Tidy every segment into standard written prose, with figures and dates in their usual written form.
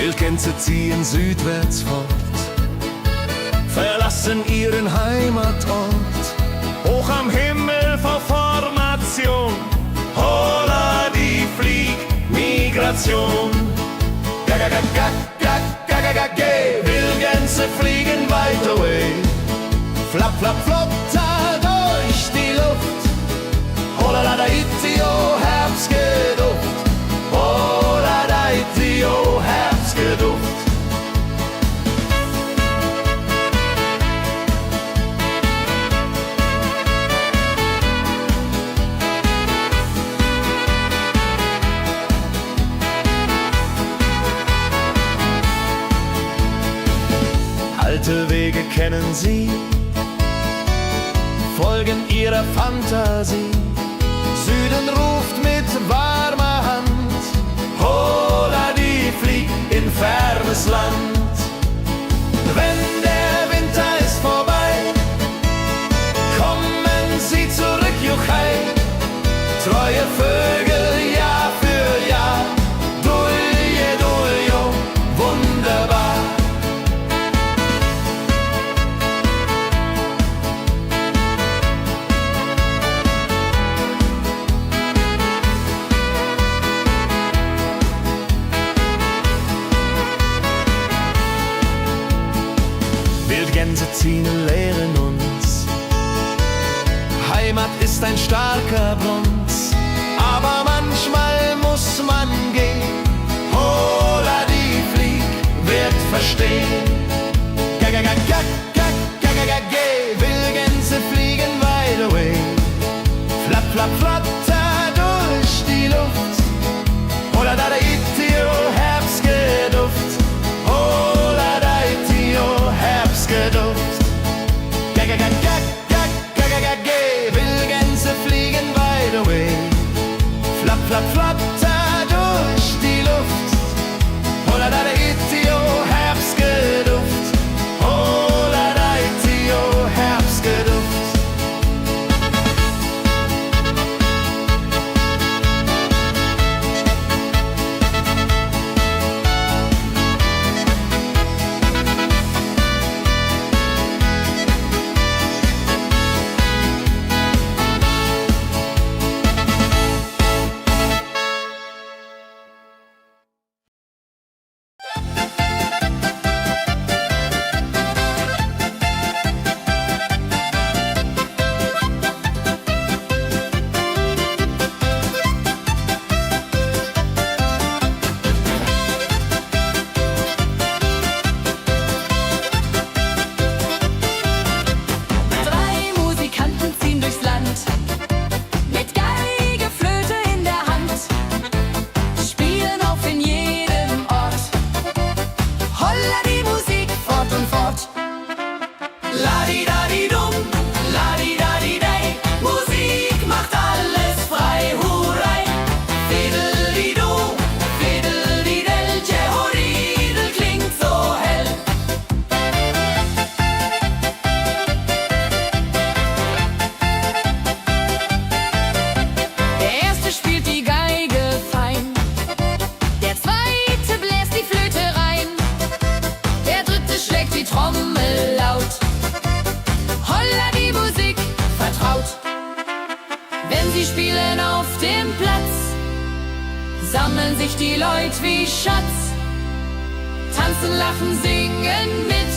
Wildgänse ziehen südwärts fort, verlassen ihren Heimatort. Hoch am Himmel vor Formation, holla die Fliegmigration. Gag, Wildgänse fliegen weit away. Flap, flap, flop, da durch die Luft. Holla da itio, Herbstgeduft. Holla da itio, Herbstgeduft. Alte Wege kennen sie, folgen ihrer Fantasie. Süden ruft mit warmer Hand, holla die flieg in fernes Land. Wenn der Winter ist vorbei, kommen sie zurück, Juchai. Treue Vögel, Jahr für Jahr, Dulje, Duljo, wunderbar. Wildgänse ziehen, lehren uns. Heimat ist ein starker Bronz, aber manchmal muss man gehen. Holla die Flieg wird verstehen. Wildgänse fliegen wide away. Flap, flap, flatter durch die Luft. Holla da itio, Herbstgeduft. Holla da itio, Herbstgeduft. Wildgänse fliegen wide away. Flap, flap, flatter durch die Luft. Holla da itio, Herbstgeduft. Holla da itio, Herbstgeduft. Sammeln sich die Leute wie Schatz, tanzen, lachen, singen mit.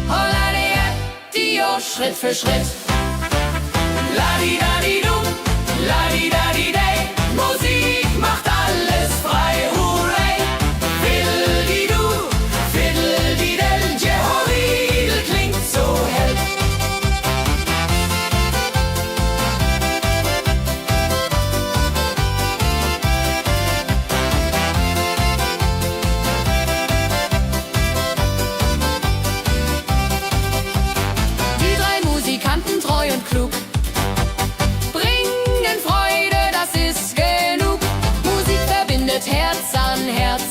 Holla der Dio, Schritt für Schritt. Ladi-dadi-dum, ladi-dadi-day, Musik macht alles frei, hurray. Fiddle-di-du, fiddle-di-del, Jehoridel klingt so hell. Treu und klug, bringen Freude, das ist genug. Musik verbindet Herz an Herz.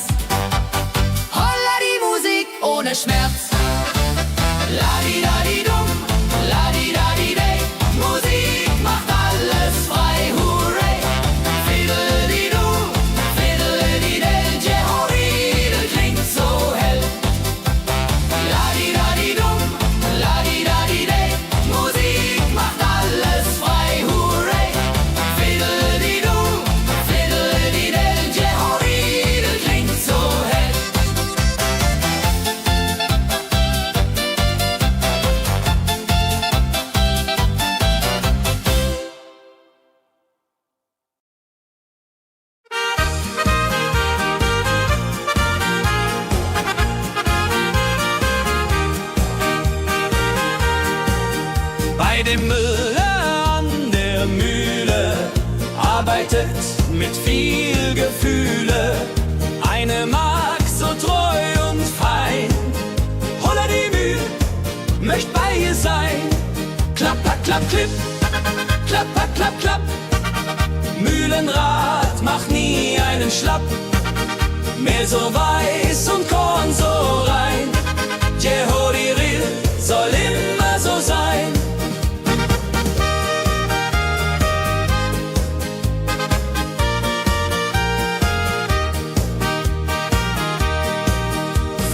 Holla die Musik ohne Schmerz. Ladi-dadi-dum, ladi-dadi-day, Musik macht alles frei, hurray. Fiddle-di-du, fiddle-di-del, Jehoridel klingt so viel Gefühle, eine Magd so treu und fein. Holla die Mühl, möcht bei ihr sein. Klapper, klapp, klipp, klapper, klapp, klapp. Mühlenrad macht nie einen Schlapp. Mehl so weiß und Korn so rein. Jehodiril soll immer so sein.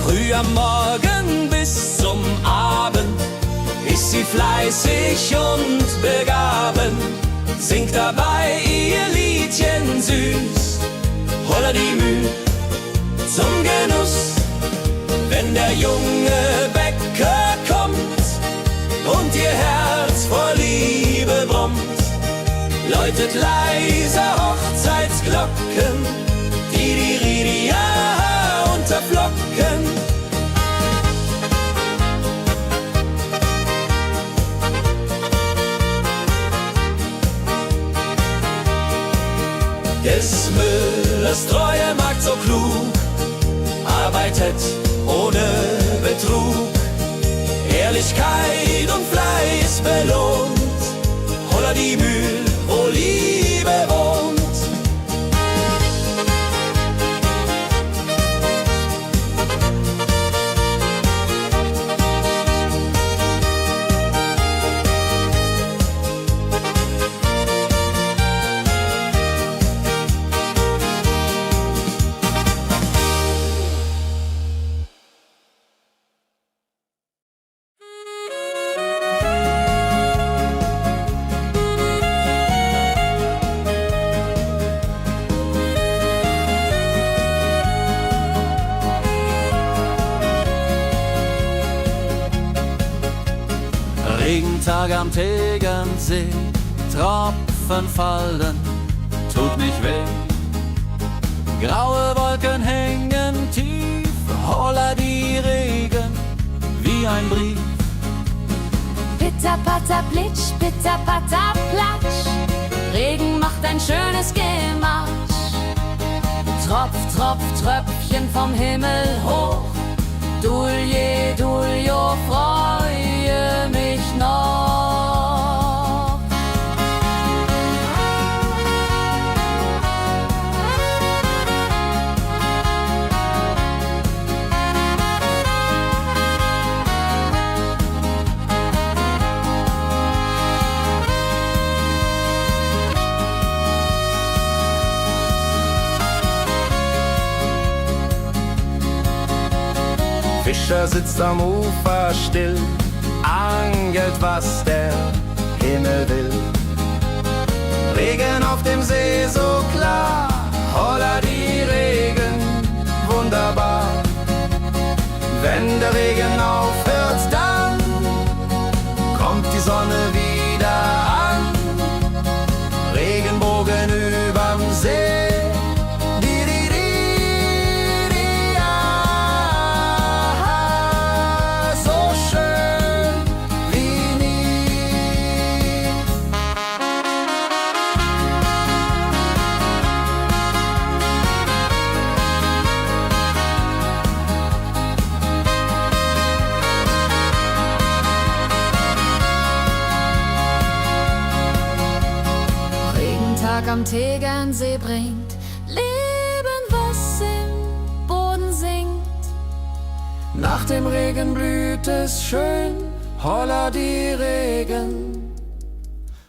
Früh am Morgen bis zum Abend ist sie fleißig und begaben, singt dabei ihr Liedchen süß. Holla die Mühl zum Genuss, wenn der junge Bäcker kommt und ihr Herz vor Liebe brummt, läutet leiser Hochzeitsglocken, die Ridia unterflocken. Des Müllers treue Magd so klug, arbeitet ohne Betrug, Ehrlichkeit und Fleiß belohnt. Holla die Mühl, wo Liebe wohnt. Regentag am Tegernsee, Tropfen fallen, tut nicht weh. Graue Wolken hängen tief, holla die Regen wie ein Brief. Pitter, patter, plitsch, pitter, patter, platsch. Regen macht ein schönes Gemarsch. Tropf, Tropf, Tröpfchen vom Himmel hoch. Dulje, Duljo, freue mich noch. Fischer sitzt am Ufer still, angelt, was der Himmel will. Regen auf dem See so klar, holla die Regen, wunderbar. Wenn der Regen aufhört, dann kommt die Sonne wieder an. Regenbogen überm See. Am Tegernsee bringt Leben, was im Boden singt. Nach dem Regen blüht es schön, holla die Regen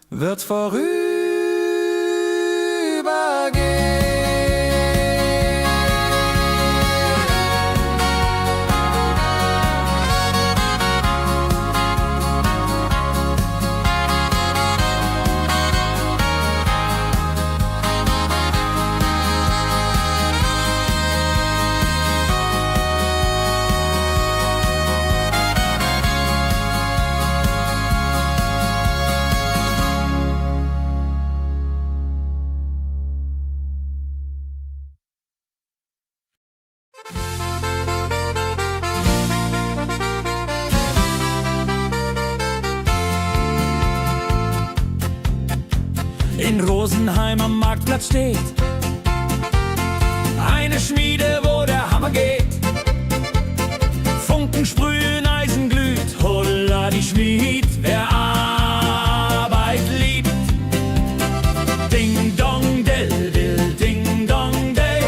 wird vorübergehen. In Rosenheim am Marktplatz steht Schmiede, wo der Hammer geht. Funken sprühen, Eisen glüht, holla die Schmied, wer Arbeit liebt. Ding dong del dill, ding dong day,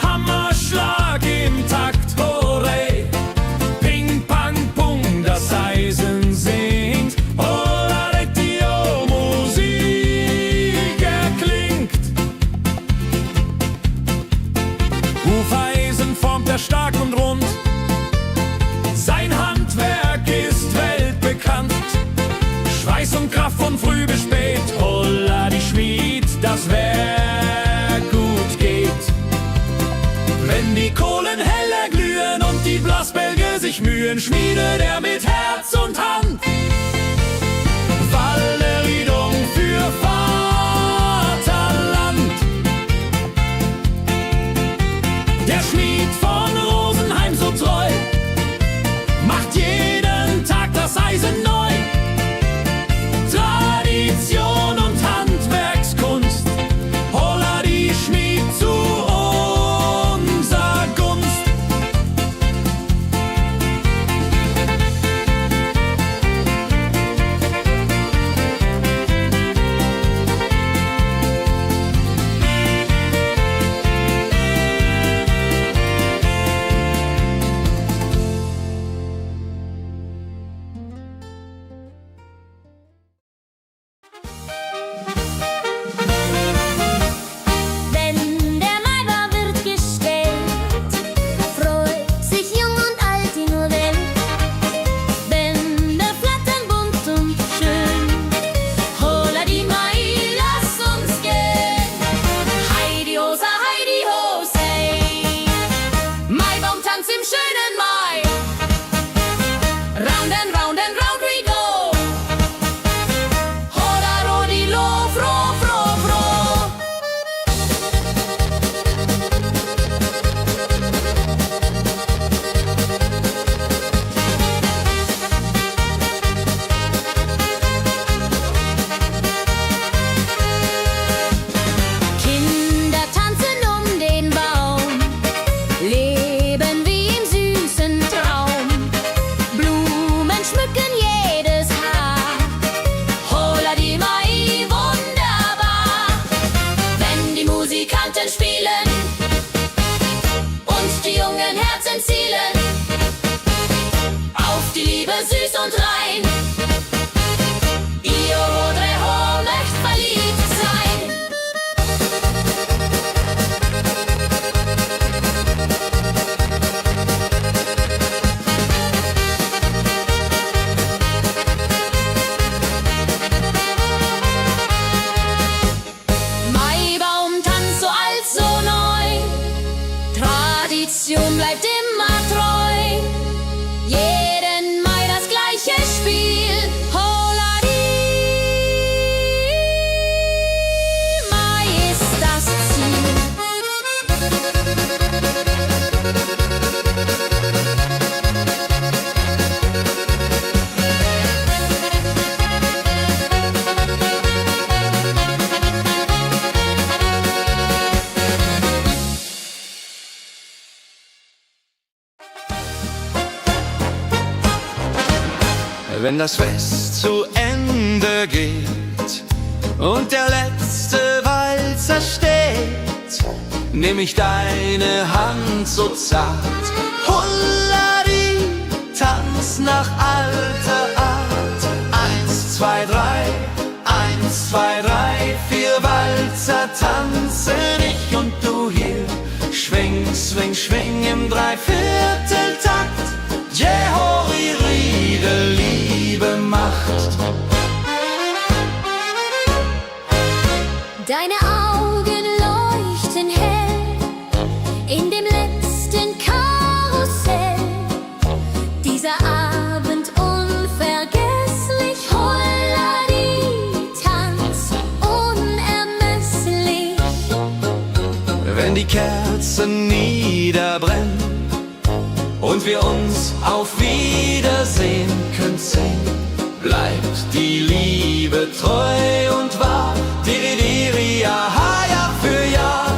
Hammerschlag im Takt, hurray. Ping pang pung, das Eisen singt, holla die Musik erklingt. Hufeisen formt er stark und rund, sein Handwerk ist weltbekannt. Schweiß und Kraft von früh bis spät, holla die Schmied, das Werk gut geht. Wenn die Kohlen heller glühen und die Blasbälge sich mühen, schmiedet er mit Herz und Hand Walleriedung für Vaterland. Der Schmied von Rosenheim so treu macht jeden Tag das Eisen neu. Tradition und Handwerkskunst, holla die Schmied zu unser Gunst. Wenn der Maibaum wird gestellt, freut sich jung und alt die nur Welt. Bänder flattern bunt und schön, holla die Mai, lass uns gehen. Heidi ho, sa Heidi ho, say, Maibaumtanz im schönen Mai. Round and round and round we go, holla rodi lo, fro, fro, fro. Kinder tanzen um den Baum, leben wie im süßen Traum. Blumen schmücken jedes Haar, holla die Mai, wunderbar. Wenn die Musikanten spielen und die jungen Herzen zielen auf die Liebe süß und rein. Io Rodreho möcht verliebt sein. Maibaumtanz so alt, so neu, Tradition bleibt immer treu. Jeden Mai das gleiche Spiel, holla die Mai ist das Ziel. Wenn das Fest zu Ende geht und der letzte Walzer steht, nehm ich deine Hand so zart, Hullari, tanz nach alter Art. 1, 2, 3, 1, 2, 3, 4 Walzer tanzen ich und du hier. Schwing, swing, schwing im Dreivierteltakt. Jehori Riede, Liebe macht. Deine Augen leuchten hell in dem letzten Karussell. Dieser Abend unvergesslich, Holladi, Tanz unermesslich. Wenn die Kerzen niederbrennen und wir uns auf Wiedersehen können singen, bleibt die Liebe treu und wahr. Diri, ja, Jahr für Jahr.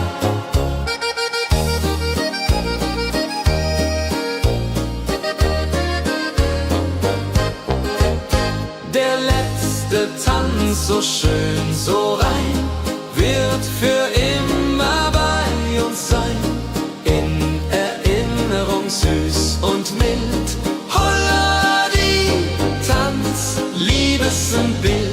so schön, so rein, wird für immer bei uns sein. In Erinnerung süß und mild. Holla die Tanz, Liebesbild.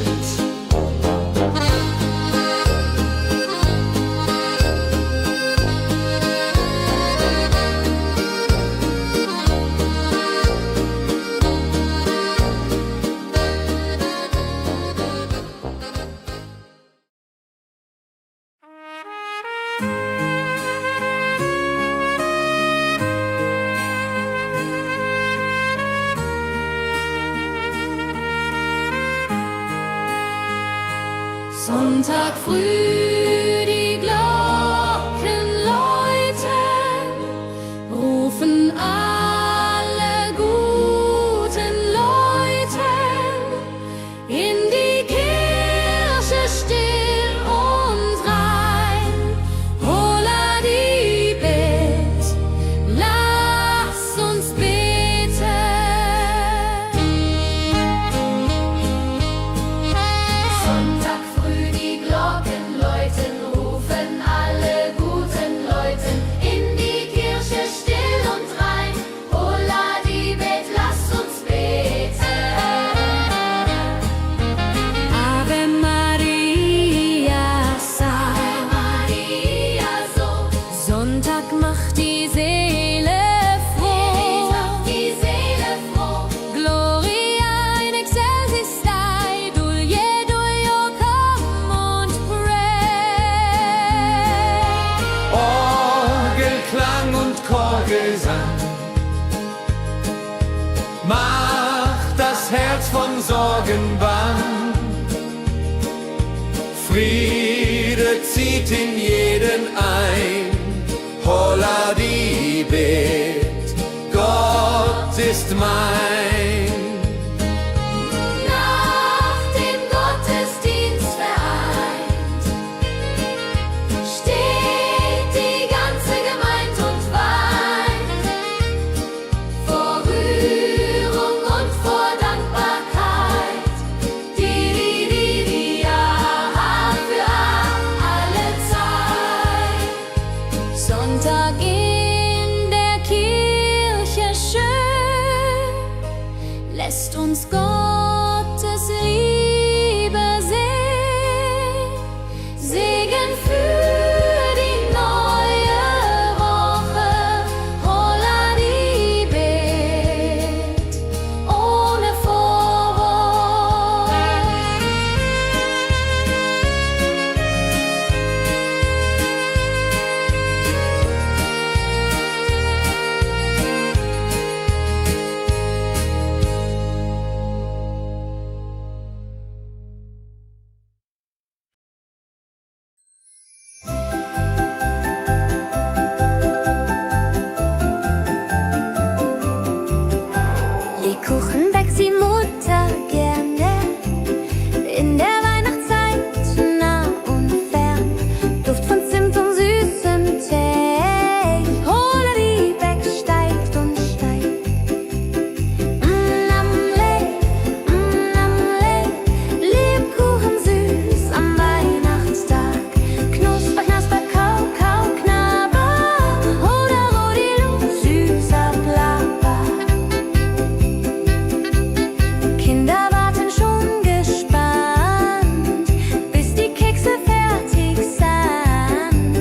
Sonntag früh, die Glocken läuten, rufen alle guten Leute in die Kirche still und rein. Holla die Bet, lass uns beten. Sonntag früh die Glocken läuten, rufen alle guten Leute in die Kirche still und rein. Holla die Bet, lass uns beten. Ave Maria, Ave Maria, so. Sonntag macht die Seele froh. Die Seele froh. Gloria in excelsis Dei, Dulio come und pray. Orgelklang und Chorgesang macht das Herz von Sorgen bang. Friede zieht in jeden ein. Holla die Bet, Gott ist mein. Nach dem Gottesdienst vereint steht die ganze Gemeinde und weint vor Rührung und vor Dankbarkeit. Die ja für alle Zeit. Sonntag in der Kirche schön lässt uns Gottes Liebe sehen. Segen für die neue Woche. Holla die Bet ohne Vorwurf. Lebkuchen backt die Mutter gerne in der Weihnachtszeit nah und fern. Duft von Zimt und süßem Tee. Holla die Beck steigt und steigt. Lebkuchen süß am Weihnachtstag. Knusper, knasper, kau, kau, knabber. Holla, rodilu, süßer Plapper. Kinder warten schon gespannt, bis die Kekse fertig sind.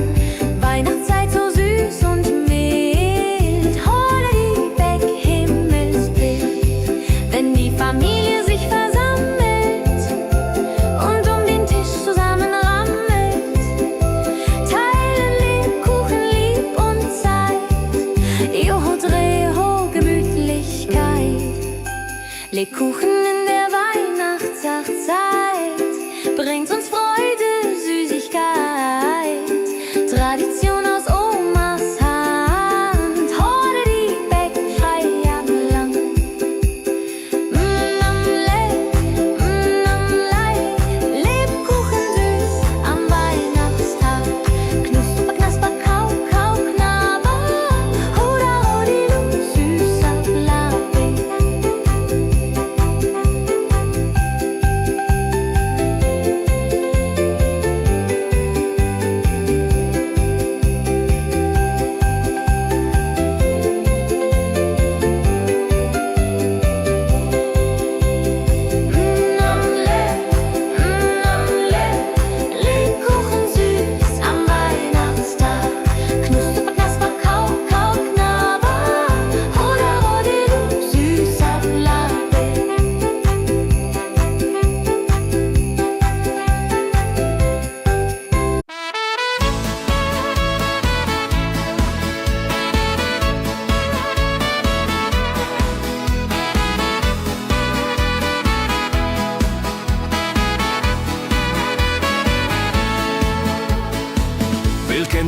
Weihnachtszeit so süß und mild. Holla die Beck, Himmelsbild. Wenn die Familie sich versammelt und um den Tisch zusammen rammelt, teilen Lebkuchen lieb und Zeit. Joho, Dreho, Gemütlichkeit. Lebkuchen in der Weihnachtszeit bringt uns Freude, Süßigkeit. Tradition aus Omas Hand. Holla die Beck, frei am Land. Lebkuchen süß am Weihnachtstag. Knusper, knasper, kau, kau, knabber. Holla, rodilu, süßer Plapper.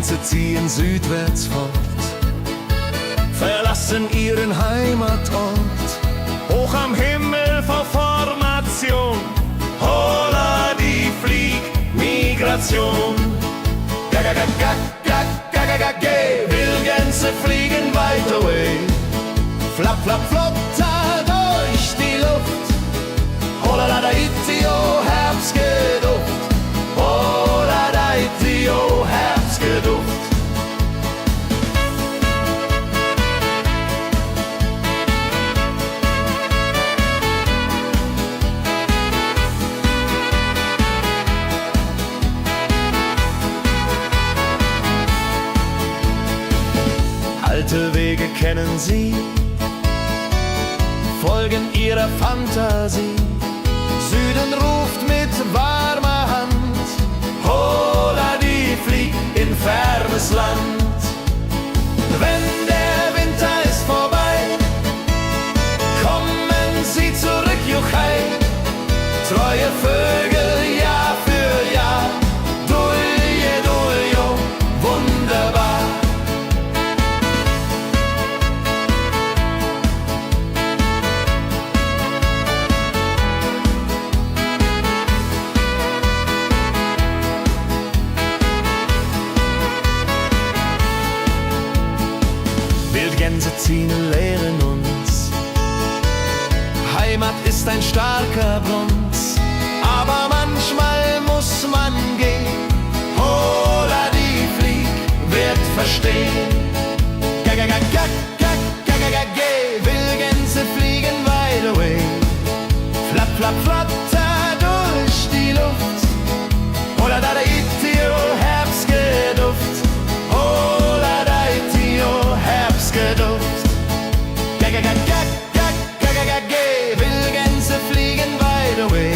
Gänse ziehen südwärts fort, verlassen ihren Heimatort. Hoch am Himmel vor Formation, holla die Fliegmigration. Wildgänse fliegen weit away, flap, flap, flotter durch die Luft. Holla da itio, Herbstgeduft. Holla da itio, Herbstgeduft. Alte Wege kennen sie, folgen ihrer Fantasie. Süden ruft mit warmer Hand, holla die flieg in fernes Land. Wenn der Winter ist vorbei, kommen sie zurück, Juchai. Treue Vögel Jahr für Jahr, dulje, duljo, wunderbar. Wildgänse ziehen, lehren uns. Heimat ist ein starker Bund, aber manchmal muss man gehen. Holla die Flieg wird verstehen. Wildgänse fliegen wide away, flap, flap, flatter durch die Luft. Holla da itio, Herbstgeduft. Holla da itio, Herbstgeduft. Wildgänse fliegen wide away,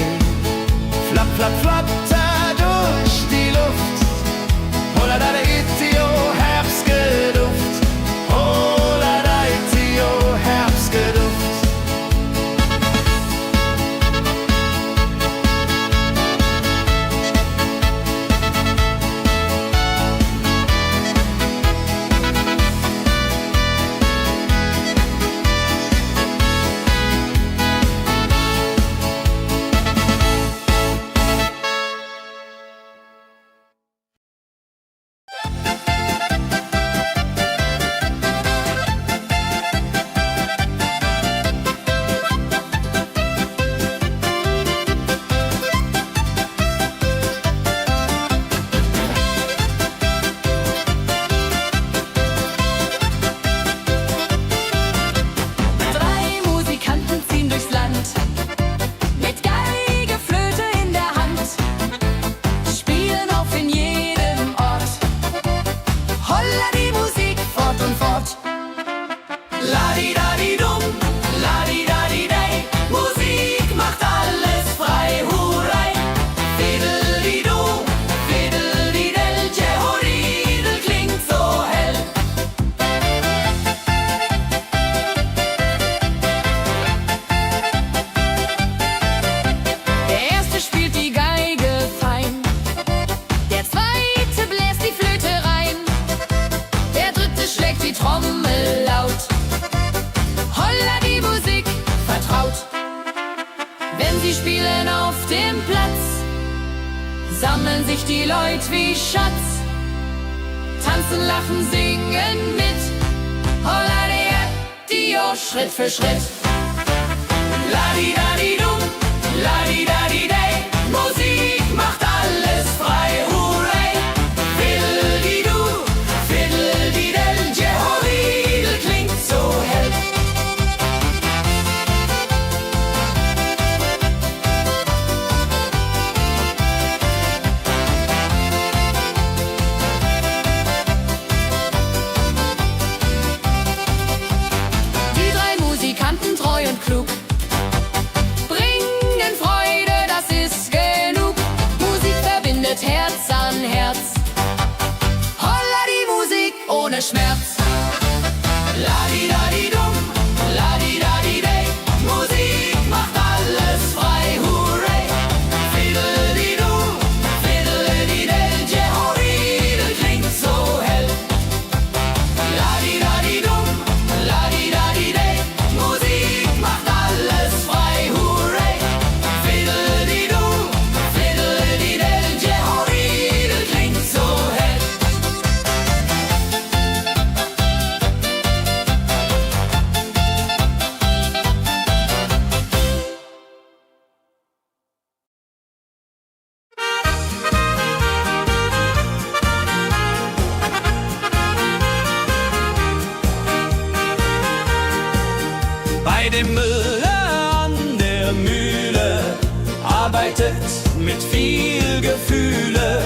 flap, flap, flatter durch die Luft. Holla da itio, Herbstgeduft. Holla da itio, Herbstgeduft. Sammeln sich die Leute wie Schatz, tanzen, lachen, singen mit. Holla Dio, Schritt für Schritt. Ladi-dadi-dum, ladi-dadi-day, Musik macht alles frei, hurray. Fiddle-di-du, fiddle-di-del, Jehoridel klingt so hell. Treu und klug, bringen Freude, das ist genug. Musik bei dem Müller an der Mühle, arbeitet mit viel Gefühle,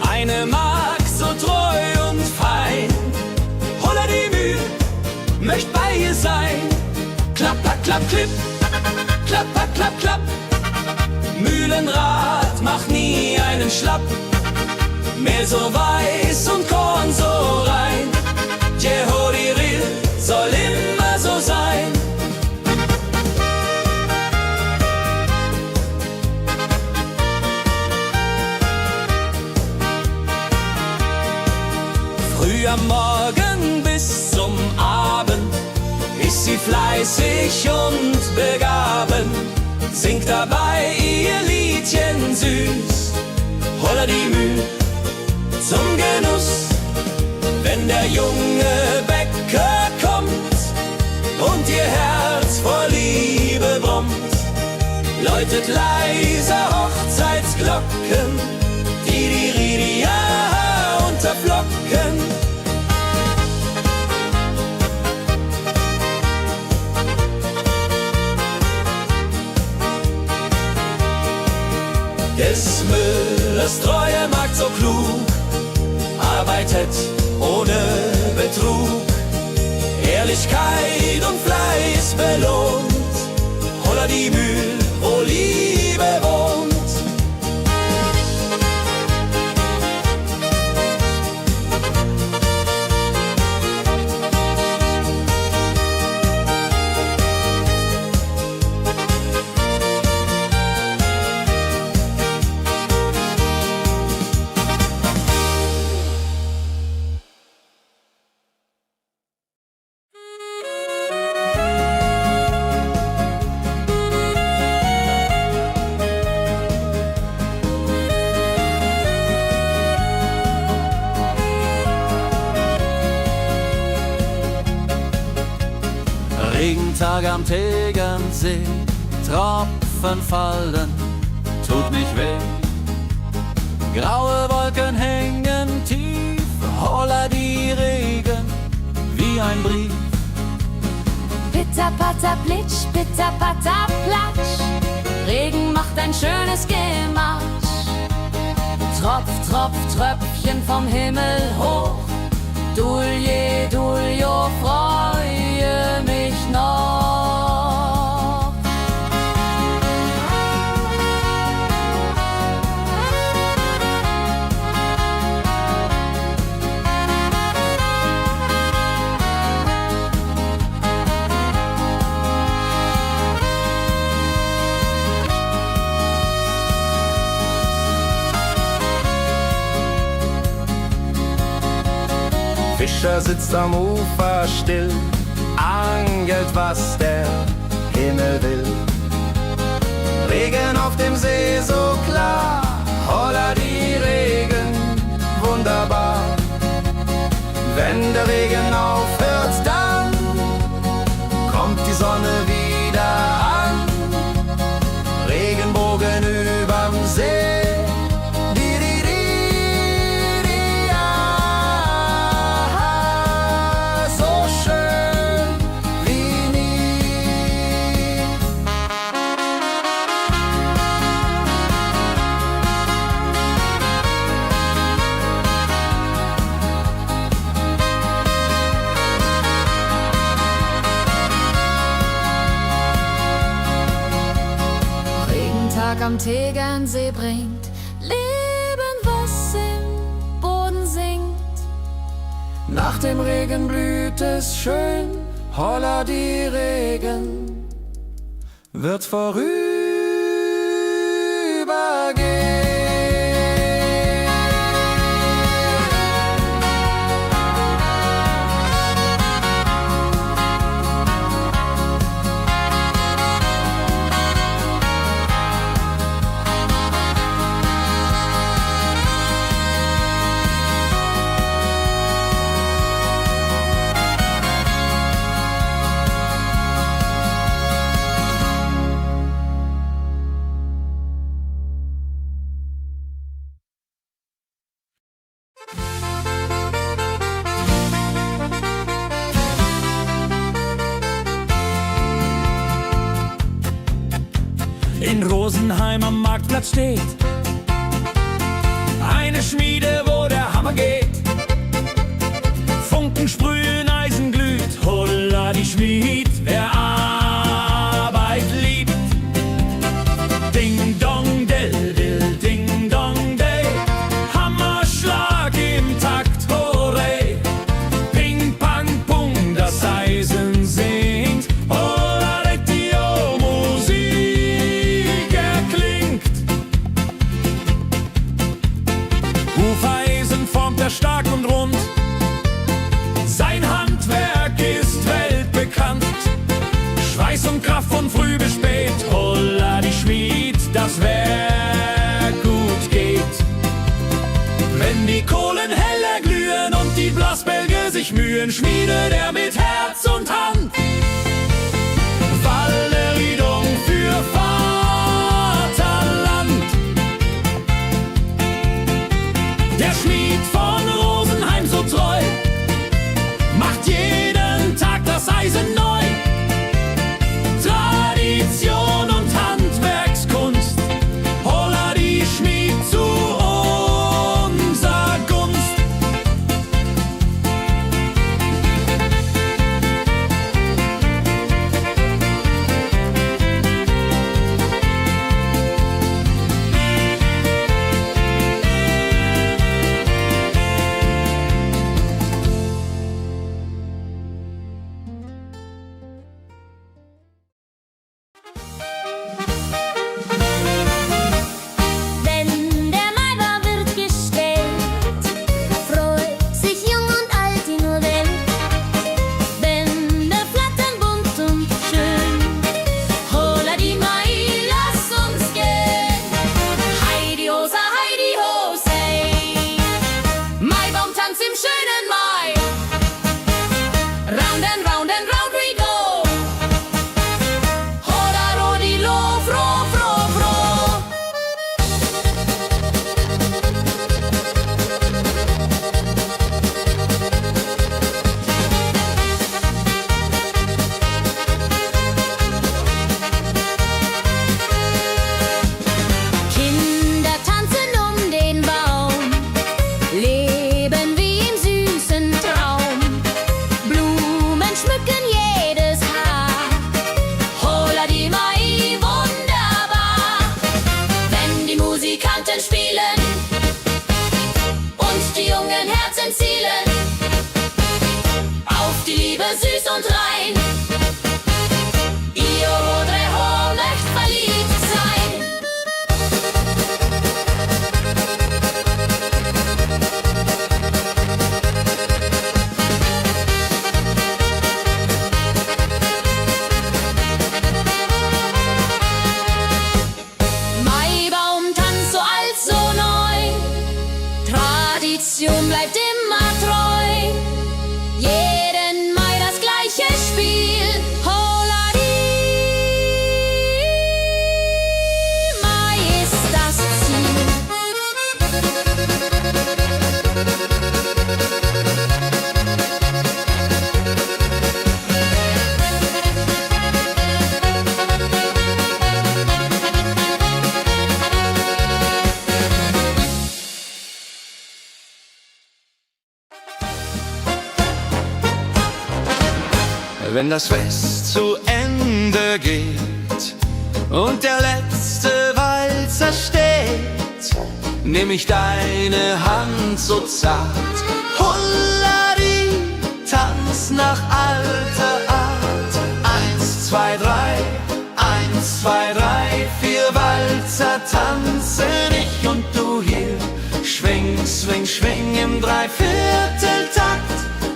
eine Magd so treu und fein. Holla die Mühl, möcht bei ihr sein. Klapp, klapp, klapp, klipp, klapp, klapp, klapp, klapp. Mühlenrad macht nie einen Schlapp. Mehl so weiß und Korn so rein. Jehodiril soll immer so sein. Früh am Morgen bis zum Abend ist sie fleißig und begaben, singt dabei ihr Liedchen süß. Holla die Mühl zum Genuss, wenn der junge Bäcker kommt und ihr Herz vor Liebe brummt, läutet leiser Hochzeitsglocken, die Ridia unterflocken. Des Müllers treue Magd so klug, arbeitet ohne Betrug, Ehrlichkeit und Fleiß belohnt. Holla die Mühl, wo Liebe wohnt. Regentag am Tegernsee, Tropfen fallen, tut nicht weh. Graue Wolken hängen tief, holla die Regen wie ein Brief. Pitter, patter, plitsch, pitter, patter, platsch. Regen macht ein schönes Gematsch. Tropf, Tropf, Tröpfchen vom Himmel hoch. Dulje, Duljo, freue mich noch. Fischer sitzt am Ufer still, angelt, was der Himmel will. Regen auf dem See so klar, holla die Regen, wunderbar. Wenn der Regen aufhört, dann kommt die Sonne wieder an. Regenbogen überm See. Am Tegernsee bringt Leben, was im Boden singt. Nach dem Regen blüht es schön, holla die Regen wird vorübergehen. in Rosenheim am Marktplatz steht. Eine Schmiede, wo der Hammer geht. Funken sprühen, Eisen glüht, holla die Schmied, wer Arbeit liebt. Ding dong dill dill, ding dong day, Hammerschlag im Takt, hurray. Ping pang pung, das Eisen singt, holla Dio, Musik erklingt. Hufeisen formt er stark und rund, sein Handwerk ist weltbekannt. Schweiß und Kraft von früh bis spät, holla die Schmied, das Werk gut geht. Wenn die Kohlen heller glühen und die Blasbälge sich mühen, schmiedet er mit Herz und Hand Walleriedung für Vaterland. Der Schmied von Rosenheim so treu macht jeden Tag das Eisen neu. Tradition und Handwerkskunst, holla die Schmied zu unser Gunst. Wenn der Maibaum wird gestellt, freut sich jung und alt die nur Welt. Bänder flattern bunt und schön, holla die Mai, lass uns gehen. Heidi Hosa, Heidi Hosey, Maibaumtanz im schönen Mai. Round and round and round we go. Holla rodilo, fro, fro, fro. Kinder tanzen den Baum, leben wie im süßen Traum. Blumen schmücken jedes Haar, holla die Mai, wunderbar. Wenn die Musikanten spielen und die jungen Herzen zielen auf die Liebe süß und rein. Io vorrei möcht verliebt sein. Maibaumtanz so alt, so neu, Tradition bleibt immer treu. Jeden Mai das gleiche Spiel, holla die Mai ist das Ziel. Wenn das Fest zu Ende geht und der letzte Walzer steht, nehm ich deine Hand so zart, Hulladi, tanz nach alter Art. 1, 2, 3, 1, 2, 3, 4 Walzer tanzen ich und du hier. Schwing, swing, schwing im Dreivierteltakt.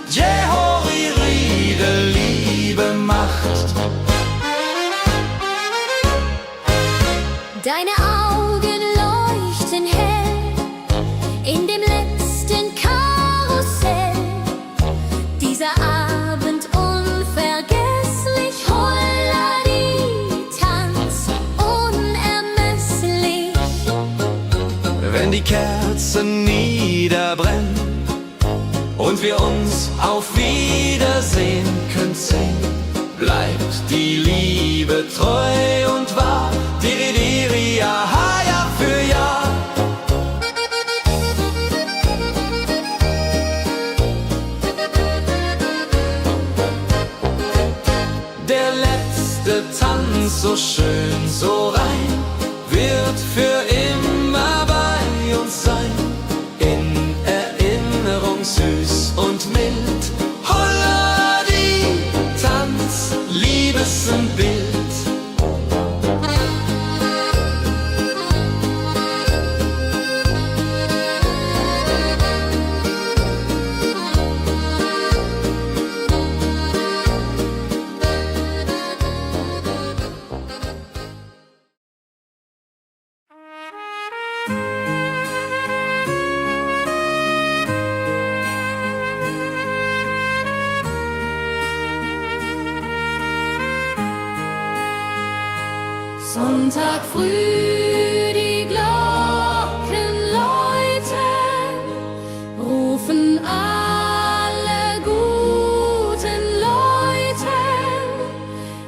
Jehori, Riede, Liebe macht. Deine Augen leuchten hell in dem letzten Karussell. Dieser Abend unvergesslich, Holladi, Tanz unermesslich. Wenn die Kerzen niederbrennen und wir uns auf Wiedersehen künsten, bleibt die Liebe treu und wahr. Di, di, di, ganz so schön, so rein, wird für immer bei uns sein. In Erinnerung süß und mild. Holla die Tanz, Liebesbild. Sonntag früh die Glocken läuten, rufen alle guten Leute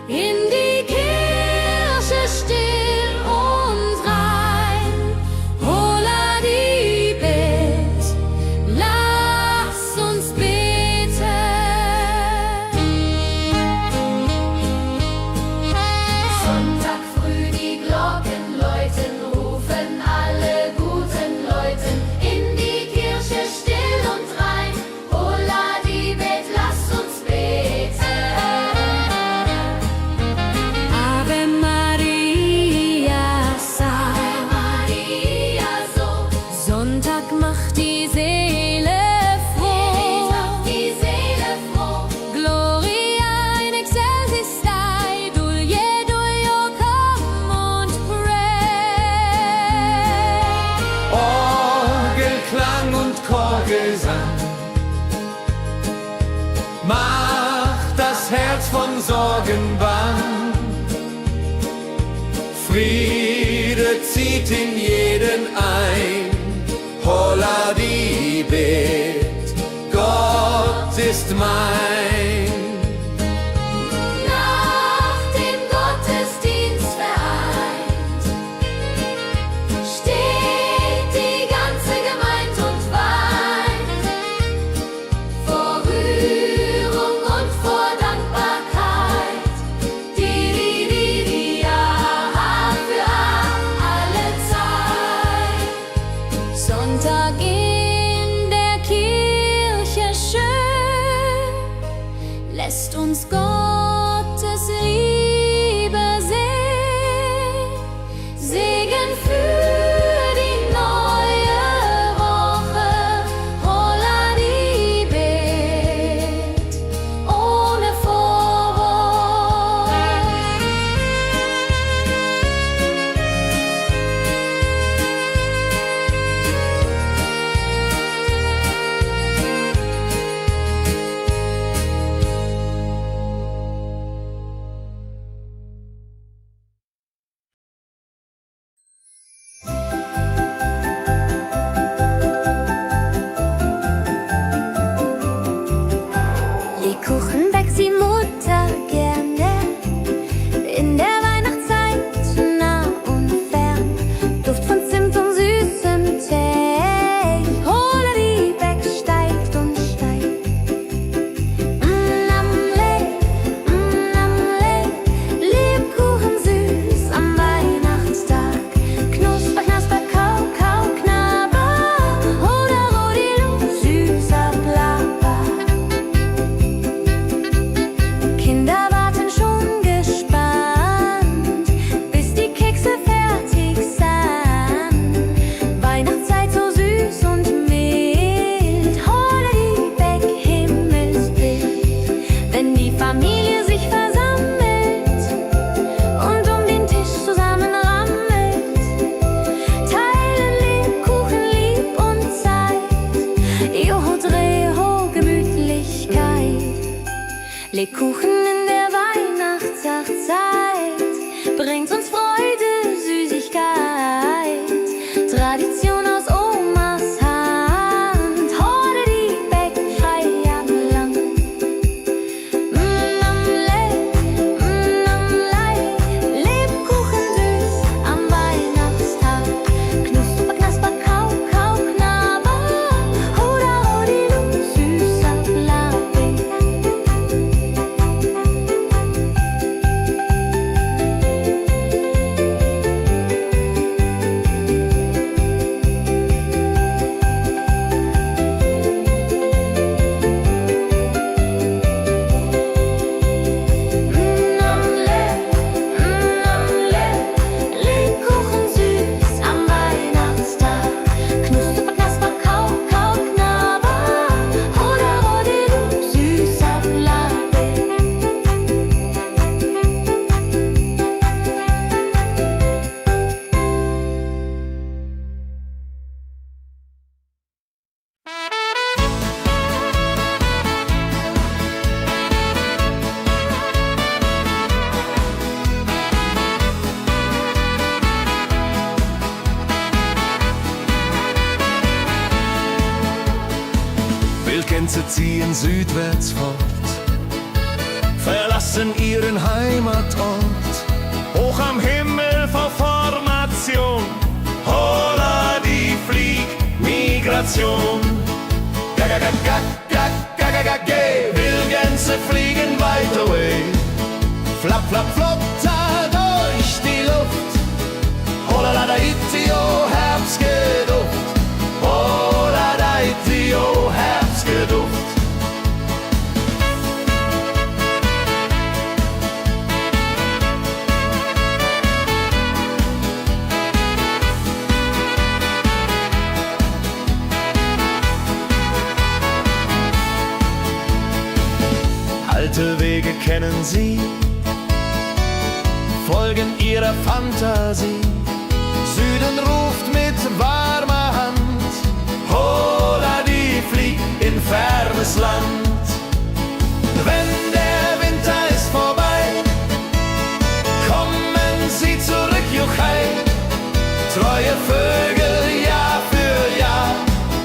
in die Kirche still und rein. Holla die Bet, lass uns beten. Sonntag früh die Glocken läuten, rufen alle guten Leute in die Kirche still und rein. Holla die Bet, lass uns beten. Ave Maria, Ave Maria, so. Sonntag macht die Seele froh. Die Seele froh. Gloria in excelsis Dei, Dulio, come und pray. Orgelklang und Chorgesang macht das Herz von Sorgen bang. Friede zieht in jeden ein. Holla die Bet, Gott ist mein. Nach dem Gottesdienst vereint steht die ganze Gemeinde und weint vor Rührung und vor Dankbarkeit. Die ja für alle Zeit. Sonntag in der Kirche schön, lässt uns Gottes Liebe sehen. Segen für die neue Woche. Holla die Bet, ohne Vorwurf. Lebkuchen backt die Mutter gerne in der Weihnachtszeit, nah und fern. Duft von Zimt und süßem Tee. Holla die Beck steigt und steigt. Lebkuchen süß am Weihnachtstag. Knusper, knasper, kau, kau, knabber. Holla, rodilu, süßer Plapper. Kinder warten schon gespannt, bis die Kekse fertig sind. Weihnachtszeit so süß und mild. Holla die Beck, Himmelsbild. Wenn die Familie sich versammelt und um den Tisch zusammenrammelt, teilen Lebkuchen lieb und Zeit. Joho, Dreho, Gemütlichkeit. Lebkuchen in der Weihnachtszeit bringt uns Freude, Süßigkeit. Tradition aus Omas Hand. Holla die Beck, frei am Land. Lebkuchen süß am Weihnachtstag. Knusper, knasper, kau, kau, knabber. Holla, rodilu, süßer Plapper. Gänse ziehen südwärts fort, verlassen ihren Heimatort. Hoch am Himmel vor Formation, holla die Fliegmigration. Wildgänse fliegen weit away, flap, flap, flop, da durch die Luft. Holla da itio, Herbstgeduft. Holla da itio, Herbstgeduft. Alte Wege kennen sie, folgen ihrer Fantasie. Süden ruft mit warmer Hand, holla die flieg in fernes Land. Wenn der Winter ist vorbei, kommen sie zurück, Juchai. Treue Vögel Jahr für Jahr,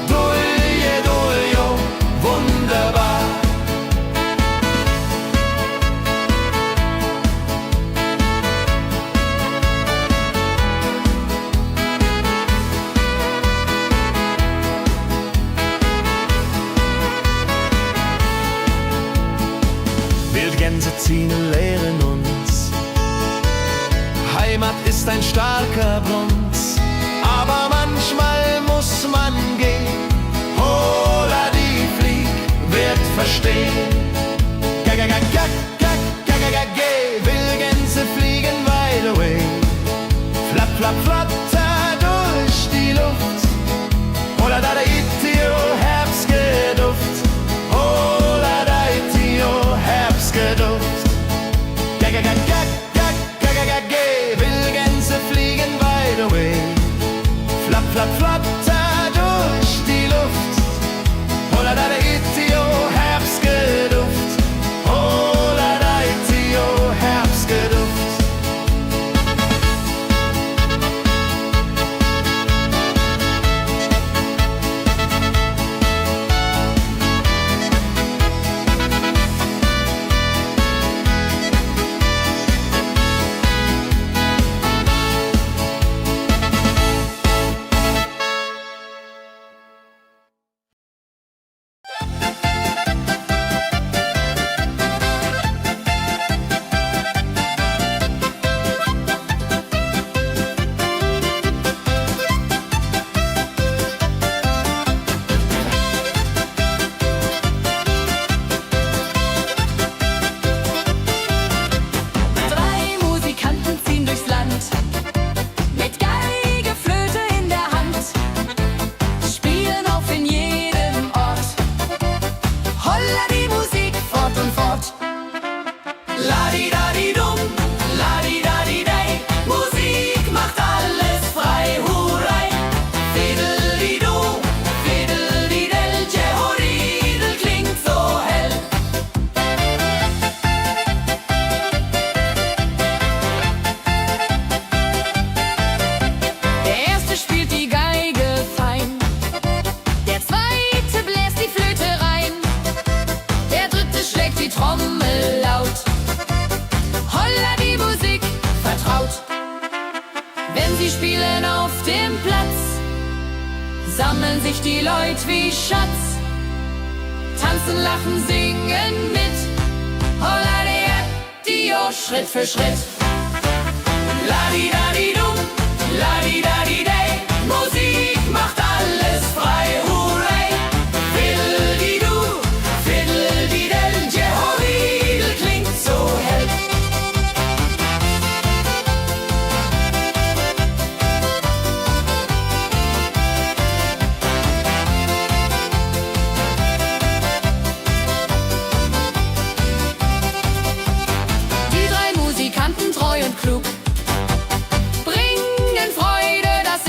Dulje, Duljo, wunderbar. Wildgänse ziehen, lehren uns, Heimat ist ein starker Bronz, aber manchmal muss man gehen. Holla die Flieg wird verstehen. Wildgänse fliegen wide away, flap, flap, flatter durch die Luft. Holla da itio, Herbstgeduft. Holla da itio, Herbstgeduft. Wildgänse fliegen wide away, flap, flap, flatter durch die Luft. Holla da itio, Herbstgeduft. Holla da itio, Herbstgeduft. Sammeln sich die Leute wie Schatz, tanzen, lachen, singen mit. Holla Dio, Schritt für Schritt. Ladi-dadi-dum, ladi-dadi-day, Musik macht alles frei, hurray. Fiddle-di-du, fiddle-di-del, Jehoridel klingt so hell. Die drei Musikanten, treu und klug, bringen Freude, das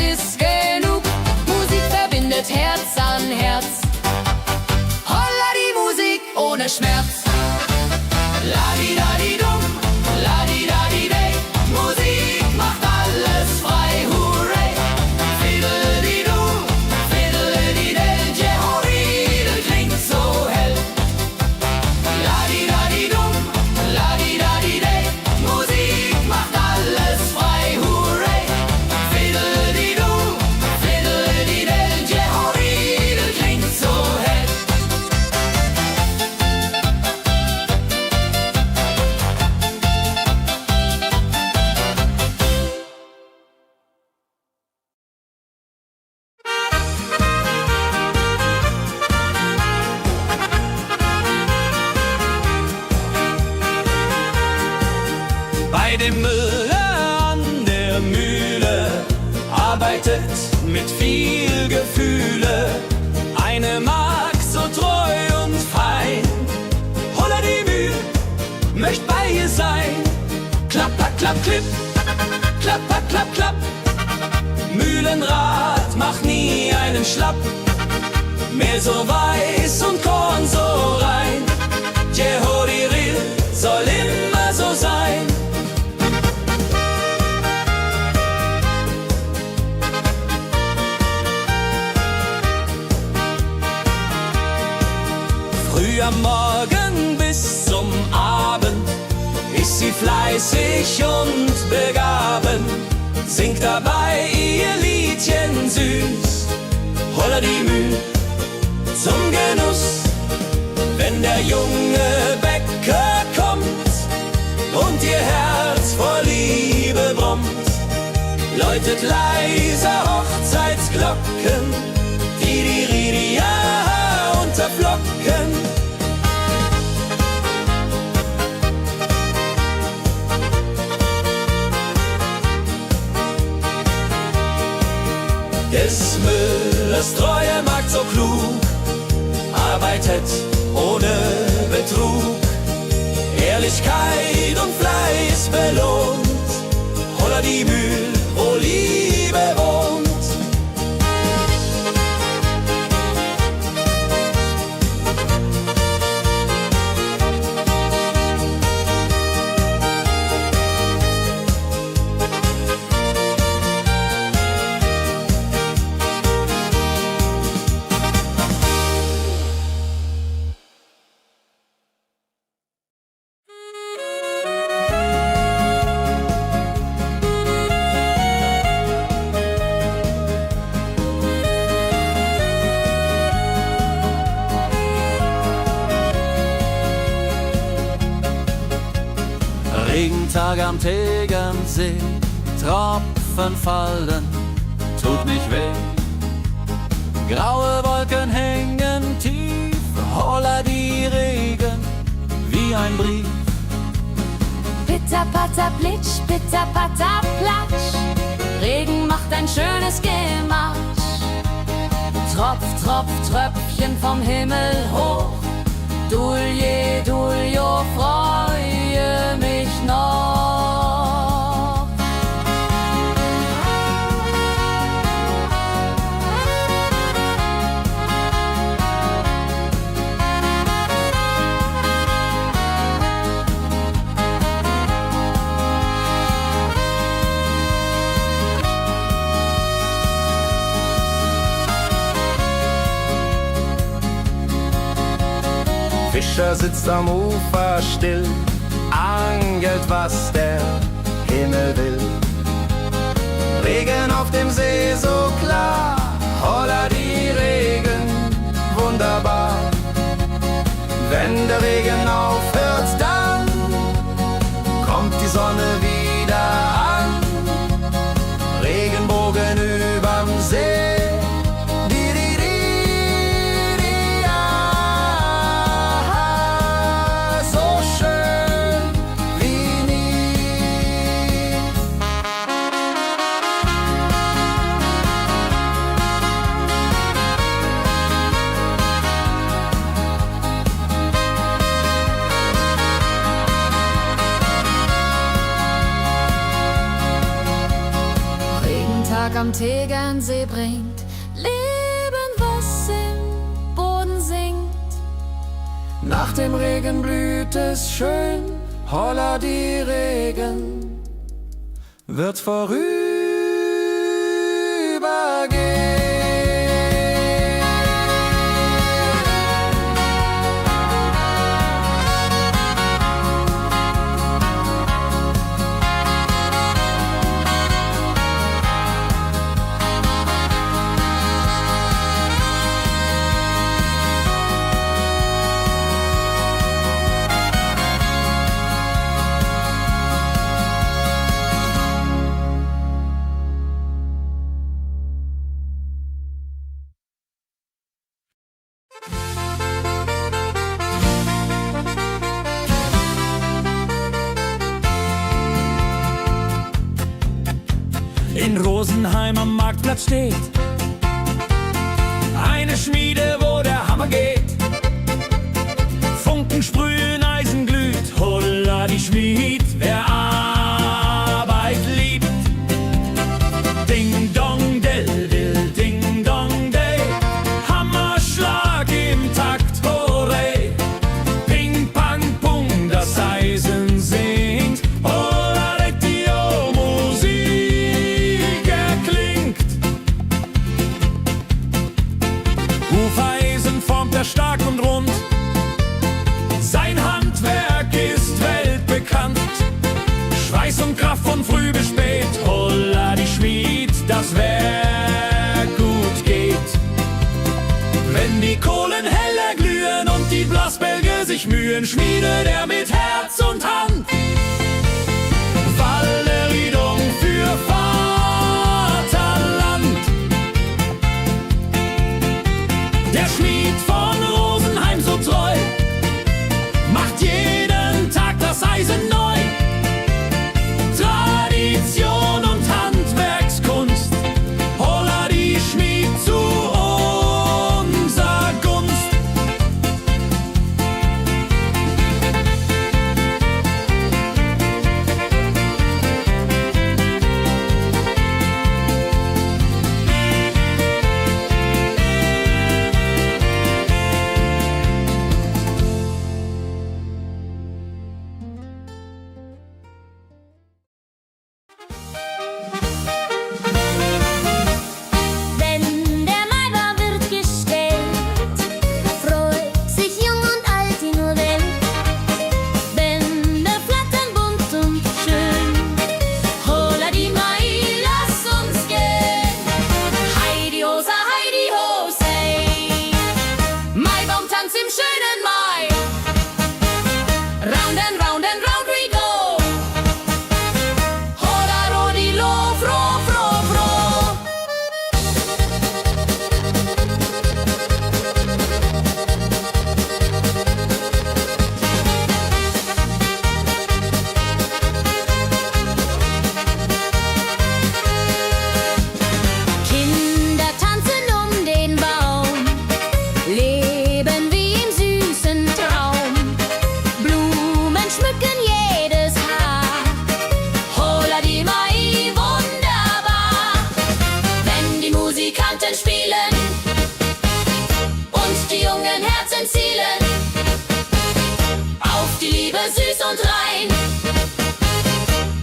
Bei dem Müller an der Mühle arbeitet mit viel Gefühle eine Magd so treu und fein. Holla die Mühl, möcht bei ihr sein. Klapp, klapp, klipp, klapp, klapp, klapp. Mühlenrad macht nie einen Schlapp. Mehl so weiß und Korn so rein. Jehodiril soll immer so sein. Früh am Morgen bis zum Abend ist sie fleißig und begaben, singt dabei ihr Liedchen süß. Holla die Mühl zum Genuss, wenn der junge Bäcker kommt und ihr Herz vor Liebe brummt, läutet leiser Hochzeitsglocken, die Ridia unterflocken. Des Müllers treue Magd so klug, arbeitet ohne Betrug, Ehrlichkeit und Fleiß belohnt. Holla die Mühl, wo Liebe wohnt. Regentag am Tegernsee, Tropfen fallen, tut nicht weh. Graue Wolken hängen tief, holla die Regen wie ein Brief. Pitter, patter, plitsch, pitter, patter, platsch. Regen macht ein schönes Gematsch. Tropf, Tropf, Tröpfchen vom Himmel hoch. Dulje, Duljo, freue mich noch. Fischer sitzt am Ufer still, angelt, was der Himmel will. Regen auf dem See so klar, holla die Regen, wunderbar. Wenn der Regen aufhört, dann kommt die Sonne wieder an. Regenbogen überm See. Am Tegernsee bringt Leben, was im Boden singt. Nach dem Regen blüht es schön, holla die Regen wird vorübergehen. in Rosenheim am Marktplatz steht eine Schmiede, wo der Hammer geht. Funken sprühen, Eisen glüht, holla die Schmied, wer Arbeit liebt. Ding dong del dill, ding dong day, Hammerschlag im Takt, hurray. Ping pang pung, das Eisen singt, holla die Musik erklingt. Hufeisen formt er stark und rund, sein Handwerk ist weltbekannt. Schweiß und Kraft von früh bis spät, holla die Schmied, das Werk gut geht. Wenn die Kohlen heller glühen und die Blasbälge sich mühen, schmiedet er mit Herz und Hand Walleriedung für Vaterland. Der Schmied von Rosenheim so treu macht jeden Tag das Eisen neu. Tradition und Handwerkskunst, holla die Schmied zu unser Gunst. Wenn der Maibaum wird gestellt, freut sich jung und alt die nur Welt. Bänder flattern bunt und schön, holla die Mai, lass uns gehen. Heidi Hosa, Heidi Hosei, Maibaumtanz im schönen Mai. Round and round and round we go, holla rodi lo, fro, fro, fro. Kinder tanzen um den Baum, leben wie im süßen Traum. Blumen schmücken jedes Haar, holla die Mai, wunderbar. Wenn die Musikanten spielen und die jungen Herzen zielen auf die Liebe süß und rein.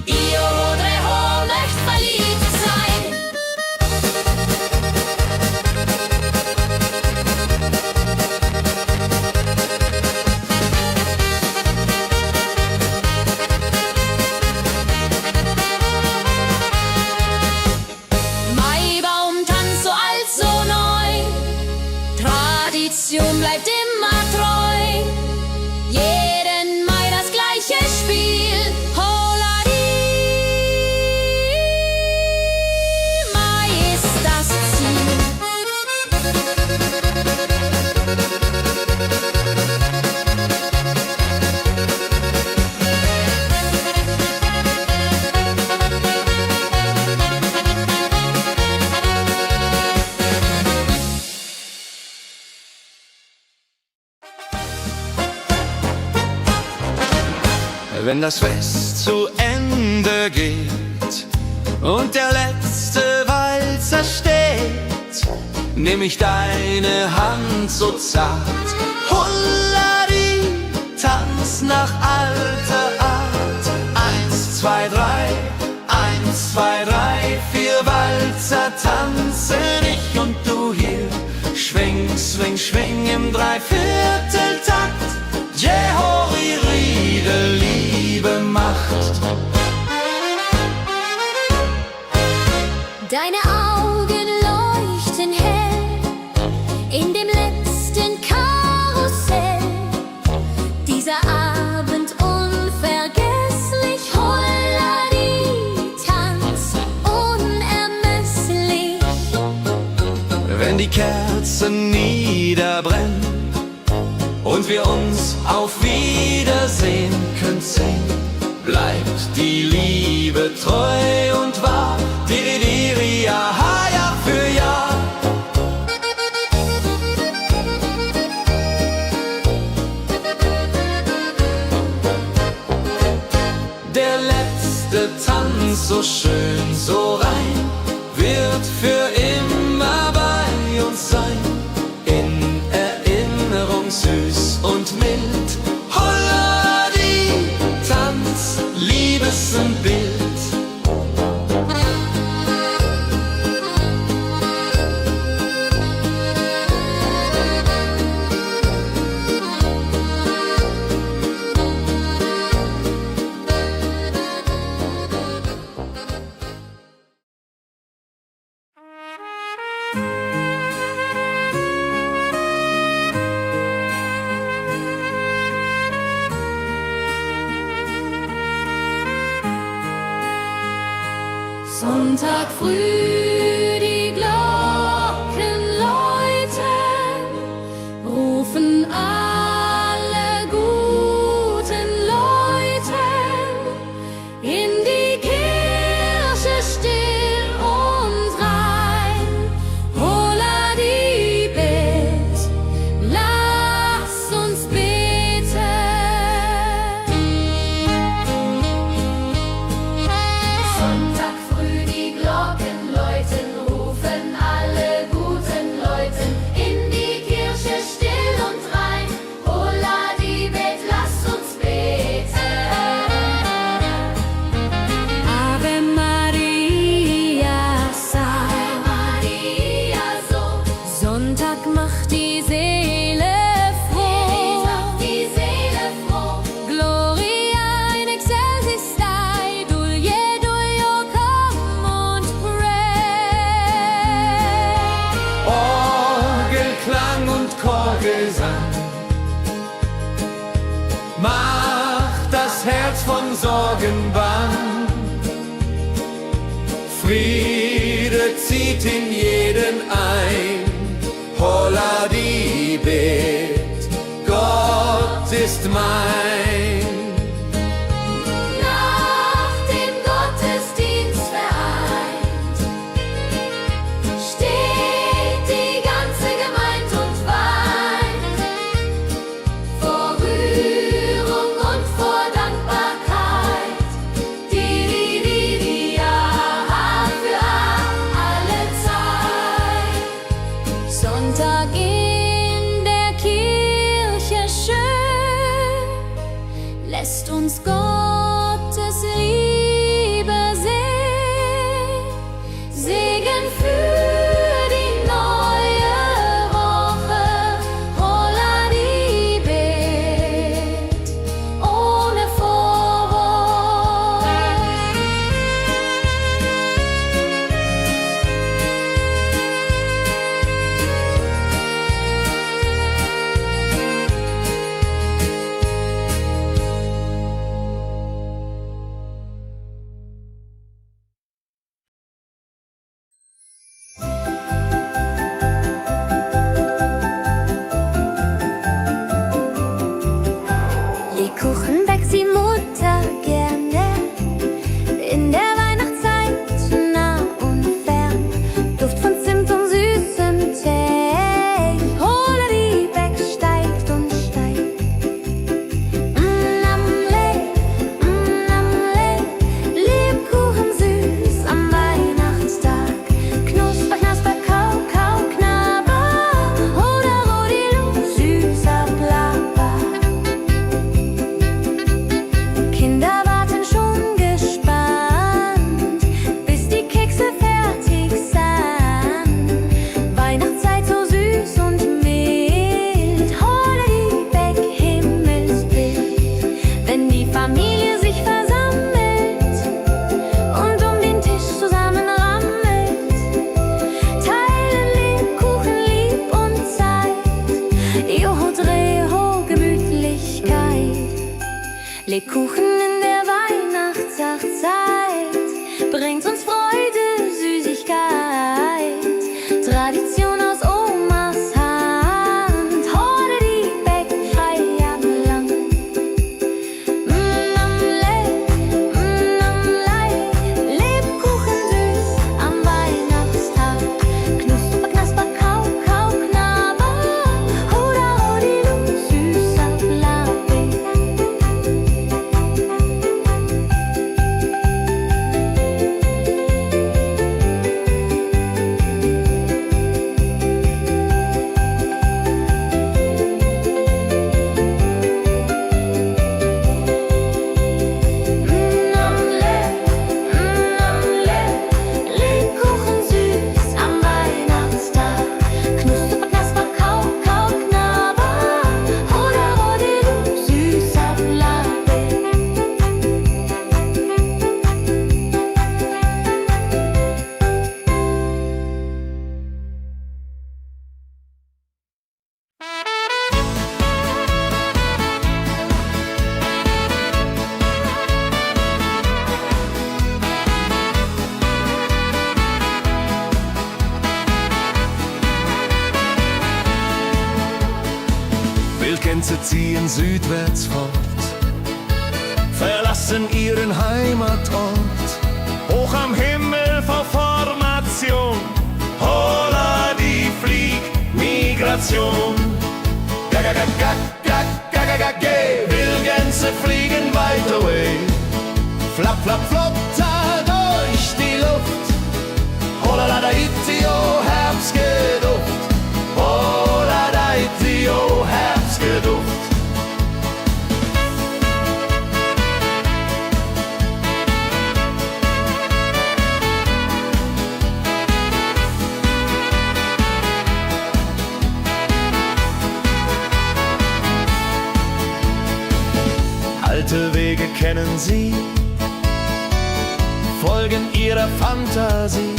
Ihr Rodreho möcht verliebt sein. Maibaumtanz so alt, so neu, Tradition bleibt immer treu. Jeden Mai das gleiche Spiel, holla die Mai ist das Ziel. Wenn das Fest zu Ende geht und der letzte Walzer steht, nehm ich deine Hand so zart, Hulladi, tanz nach alter Art. 1, 2, 3, 1, 2, 3, 4 Walzer tanzen ich und du hier. Schwing, swing, schwing im Dreivierteltakt. Jehori Riede, Liebe macht. Deine Augen leuchten hell in dem letzten Karussell. Dieser Abend unvergesslich, Holladi, Tanz unermesslich. Wenn die Kerzen niederbrennen und wir uns auf Wiedersehen künsten, bleibt die Liebe treu und wahr. Der letzte Tanz, so schön, so rein, wird für immer bei uns sein. In Erinnerung süß und mild. Holla die Tanz, Liebesbild. Sonntag früh, die Glocken läuten, rufen alle guten Leute in die Kirche still und rein. Holla die Bet, lass uns beten. Sonntag früh, die Glocken läuten, rufen alle guten Leute in die Kirche still und rein. Holla die Bet, lass uns beten. Ave Maria, Ave Maria, so. Sonntag macht die Seele froh. Die Seele froh. Gloria in excelsis Dei, Dulio come und pray. Orgelklang und Chorgesang macht das Herz von Sorgen bang. Friede zieht in jeden ein. Holla die Bet, Gott ist mein. Nach dem Gottesdienst vereint steht die ganze Gemeinde und weint vor Rührung und vor Dankbarkeit. Die ja für alle Zeit. Sonntag in der Kirche schön lässt uns Gottes Liebe sehen. Segen für die neue Woche. Holla die Bet ohne Vorwurf. Lebkuchen backt die Mutter gerne in der Weihnachtszeit, nah und fern. Duft von Zimt und süßem Tee. Holla die Beck steigt und steigt. Lebkuchen süß am Weihnachtstag. Knusper, knasper, kau, kau, knabber. Oder Rodilu, süßer Plapper. Kinder warten schon gespannt, bis die Kekse fertig sind. Weihnachtszeit so süß und mild. Holla die Beck, Himmelsbild. Wenn die Familie sich versammelt und um den Tisch zusammenrammelt, teilen Lebkuchen lieb und Zeit. Joho, Dreho, Gemütlichkeit. Lebkuchen in der Weihnachtszeit bringt uns Freude, Süßigkeit. Tradition aus Omas Hand. Holla die Beck, Feierland. Lebkuchen süß am Weihnachtstag. Knusper, knasper, kau, kau, knabber. Oder Rodilu, süßer Plapper. Reise ziehen südwärts fort, verlassen ihren Heimatort. Hoch am Himmel vor Formation, holla die Fliegmigration. Wildgänse fliegen weit away, flapp, flapp, flotter durch die Luft. Holla da itio, Herbstgeduft. Holla da itio, Herbstgeduft. Alte Wege kennen sie, folgen ihrer Fantasie.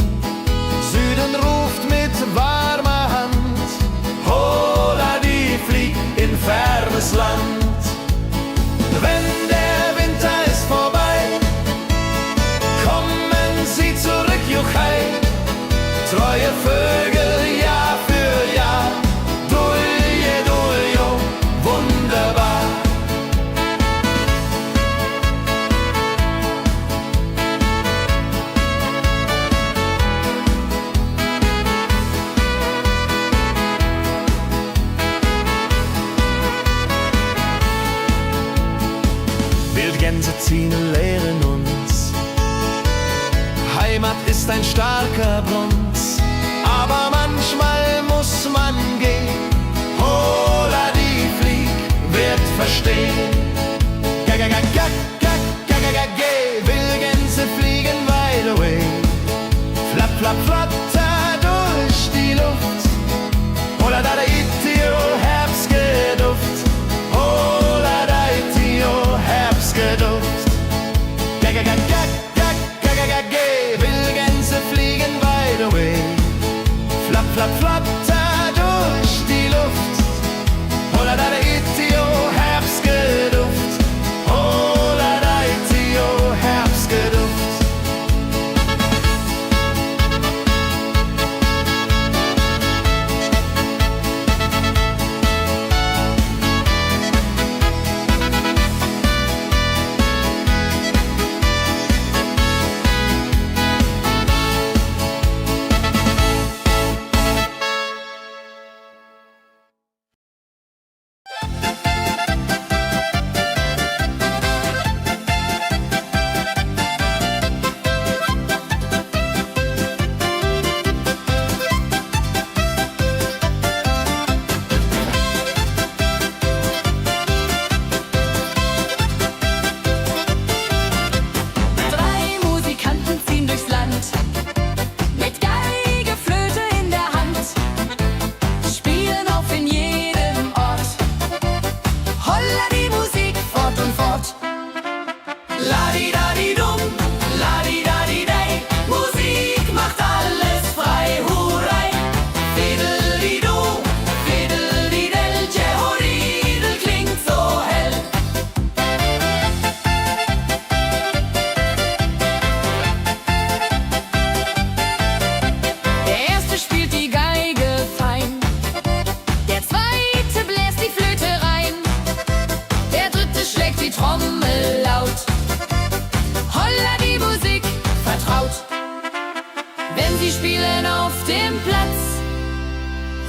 Süden ruft mit warmer Hand, holla die flieg in fernes Land. Wenn der Winter ist vorbei, kommen sie zurück, juchai. Treue Vögel Jahr für Jahr, dulje, duljo, wunderbar. Wildgänse ziehen, lehren uns, Heimat ist ein starker Brunz, aber manchmal muss man gehen. Holla die Flieg wird verstehen. Wildgänse fliegen wide away, flapp, flapp, flotter durch die Luft. Holla da itio, Herbstgeduft. Holla da itio, Herbstgeduft. Wildgänse fliegen wide away, flapp, flapp, flotter durch die Luft. Holla da itio, Herbstgeduft. Holla da itio, Herbstgeduft.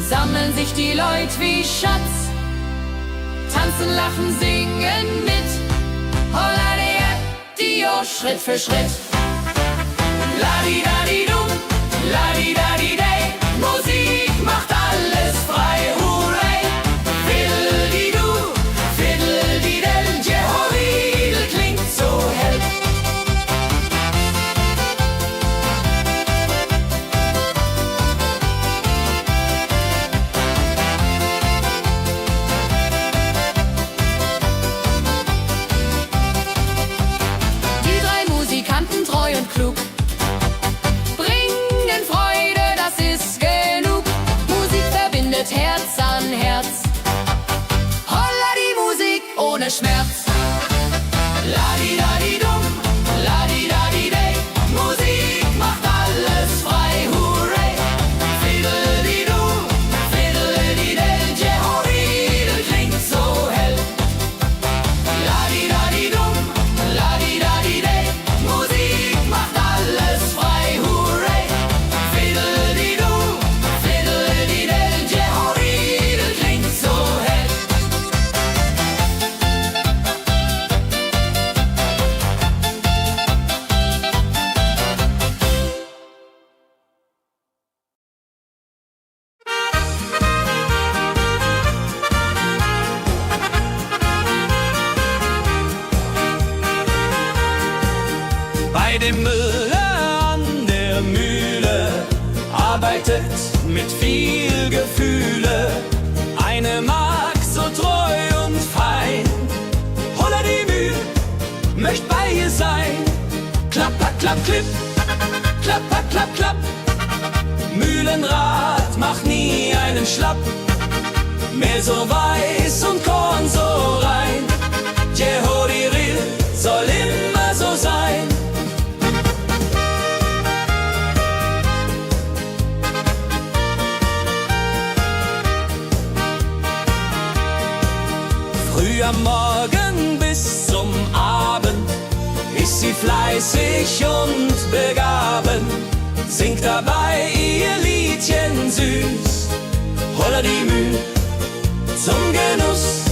Sammeln sich die Leute wie Schatz, tanzen, lachen, singen mit. Holla Dio, Schritt für Schritt. Ladi-dadi-dum, ladi-dadi-day, Musik macht alles frei, hurray. Fiddle-di-du, fiddle-di-del, Jehoridel klingt so hell. Treu und klug, bringen Freude, das Bei dem Müller an der Mühle arbeitet mit viel Gefühle eine Magd so treu und fein. Holla die Mühl, möcht bei ihr sein. Klapp, klapp, klipp, klapp, klapp, klapp. Mühlenrad macht nie einen Schlapp. Mehl so weiß und Korn so rein. Jehodiril soll immer so sein. Früh am Morgen bis zum Abend ist sie fleißig und begaben, singt dabei ihr Liedchen süß. Holla die Mühl zum Genuss,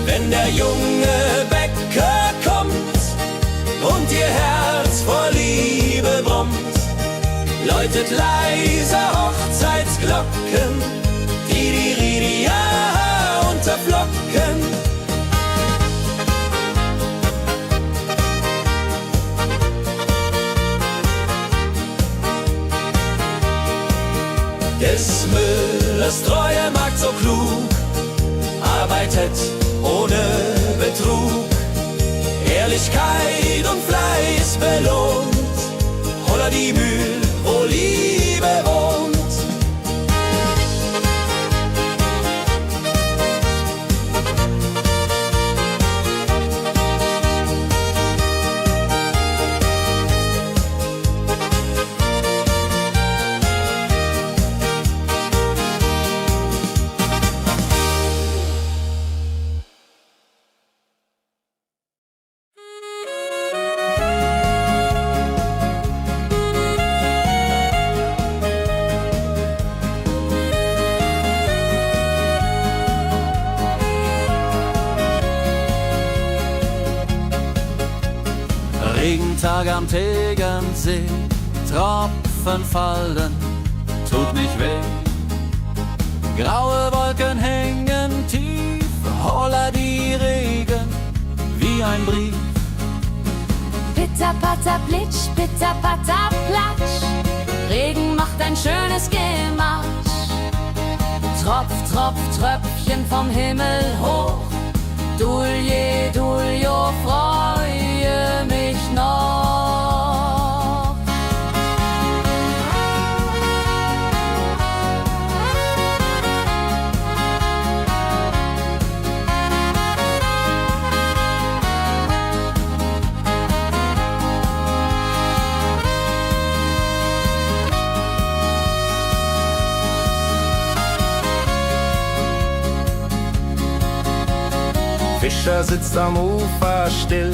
wenn der junge Bäcker kommt und ihr Herz vor Liebe brummt, läutet leise Hochzeitsglocken, die unter Flocken. Des Müllers treue Magd so klug, arbeitet ohne Betrug, Ehrlichkeit und Fleiß belohnt. Holla die Mühl, wo Liebe wohnt. Regentag am Tegernsee, Tropfen fallen, tut nicht weh. Graue Wolken hängen tief, holla die Regen wie ein Brief. Pitter, patter, plitsch, pitter, patter, platsch. Regen macht ein schönes Gemarsch. Tropf, Tropf, Tröpfchen vom Himmel hoch. Dulje, Duljo, freue mich noch. Fischer sitzt am Ufer still,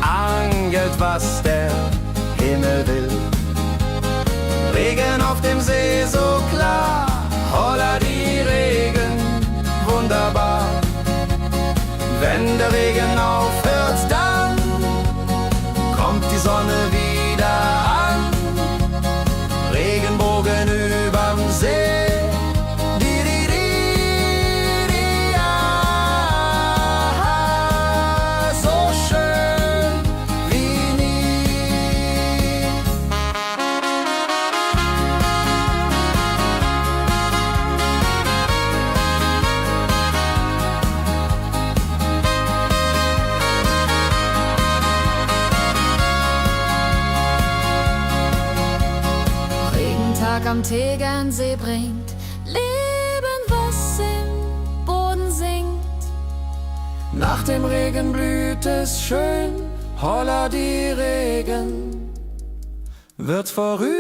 angelt, was der Himmel will. Regen auf dem See so klar, holla die Regen, wunderbar. Wenn der Regen aufhört, dann kommt die Sonne wieder an. Regenbogen überm See. Am Tegernsee bringt Leben, was im Boden singt. Nach dem Regen blüht es schön, holla die Regen wird vorübergehen.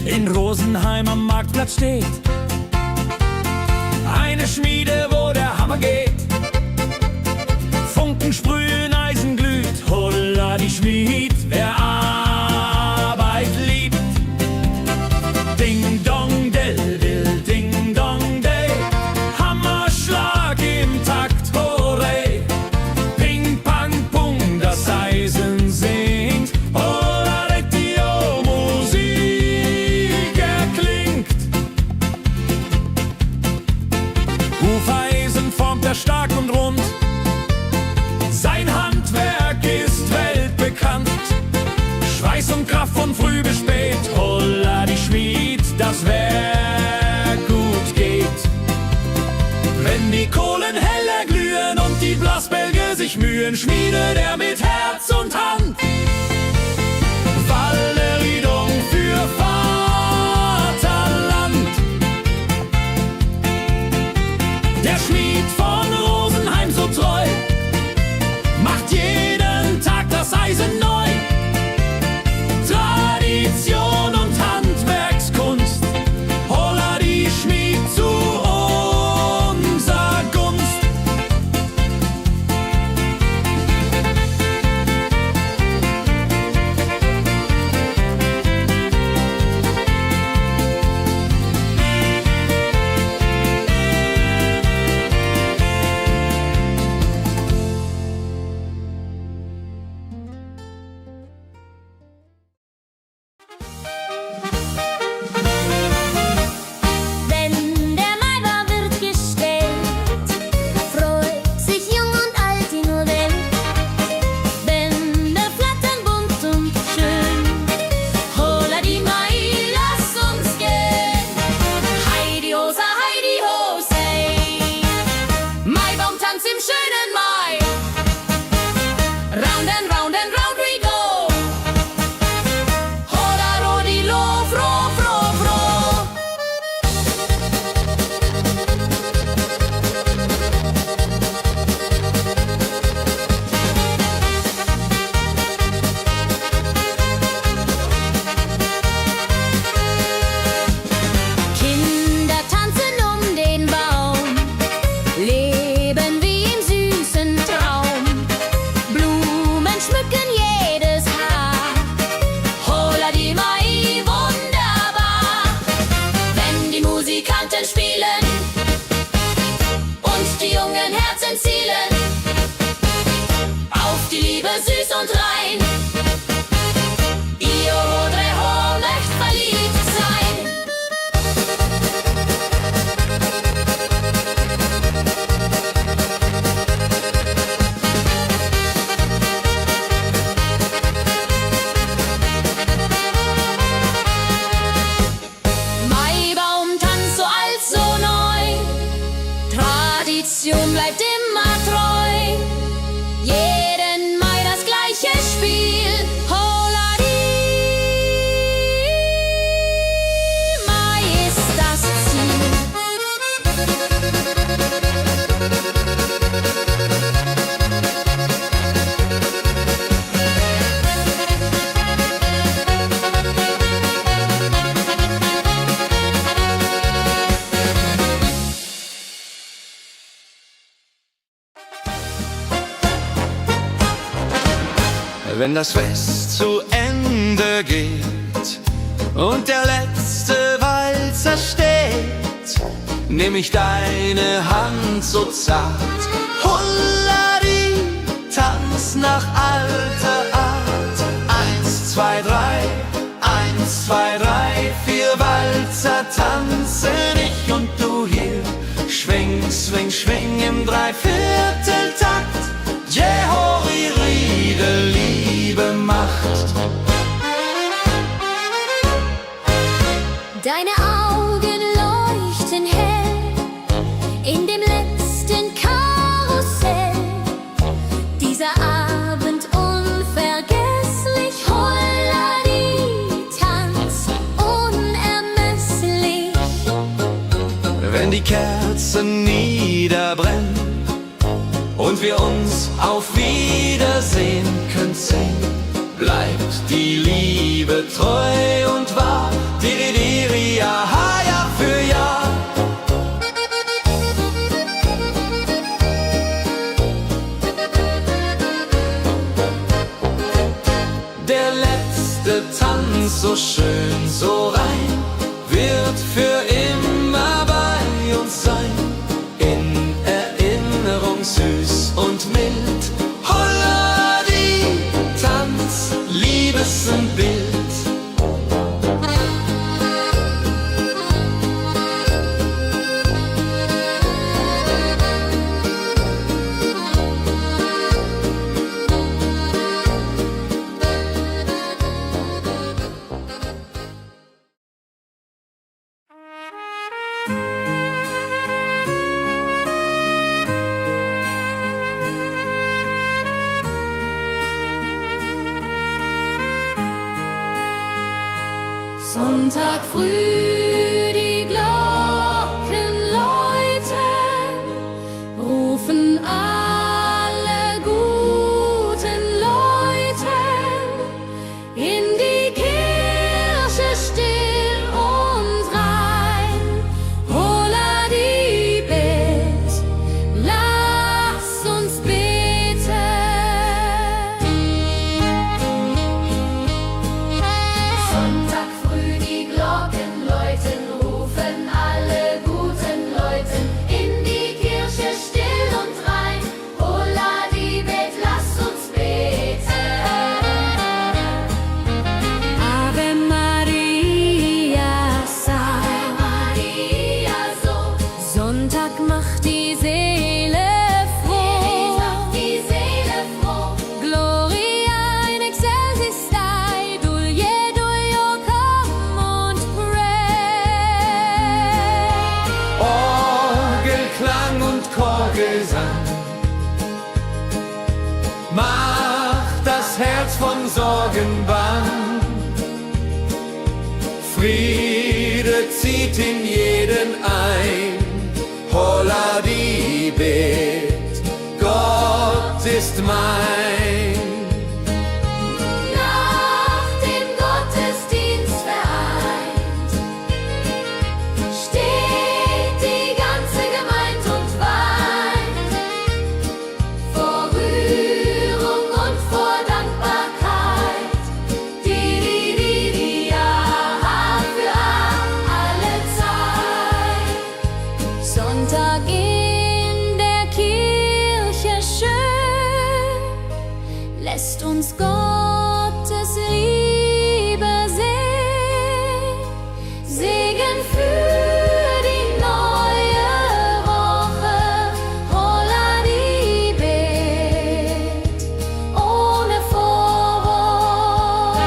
in Rosenheim am Marktplatz steht eine Schmiede, wo der Hammer geht. Funken sprühen, Eisen glüht, holla die Schmied, wer Arbeit liebt. Ding dong del dill, ding dong day, Hammerschlag im Takt, hurray. Ping pang pung, das Eisen singt, holla die Musik erklingt. Hufeisen formt er stark und rund, sein Handwerk ist weltbekannt. Schweiß und Kraft von früh bis spät, holla die Schmied, das Werk gut geht. Wenn die Kohlen heller glühen und die Blasbälge sich mühen, schmiedet er mit Herz und Hand Walleriedung für Vaterland. Der Schmied von Rosenheim so treu macht jeden Tag das Eisen neu. Tradition und Handwerkskunst, holla die Schmied zu unser Gunst. Wenn der Maibaum wird gestellt, freut sich jung und alt die nur Welt. Bänder flattern bunt und schön, holla die Mai, lass uns gehen. Heidi Hosa, Heidi Hosei, Maibaumtanz im schönen Mai. Round and round and round we go, holla rodi lo, fro, fro, fro. Kinder tanzen um den Baum, leben wie im süßen Traum. Blumen schmücken jedes Haar, holla die Mai, wunderbar. Wenn die Musikanten spielen und die jungen Herzen zielen auf die Liebe süß und rein, ihr Rodreho möcht verliebt sein. Maibaumtanz so alt, so neu, Tradition bleibt immer treu. Jeden Mai das gleiche Spiel, holla die Mai ist das Ziel. Wenn das Fest zu Ende geht und der letzte Walzer steht, nehm ich deine Hand so zart, holla die, tanz nach alter Art. 1, 2, 3, 1, 2, 3, 4 Walzer tanzen ich und du hier. Schwing, swing, schwing im Dreivierteltakt. Jehori, Riede, Liebe macht. Deine Augen leuchten hell in dem letzten Karussell. Dieser Abend unvergesslich, holla die, tanz unermesslich. Wenn die Kerzen niederbrennen und wir uns auf Wiedersehen könnt sehen, bleibt die Liebe treu und wahr. Der letzte Tanz, so schön, so rein, wird für immer bei uns sein. In Erinnerung süß und mild. Holla die Tanz, Liebesbild. Sonntag früh, die Glocken läuten, rufen alle guten Leute in die Kirche still und rein. Holla die Bet, lass uns beten. Sonntag früh, die Glocken läuten, rufen alle guten Leute in die Kirche still und rein. Holla die Bet, lass uns beten. Ave Maria, Ave Maria, so. Sonntag macht die Seele froh. Macht die Seele froh. Gloria in excelsis Dei, Dulio, come und pray. Orgelklang und Chorgesang macht das Herz von Sorgen bang. Friede zieht in jeden ein. Holla die Bet, Gott ist mein. Nach dem Gottesdienst vereint steht die ganze Gemeinde und weint vor Rührung und vor Dankbarkeit. Jahr für alle Zeit. Sonntag in der Kirche schön lässt uns Gottes Liebe sehen. Segen für die neue Woche. Holla die Bet ohne Vorwurf.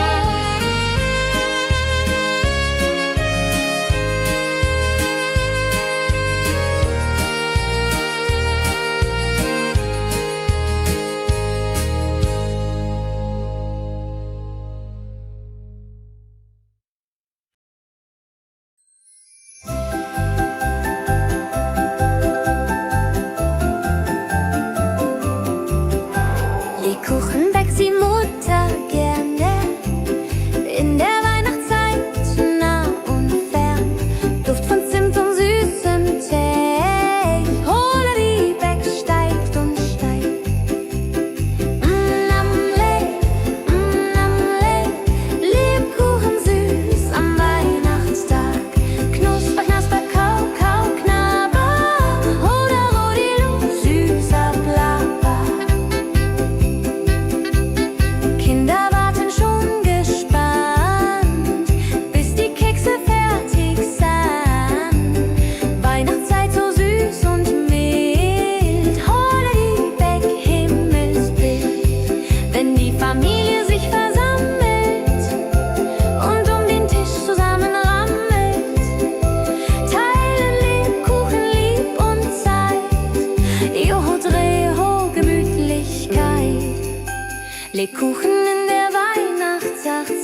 Lebkuchen backt die Mutter gerne in der Weihnachtszeit, nah und fern. Duft von Zimt und süßem Tee. Holla die Beck steigt und steigt. Lebkuchen süß am Weihnachtstag. Knusper, knasper, kau, kau, knabber. Holla, rodilu, süßer Plapper. Kinder warten schon gespannt, bis die Kekse fertig sind. Weihnachtszeit so süß und mild. Holla die Beck, Himmelsbild. Wenn die Familie sich versammelt und um den Tisch zusammenrammelt, teilen Lebkuchen lieb und Zeit. Joho, Dreho, Gemütlichkeit. Lebkuchen in der Weihnachtszeit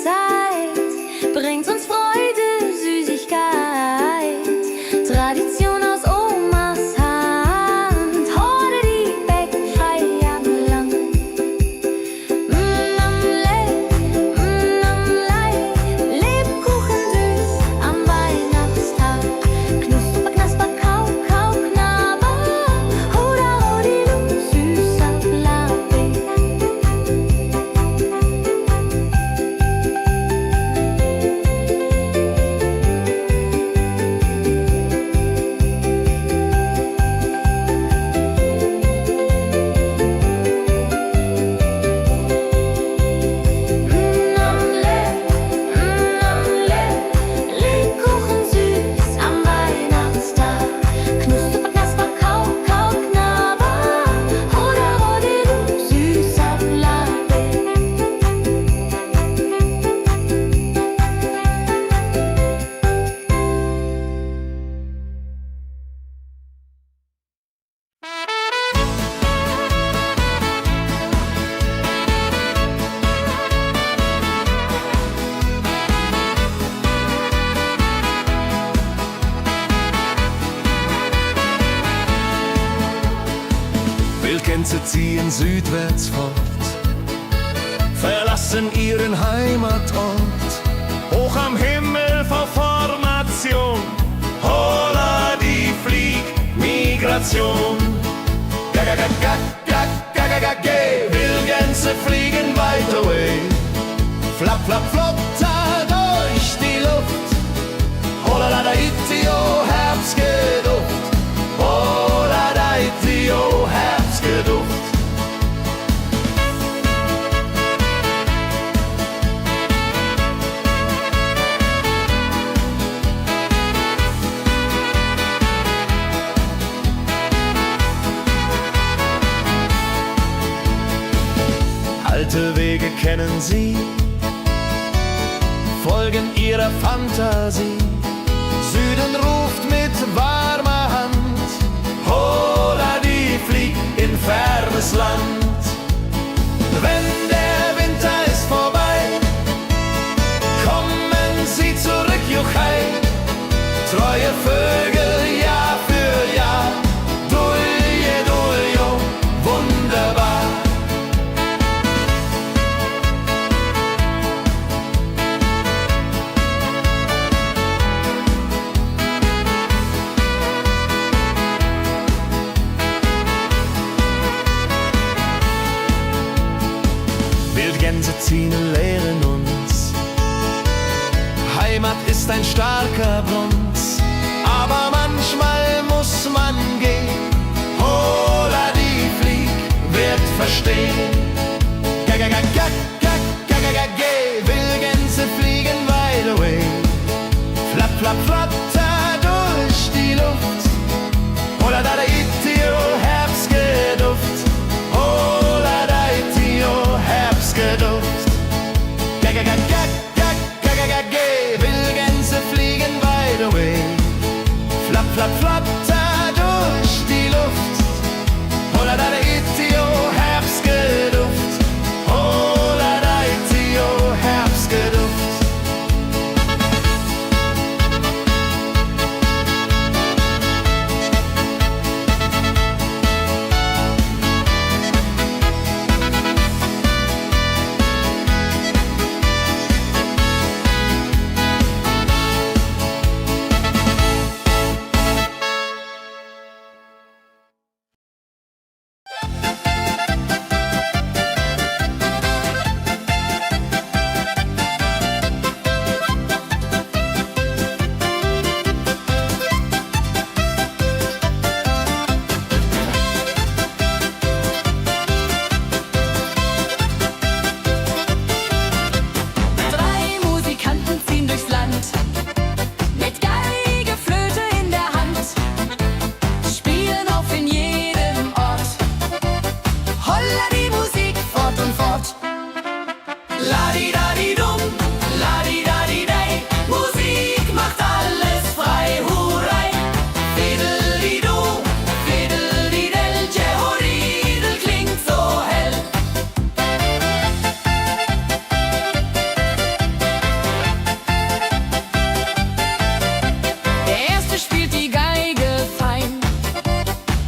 bringt uns Freude, Süßigkeit. Tradition aus Omas Hand. Holla die Beck, Feierland. Lebkuchen süß am Weihnachtstag. Knusper, knasper, kau, kau, knabber. Holla, rodilu, süßer Plapper. Gänse ziehen südwärts fort, verlassen ihren Heimatort. Hoch am Himmel vor Formation, holla die Fliegmigration. Wildgänse fliegen weit away. Flap, flap, flop, da durch die Luft. Holla da itio, Herbstgeduft. Holla da itio, Herbstgeduft. Alte Wege kennen sie, folgen ihrer Fantasie. Süden ruft mit warmer Hand, holla die flieg in fernes Land. Wenn der Winter ist vorbei, kommen sie zurück, Juchai. Treue Vögel, Jahr für Jahr, dulje, duljo, wunderbar. Wildgänse ziehen, lehren uns. Heimat ist ein starker Bronz, aber manchmal muss man gehen. Holla die Flieg wird verstehen. Wildgänse fliegen wide away. Flap, flap, flap, da durch die Luft. Holla da itio, Herbstgeduft. Holla da itio, Herbstgeduft. Wildgänse fliegen wide away. Flap, flap, flap, da durch die Luft. Holla da itio, Herbstgeduft. Holla da itio, Herbstgeduft. Ladi-dadi-dum, ladi-dadi-dei, Musik macht alles frei, hurrei. Fiddeli-du, fiddeli-del, Jehoridel klingt so hell. Der erste spielt die Geige fein,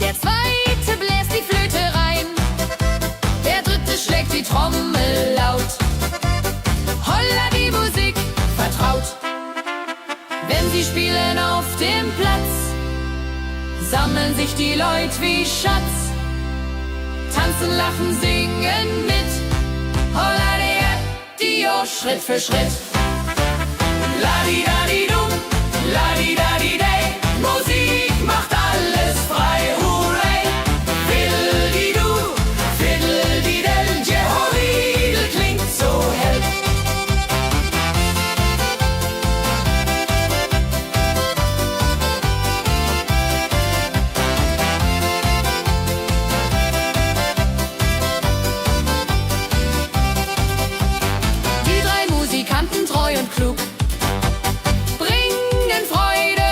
der zweite bläst die Flöte rein, der dritte schlägt die Trommel laut. Holla die Musik vertraut. Wenn sie spielen auf dem Platz, sammeln sich die Leute wie Schatz. Tanzen, lachen, singen mit. Holla der Dio, Schritt für Schritt. Ladi-dadi-dum, ladi-dadi-dei, Musik macht alles frei, hurray. Fiddle-di-du, fiddle-di-del, Jehoridel klingt so hell. Die drei Musikanten, treu und klug, bringen Freude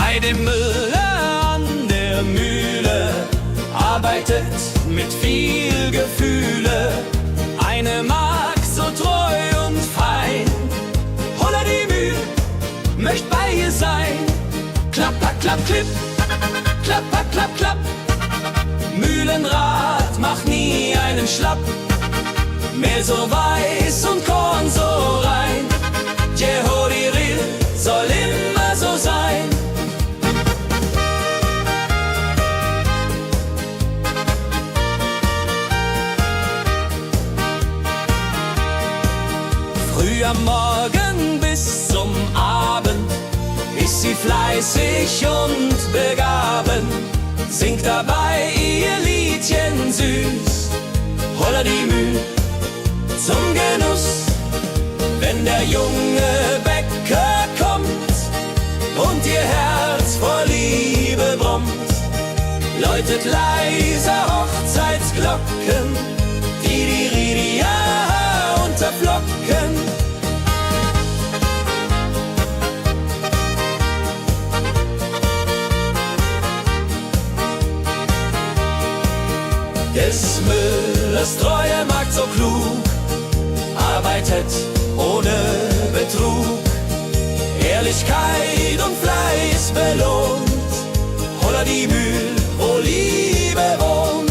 bei dem Müller an der Mühle, arbeitet mit viel Gefühle. Eine Magd so treu und fein, Holla die Mühl, möcht bei ihr sein. Klapper, klapp, klipp, klapper, klapp, klapp. Mühlenrad macht nie einen Schlapp. Mehl so weiß und Korn so rein. Jehodiril soll immer so sein. Früh am Morgen bis zum Abend ist sie fleißig und begaben, singt dabei ihr Liedchen süß. Holla die Mühl zum Genuss, wenn der junge Bäcker kommt und ihr Herz vor Liebe brummt, läutet leiser Hochzeitsglocken, die Ridia unterflocken. Des Müllers treue Magd so klug, arbeitet ohne Betrug, Ehrlichkeit und Fleiß belohnt. Holla die Mühl, wo Liebe wohnt.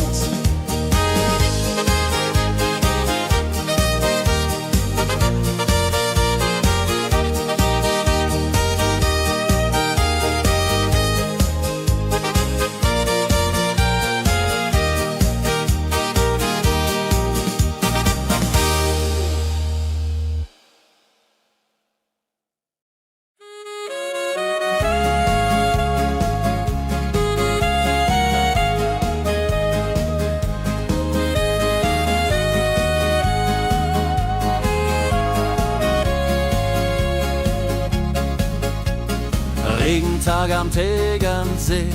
Regentag am Tegernsee,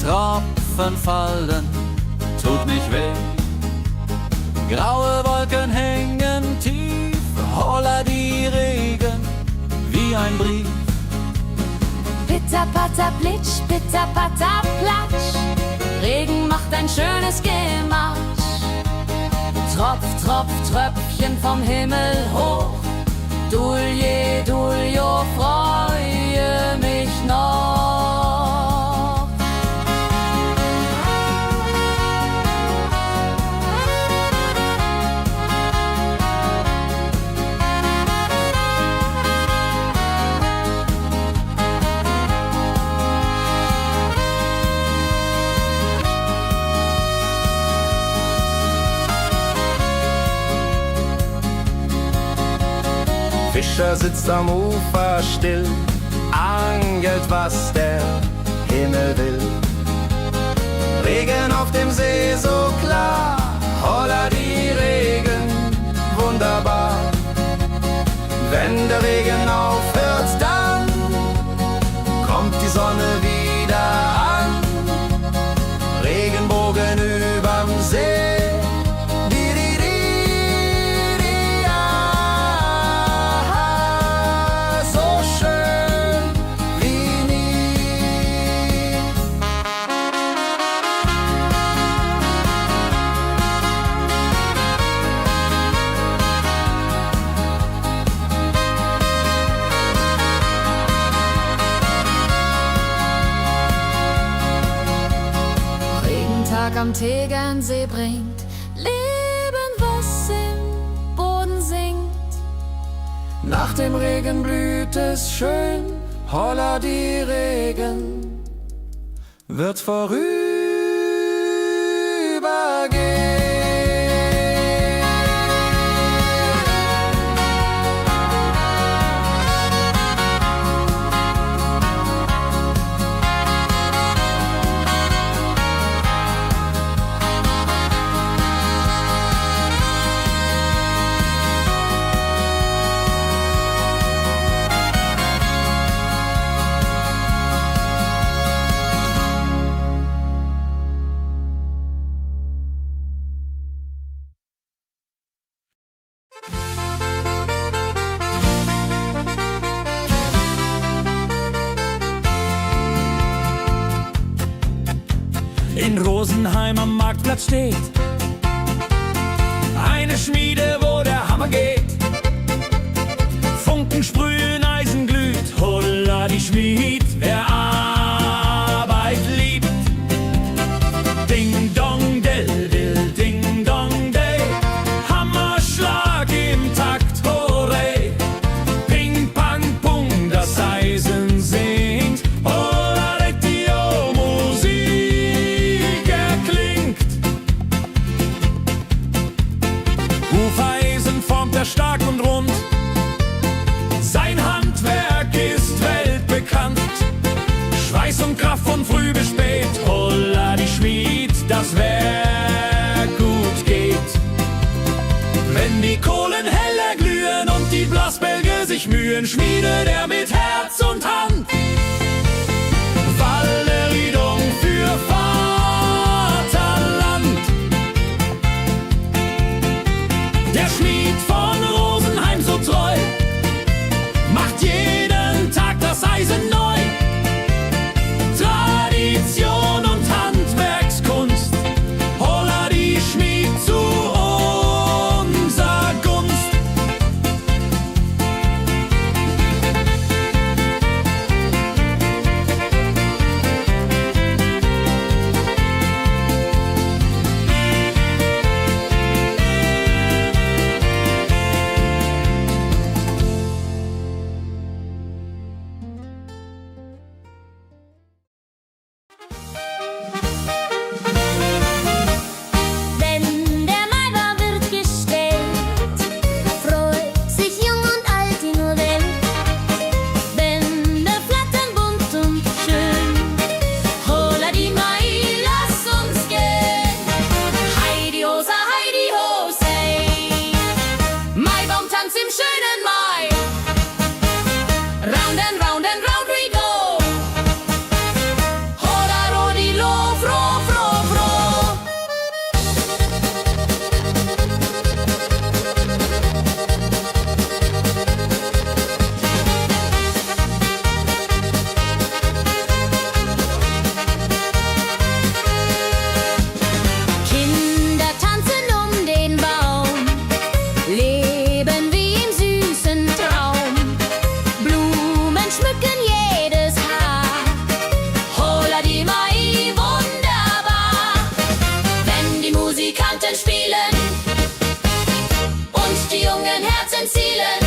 Tropfen fallen, tut nicht weh. Graue Wolken hängen tief, holla die Regen wie ein Brief. Pitter, patter, plitsch, pitter, patter, platsch. Regen macht ein schönes Gemarsch. Tropf, Tropf, Tröpfchen vom Himmel hoch. Dulje, Duljo, freue mich noch. Fischer sitzt am Ufer still, angelt, was der Himmel will. Regen auf dem See so klar, holla die Regen, wunderbar. Wenn der Regen aufhört, dann kommt die Sonne wieder an. Regenbogen überm See. Am Tegernsee bringt Leben, was im Boden singt. Nach dem Regen blüht es schön, holla die Regen wird vorübergehen. in Rosenheim am Marktplatz steht eine Schmiede, wo der Hammer geht. Funken sprühen, Eisen glüht, holla die Schmied, wer Arbeit liebt. Ding dong del dill, ding dong day, Hammerschlag im Takt, hurray. Ping pang pung, das Eisen singt, holla die Musik erklingt. Hufeisen formt er stark und rund, sein Handwerk ist weltbekannt. Schweiß und Kraft von früh bis spät, holla die Schmied, das Werk gut geht. Wenn die Kohlen heller glühen und die Blasbälge sich mühen, schmiedet er mit Herz und Hand Walleriedung für Vaterland. Der Schmied von Rosenheim so treu macht jeden Tag das Eisen neu. Tradition und Handwerkskunst, holla die Schmied zu unser Gunst. Wenn der Maibaum wird gestellt, freut sich jung und alt die nur Welt. Bänder flattern bunt und schön, holla die Mai, lass uns gehen. Heidi Hosa, Heidi Hosey, Maibaumtanz im schönen Mai. Round and round and round we go, holla rodi lo, fro, fro, fro. Kinder tanzen um den Baum, leben wie im süßen Traum. Blumen schmücken jedes Haar, holla die Mai, wunderbar. Wenn die Musikanten spielen und die jungen Herzen zielen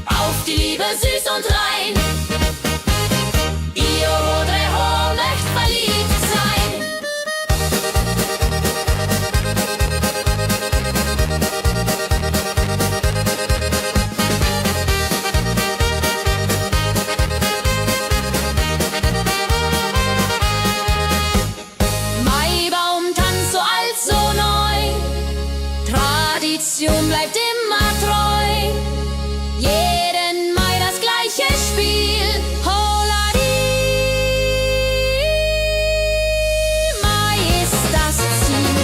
auf die Liebe süß und rein. Ihr Rodreho möcht verliebt sein. Maibaumtanz so alt, so neu, Tradition bleibt immer treu. Jeden Mai das gleiche Spiel, holla die Mai ist das Ziel.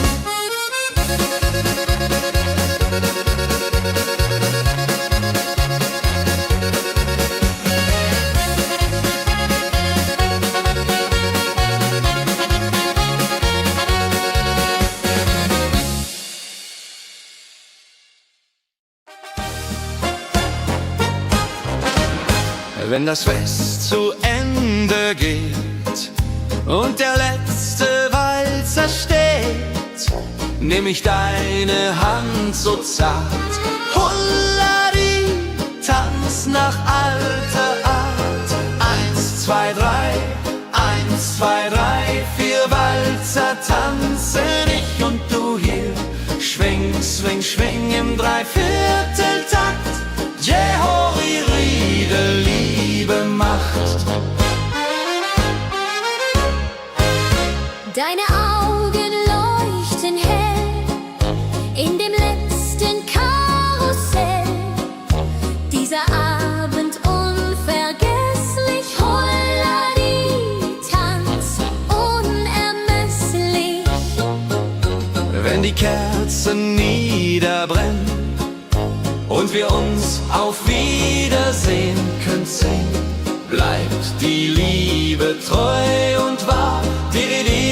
Wenn das Fest zu Ende geht und der letzte Walzer steht, nehm ich deine Hand so zart, Hullari, tanz nach alter Art. 1, 2, 3, 1, 2, 3, 4 Walzer tanzen ich und du hier. Schwing, swing, schwing im Dreivierteltakt. Jehori Riede, Liebe macht. Deine Augen leuchten hell in dem letzten Karussell. Dieser Abend unvergesslich, Holladi, Tanz unermesslich. Wenn die Kerzen niederbrennen und wir uns auf Wiedersehen können sehen, bleibt die Liebe treu und wahr. Di, di, di.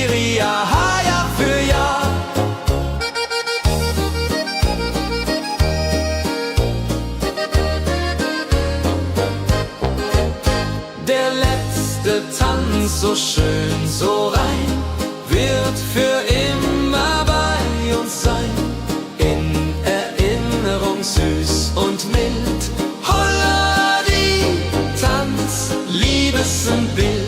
Tanz so schön, so rein, wird für immer bei uns sein. In Erinnerung süß und mild. Holla die Tanz, Liebesbild.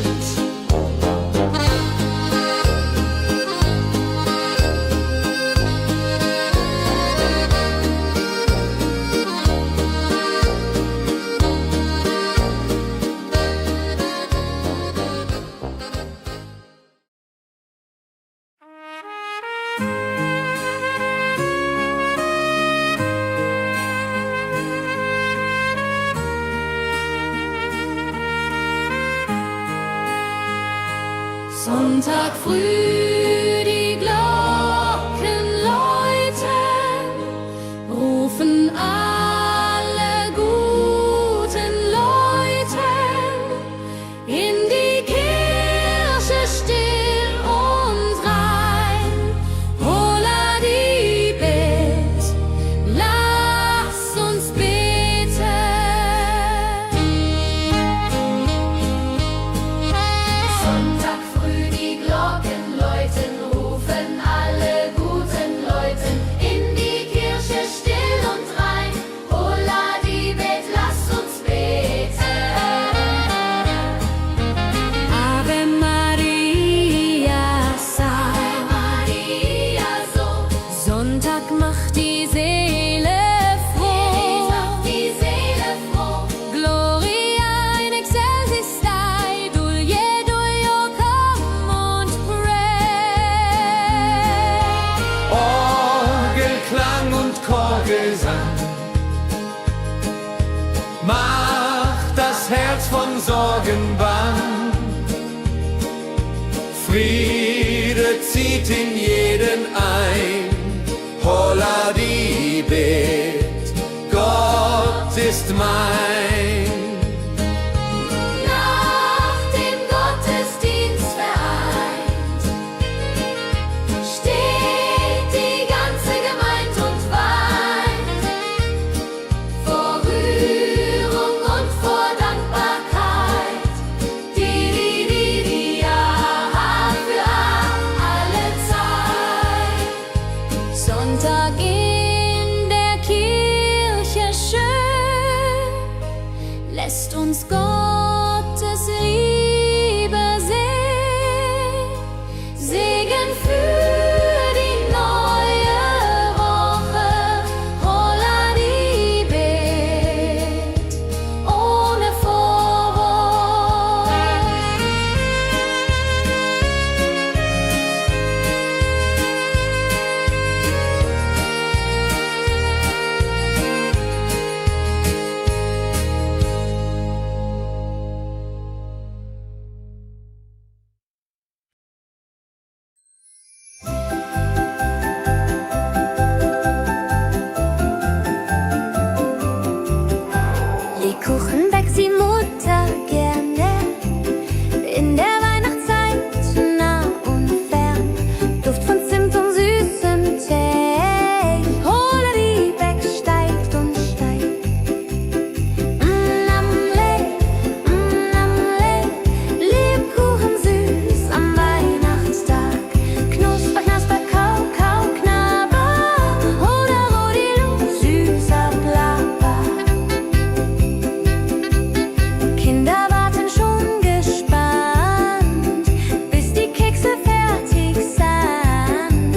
Sonntag früh, die Glocken läuten, rufen alle guten Leute in die Kirche still und rein. Holla die Bet, lass uns beten. Sonntag früh, die Glocken läuten, rufen alle guten Leute in die Kirche still und rein. Holla die Bet, lass uns beten. Ave Maria, Ave Maria, so. Sonntag macht die Seele froh. Macht die Seele froh. Gloria in excelsis Dei, Dulce come und pray. Orgelklang und Chorgesang macht das Herz von Sorgen bang. Friede zieht in jeden ein. Holla die Bet, Gott ist mein. Nach dem Gottesdienst vereint steht die ganze Gemeinde und weint vor Rührung und vor Dankbarkeit. Ja, für alle Zeit. Sonntag in der Kirche schön, lässt uns Gottes Liebe sehen. Segen für die neue Woche. Holla die Bet, ohne Vorwurf. Lebkuchen backt die Mutter gerne in der Weihnachtszeit, nah und fern. Duft von Zimt und süßem Tee. Holla die Beck steigt und steigt. Lebkuchen süß am Weihnachtstag. Knusper, knasper, kau, kau, knabber. Holla, rodilu, süßer Plapper. Kinder warten schon gespannt, bis die Kekse fertig sind.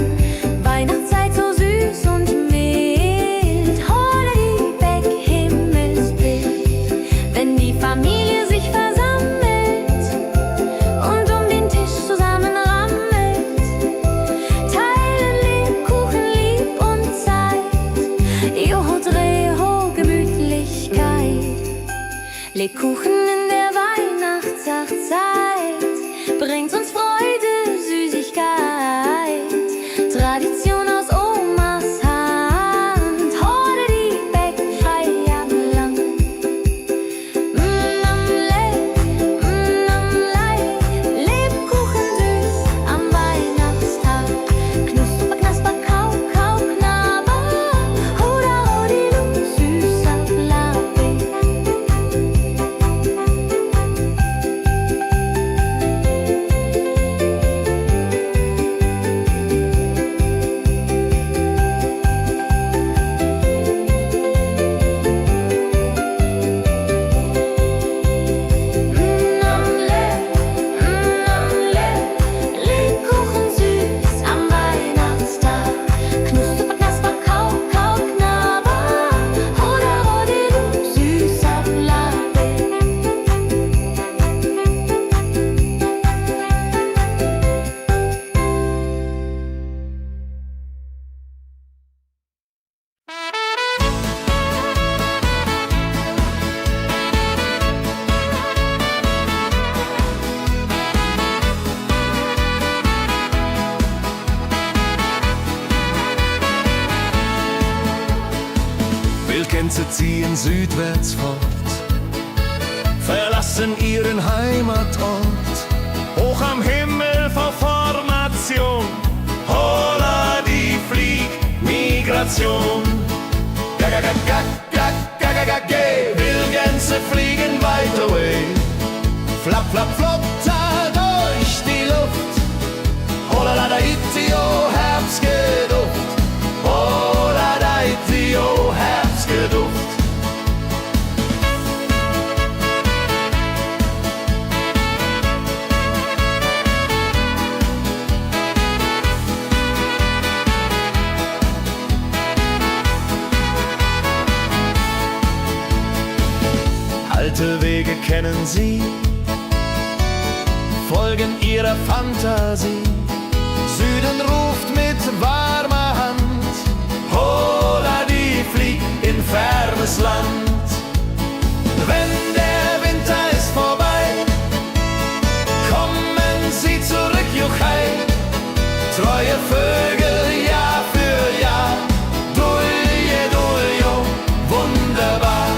Weihnachtszeit so süß und mild. Holla die Beck, Himmelsbild. Wenn die Familie sich versammelt und um den Tisch zusammenrammelt, teilen Lebkuchen lieb und Zeit. Joho, Dreho, Gemütlichkeit. Lebkuchen in der Weihnachtszeit bringt uns Freude, Süßigkeit. Tradition aus Omas Hand. Holla die Beck, frei am Land. Lebkuchen süß am Weihnachtstag. Knusper, knasper, kau, kau, knabber. Holla, rodilu, süßer Plapper. Wildgänse ziehen südwärts fort, verlassen ihren Heimatort. Hoch am Himmel vor Formation, holla die Fliegmigration. Gag, Wildgänse fliegen weit away. Flap, flap, flop, da durch die Luft. Holla da itio, Herbstgeduft. Holla da itio, Herbstgeduft. Alte Wege kennen sie, folgen ihrer Fantasie. Süden ruft mit warmer Hand, holla die flieg in fernes Land. Wenn der Winter ist vorbei, kommen sie zurück, Juchai. Treue Vögel Jahr für Jahr, dulje, duljo, wunderbar.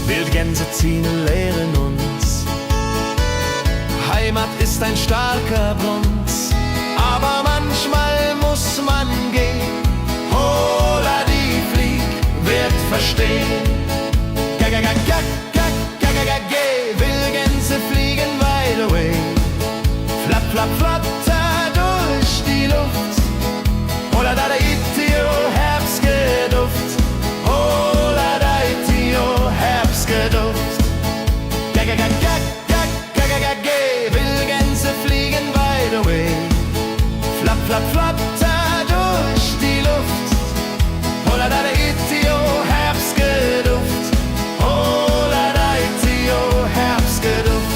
Wildgänse ziehen, lehren uns. Heimat ist ein starker Bronz, aber manchmal muss man gehen. Holla die Flieg wird verstehen. Wildgänse fliegen wide away. Flap, flap, flap, da durch die Luft. Holla da itio, Herbstgeduft. Holla da itio, Herbstgeduft. Wildgänse fliegen wide away. Flap, flap, flap, da durch die Luft. Holla da itio, Herbstgeduft. Holla da itio, Herbstgeduft.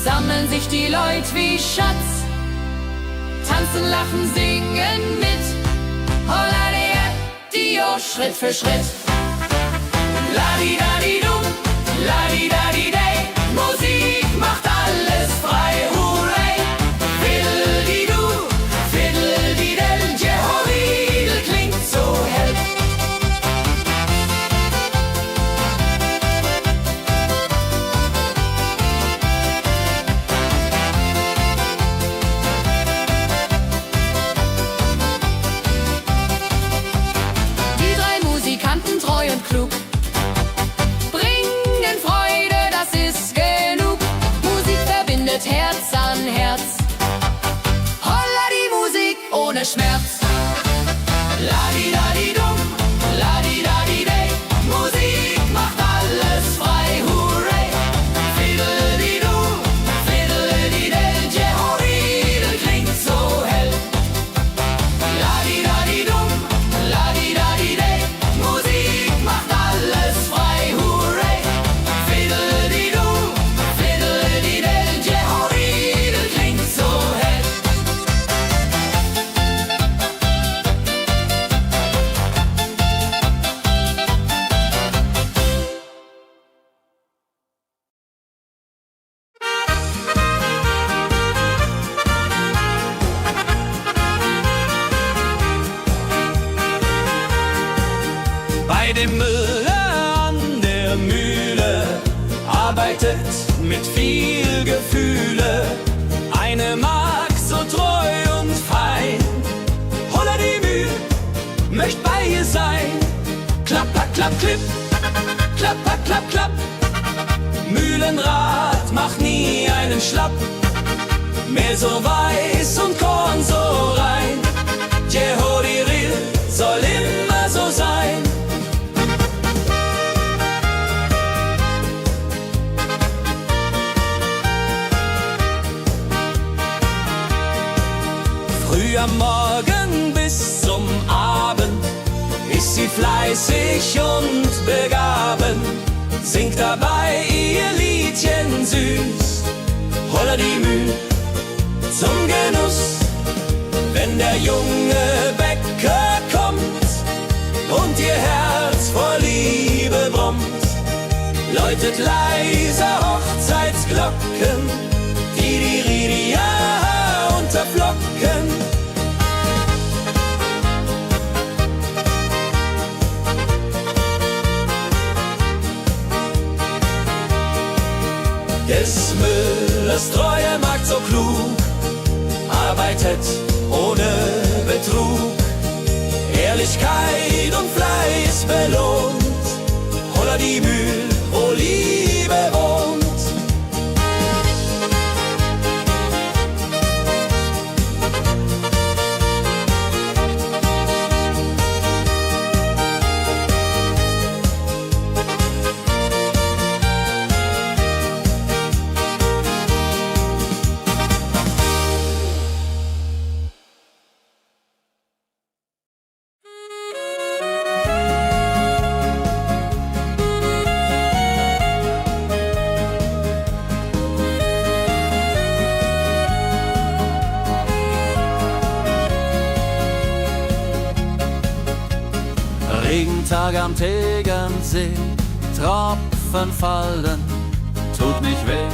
Sammeln sich die Leute wie Schatz, tanzen, lachen, singen mit. Holla der Dio, Schritt für Schritt. Ladi-dadi-dum, ladi-dadi-day, Musik macht alles frei, hurray. Fiddle-di-du, fiddle-di-del, Jehoridel klingt so hell. Treu und klug, bringen Freude, das ist genug. Musik verbindet Herz an Herz. Holla die Musik ohne Schmerz. Ladi-dadi-dum, ladi-dadi-day, Musik macht alles frei, hurray. Fiddle-di-du, fiddle-di-del, Jehoridel klingt so hell. Müller an der Mühle arbeitet mit viel Gefühle. Eine Magd so treu und fein, Holla die Mühl möcht bei ihr sein. Klapper, klapp, klipp, klapper, klapp, klapp. Mühlenrad macht nie einen Schlapp. Mehl so weiß und Korn so rein. Jehodiril soll immer so sein. Früh am Morgen bis zum Abend ist sie fleißig und begaben, singt dabei ihr Liedchen süß. Holla die Mühl zum Genuss, wenn der junge Bäcker kommt und ihr Herz vor Liebe brummt, läutet leiser Hochzeitsglocken, die unterflocken. Des Müllers treue Magd so klug, arbeitet ohne Betrug, Ehrlichkeit und Fleiß belohnt, Holla die Mühl, wo Liebe wohnt. Regentag am Tegernsee, Tropfen fallen, tut nicht weh.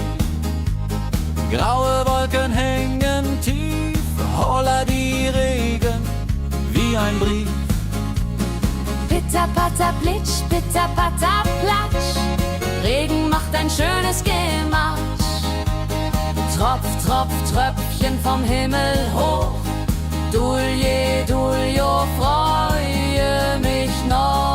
Graue Wolken hängen tief, Holla die Regen wie ein Brief. Pitter, patter, plitsch, pitter, patter, platsch. Regen macht ein schönes Gematsch. Tropf, Tropf, Tröpfchen vom Himmel hoch. Dulje, Duljo, freue mich noch.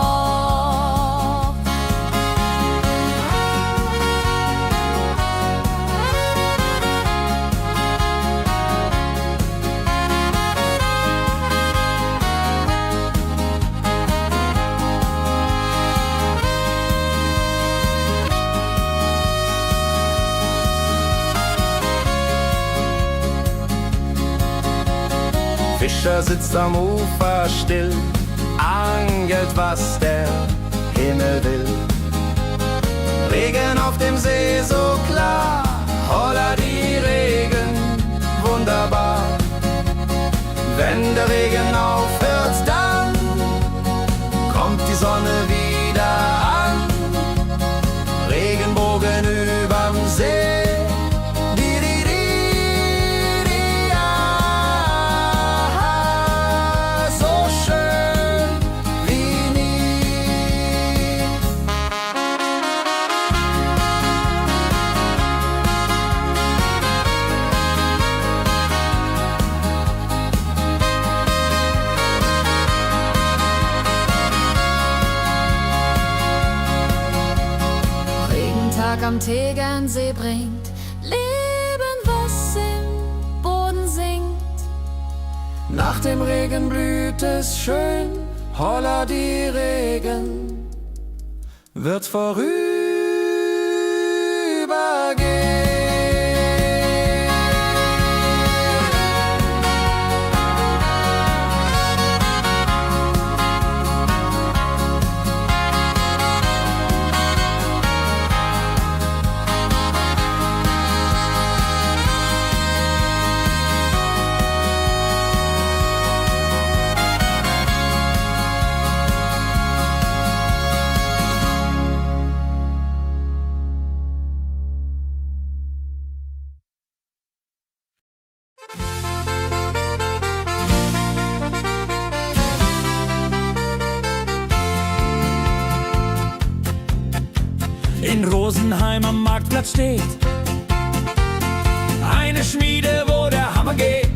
Fischer sitzt am Ufer still, angelt, was der Himmel will. Regen auf dem See so klar, Holla die Regen, wunderbar. Wenn der Regen aufhört, dann kommt die Sonne wieder an. Regenbogen überm See. Am Tegernsee bringt Leben, was im Boden singt. Nach dem Regen blüht es schön, Holla die Regen wird vorübergehen. in Rosenheim am Marktplatz steht. Eine Schmiede, wo der Hammer geht.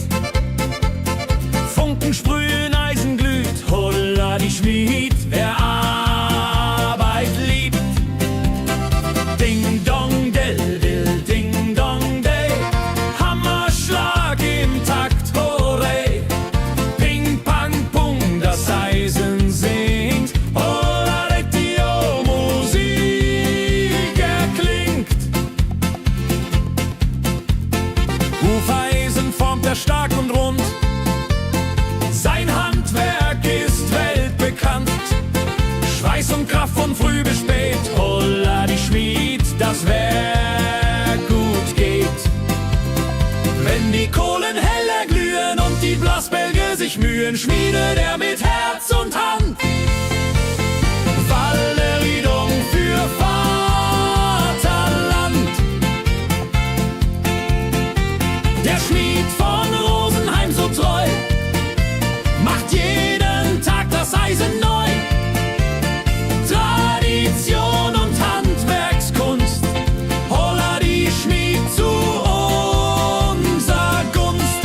Funken sprühen, Eisen glüht, holla die Schmied, wer Arbeit liebt. Ding dong del dill, ding dong day, Hammerschlag im Takt, hooray. Ping pang pung, das Eisen singt, holla die Musik erklingt. Hufeisen formt er stark und rund, sein Handwerk ist weltbekannt. Schweiß und Kraft von früh bis spät, holla die Schmied, das Werk gut geht. Wenn die Kohlen heller glühen und die Blasbälge sich mühen, schmiedet er mit Herz und Hand Walleriedung für Vaterland. Der Schmied von Rosenheim so treu macht jeden Tag das Eisen neu. Tradition und Handwerkskunst, holla die Schmied zu unser Gunst.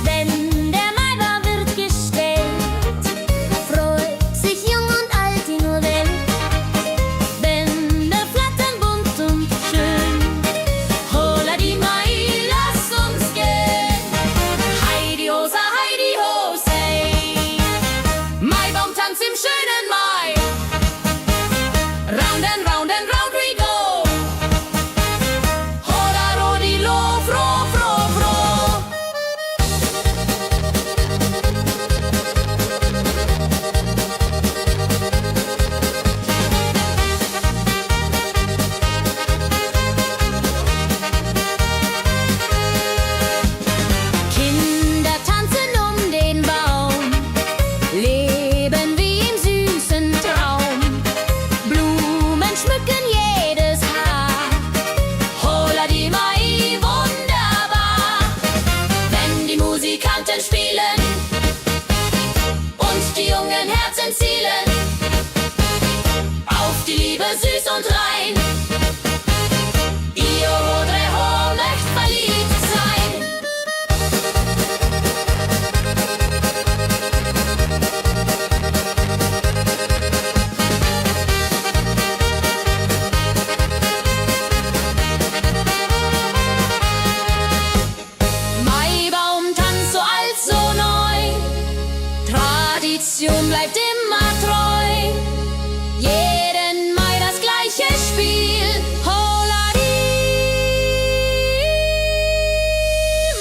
Wenn der Maibaum wird gestellt, freut sich jung und alt die nur Welt. Bänder flattern bunt und schön, holla die Mai, lass uns gehen. Heidi Hosa, Heidi Hosey, Maibaumtanz im schönen Mai. Round and round and round we go, holla rodi lo, fro, fro, fro. Kinder tanzen um den Baum, leben wie im süßen Traum. Blumen schmücken jedes Haar, holla die Mai, wunderbar. Wenn die Musikanten spielen und die jungen Herzen zielen auf die Liebe süß und rein. Io Rodreho möcht verliebt sein. Maibaumtanz so alt, so neu, Tradition bleibt immer treu. Jeden Mai das gleiche Spiel, holla die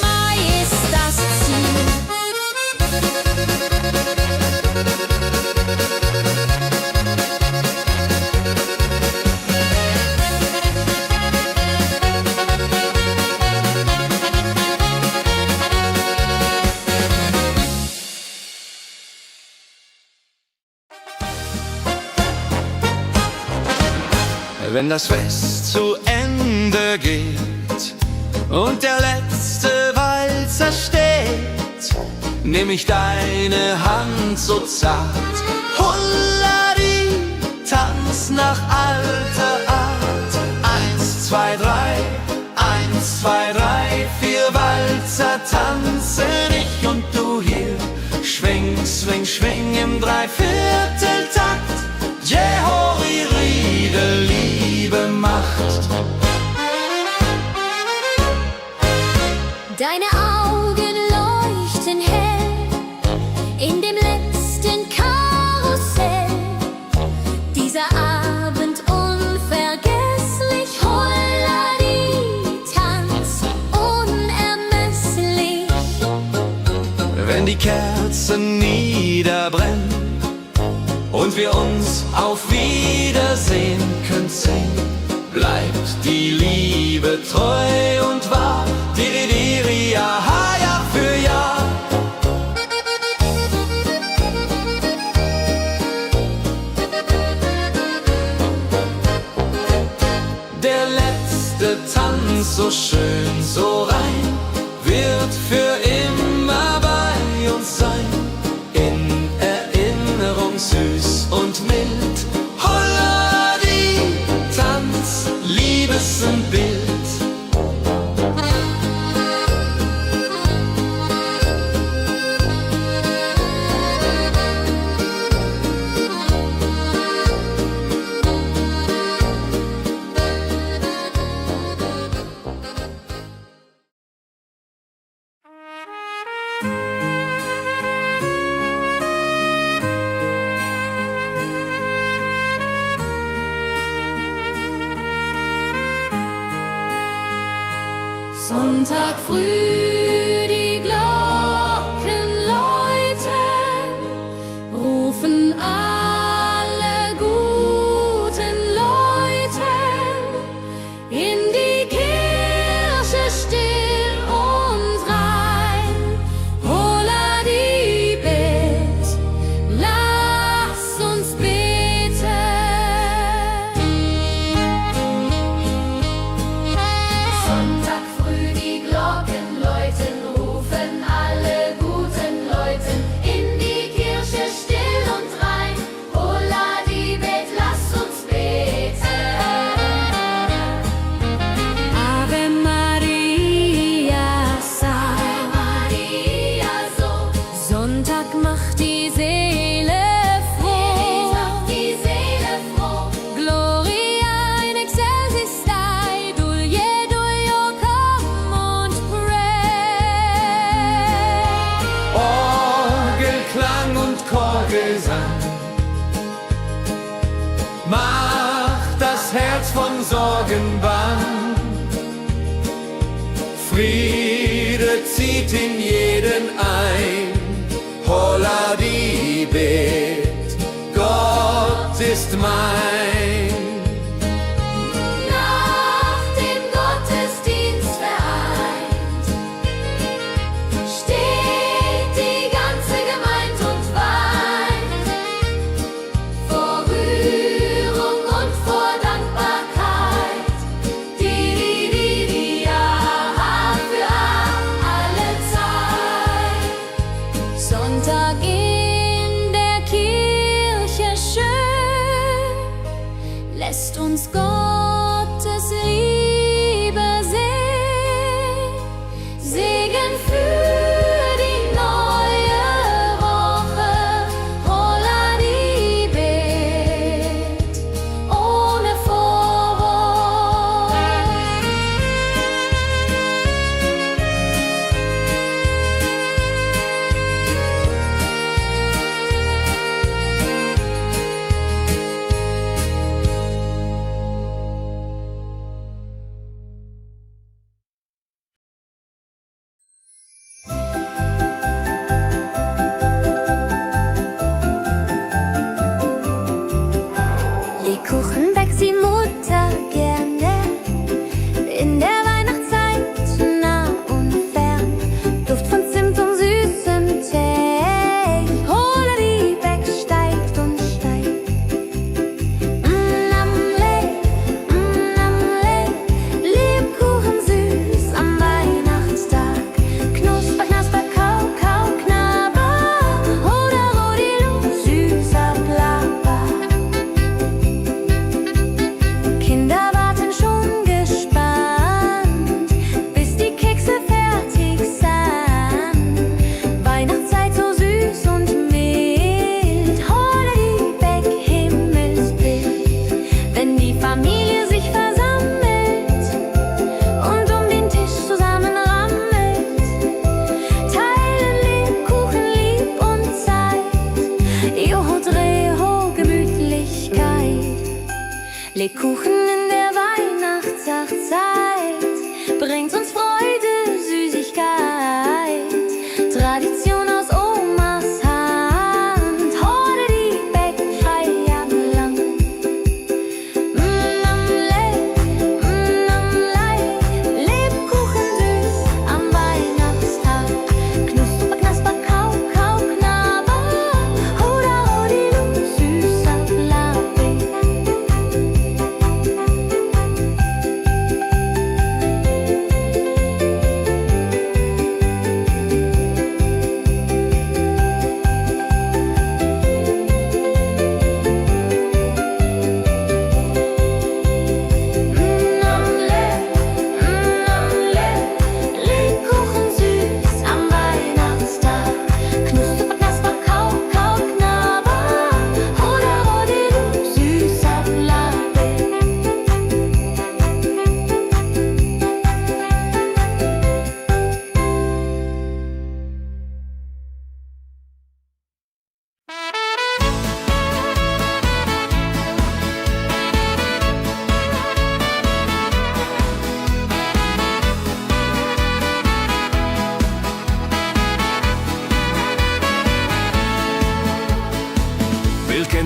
Mai ist das Ziel. Wenn das Fest zu Ende geht und der letzte Walzer steht, nehm ich deine Hand so zart, Hullari, tanz nach alter Art. 1, 2, 3, 1, 2, 3, 4 Walzer tanzen ich und du hier. Schwing, swing, schwing im Dreivierteltakt. Jehori, Riede, Liebe macht. Deine Augen leuchten hell in dem letzten Karussell. Dieser Abend unvergesslich, Holladi, Tanz unermesslich. Wenn die Kerzen niederbrennen und wir uns auf Wiedersehen künsten, bleibt die Liebe treu und wahr. Di, di, di, so schön, so rein, wird für immer bei uns sein. In Erinnerung süß und mild. Holla die Tanz, Liebesbild. Sonntag früh, die Glocken läuten, rufen alle guten Leute in die Kirche still und rein. Holla die Bet, lass uns beten. Sonntag früh, die Glocken läuten, rufen alle guten Leute in die Kirche still und rein. Holla die Bet, lass uns beten. Ave Maria, Ave Maria, so. Sonntag macht die Seele froh. Macht die Seele froh. Gloria in excelsis Dei, Dulio, come und pray. Orgelklang und Chorgesang macht das Herz von Sorgen bang. Friede zieht in jeden ein. Holla die Bet, Gott ist mein. Nach dem Gottesdienst vereint steht die ganze Gemeinde und weint vor Rührung und vor Dankbarkeit. Die ja für alle Zeit. Sonntag in der Kirche schön, lässt uns Gottes Liebe sehen. Segen für die neue Woche. Holla die Bet, ohne Vorwurf. Lebkuchen backt die Mutter gerne in der Weihnachtszeit, nah und fern. Duft von Zimt und süßem Tee. Holla die Beck steigt und steigt. Lebkuchen süß am Weihnachtstag. Knusper, knasper, kau, kau, knabber. Holla, rodilu, süßer Plapper. Kinder warten schon gespannt, bis die Kekse fertig sind. Weihnachtszeit so süß und mild. Holla die Beck, Himmelsbild. Wenn die Familie sich versammelt und um den Tisch zusammen rammelt, teilen Lebkuchen lieb und Zeit. Joho, Dreho, Gemütlichkeit. Lebkuchen in der Weihnachtszeit bringt uns Freude, Süßigkeit. Tradition aus Omas Hand. Holla die Beck, frei am Land. Lebkuchen süß am Weihnachtstag. Knusper, knasper, kau, kau, knabber. Holla, rodilu, süßer Plapper.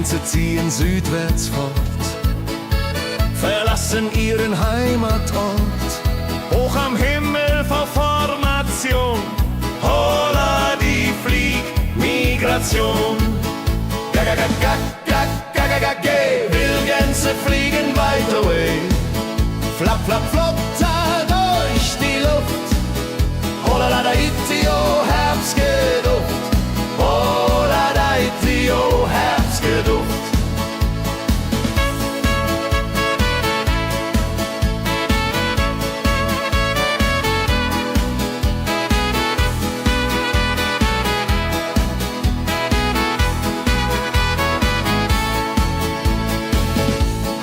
Wildgänse ziehen südwärts fort, verlassen ihren Heimatort. Hoch am Himmel vor Formation, holla die Fliegmigration. Wildgänse fliegen weit away, flap, flap, flop, da durch die Luft. Holla da itio, Herbstgeduft. Holla da itio, Herbstgeduft.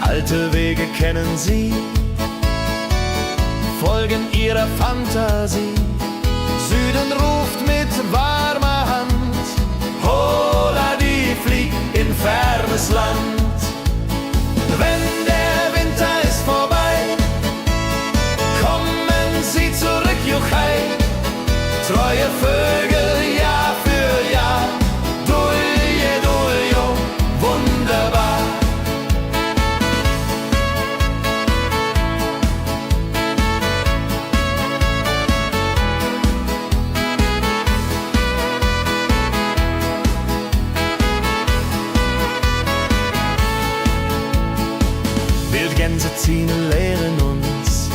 Alte Wege kennen sie, folgen ihrer Fantasie. Süden ruft mit warmer Hand, holla die flieg in fernes Land. Wenn der Winter ist vorbei, kommen sie zurück, Juchai. Treue Vögel Jahr für Jahr, dulje, duljo, wunderbar. Wildgänse ziehen, lehren uns,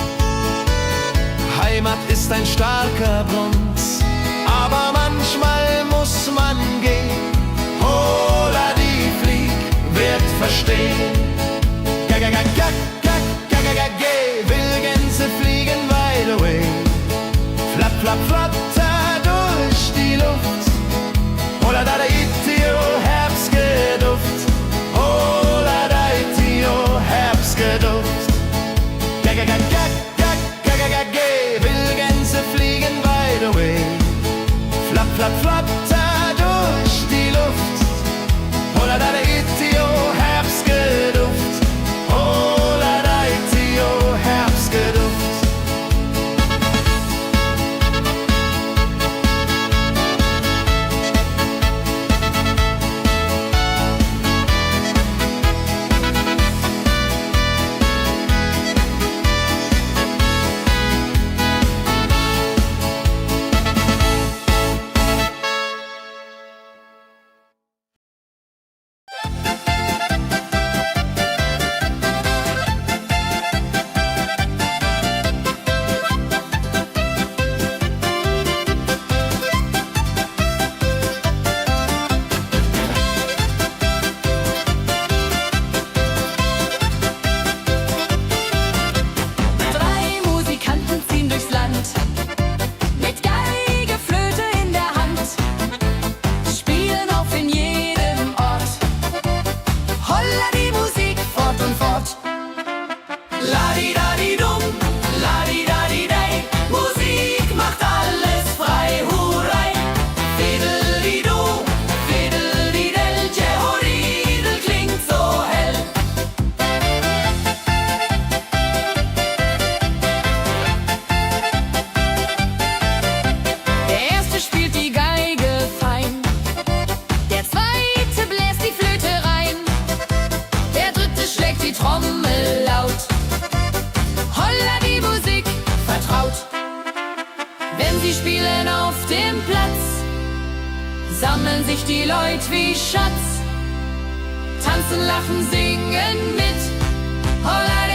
Heimat ist ein starker Bronz, aber manchmal muss man gehen. Holla die Flieg wird verstehen. Wildgänse fliegen wide away, flap, flap, flatter durch die Luft. Holla da itio, Herbstgeduft. Holla da itio, Herbstgeduft. Wildgänse fliegen wide away, flap, flap, flatter durch die Luft. Holla da itio, Herbstgeduft. Holla da itio, Herbstgeduft. Sammeln sich die Leute wie Schatz, tanzen, lachen, singen mit. Holla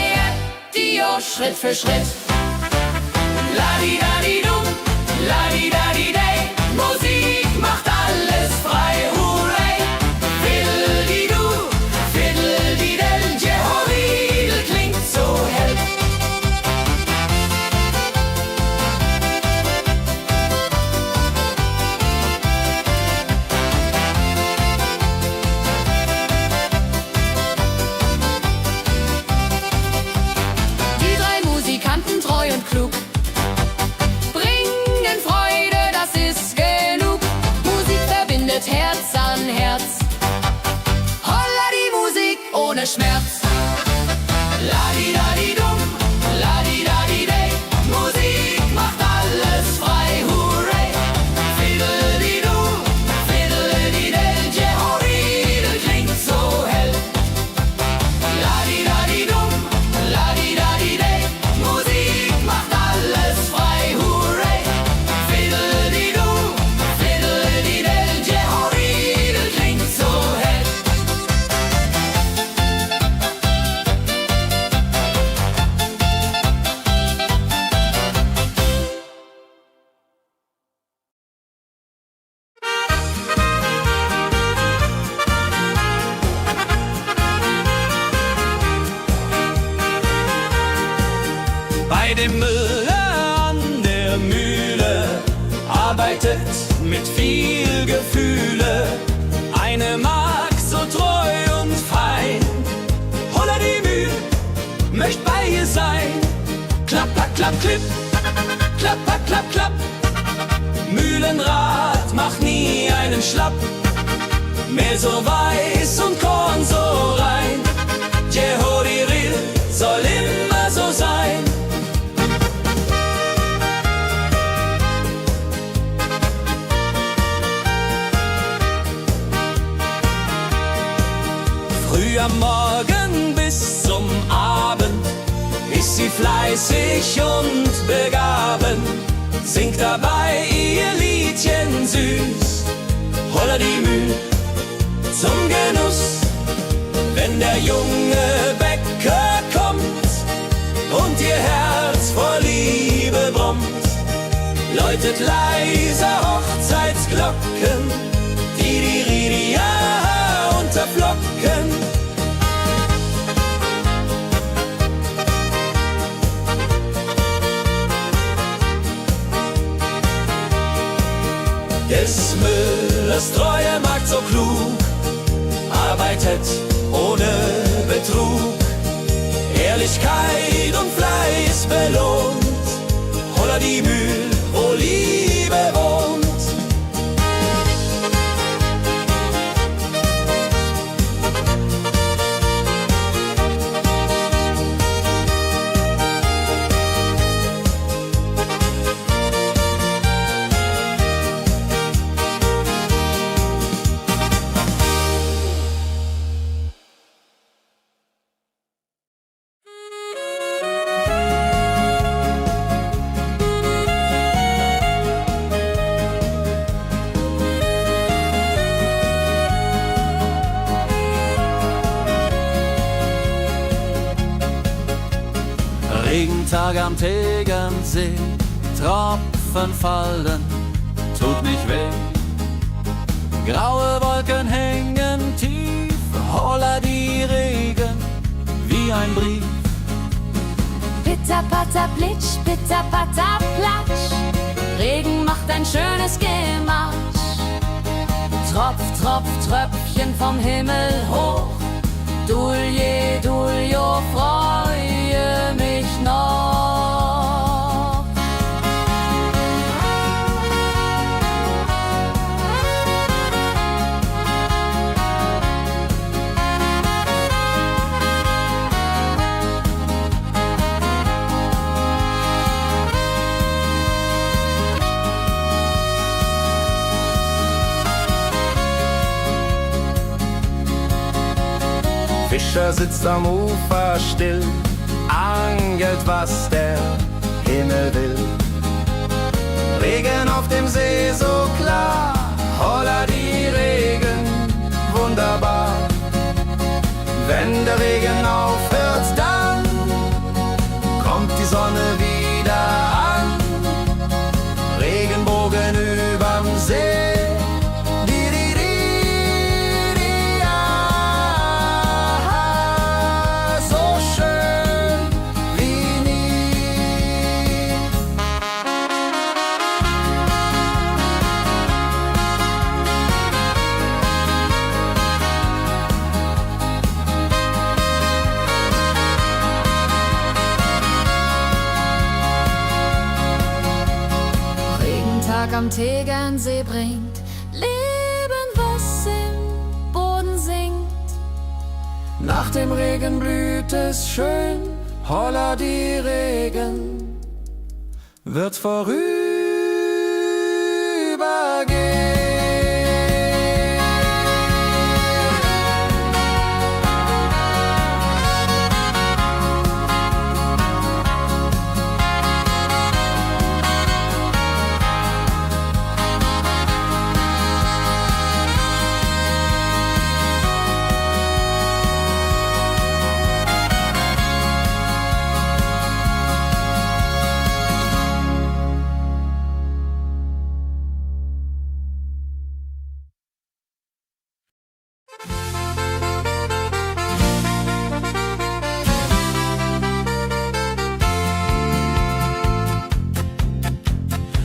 Dio, Schritt für Schritt. Ladi-dadi-dum, ladi-dadi-day, Musik macht alles frei, hurray. Fiddle-di-du, fiddle-di-del, Jehoridel klingt so hell. Herz an Herz, holla die Musik ohne Schmerz. Ladi-dadi-dum, ladi-dadi-day, Musik macht alles frei, hurray. Fiddle-di-du, fiddle-di-del, Jehoridel klingt so arbeitet mit viel Gefühle. Eine Magd so treu und fein. Holla die Mühl, möcht bei ihr sein. Klapper, klapp, klipp, klapper, klapp, klapp. Mühlenrad macht nie einen Schlapp. Mehl so weiß und Korn so rein. Jehodiril soll immer so sein. Früh am Morgen bis zum Abend ist sie fleißig und begaben, singt dabei ihr Liedchen süß. Holla die Mühl zum Genuss, wenn der junge Bäcker kommt und ihr Herz vor Liebe brummt, läutet leiser Hochzeitsglocken, die Ridia unterflocken. Des Müllers treue Magd so klug, arbeitet ohne Betrug, Ehrlichkeit und Fleiß belohnt. Holla die Mühl, wo Liebe wohnt. Regentag am Tegernsee, Tropfen fallen, tut nicht weh. Graue Wolken hängen tief, holla die Regen wie ein Brief. Pitter, patter, plitsch, pitter, patter, platsch. Regen macht ein schönes Gematsch. Tropf, Tropf, Tröpfchen vom Himmel hoch. Dulje, Duljo, freue mich noch. Fischer sitzt am Ufer still, angelt, was der Himmel will. Regen auf dem See so klar, holla die Regen, wunderbar. Wenn der Regen aufhört, dann kommt die Sonne wieder an. Regenbogen überm See. Am Tegernsee bringt Leben, was im Boden singt. Nach dem Regen blüht es schön, holla die Regen wird vorübergehen.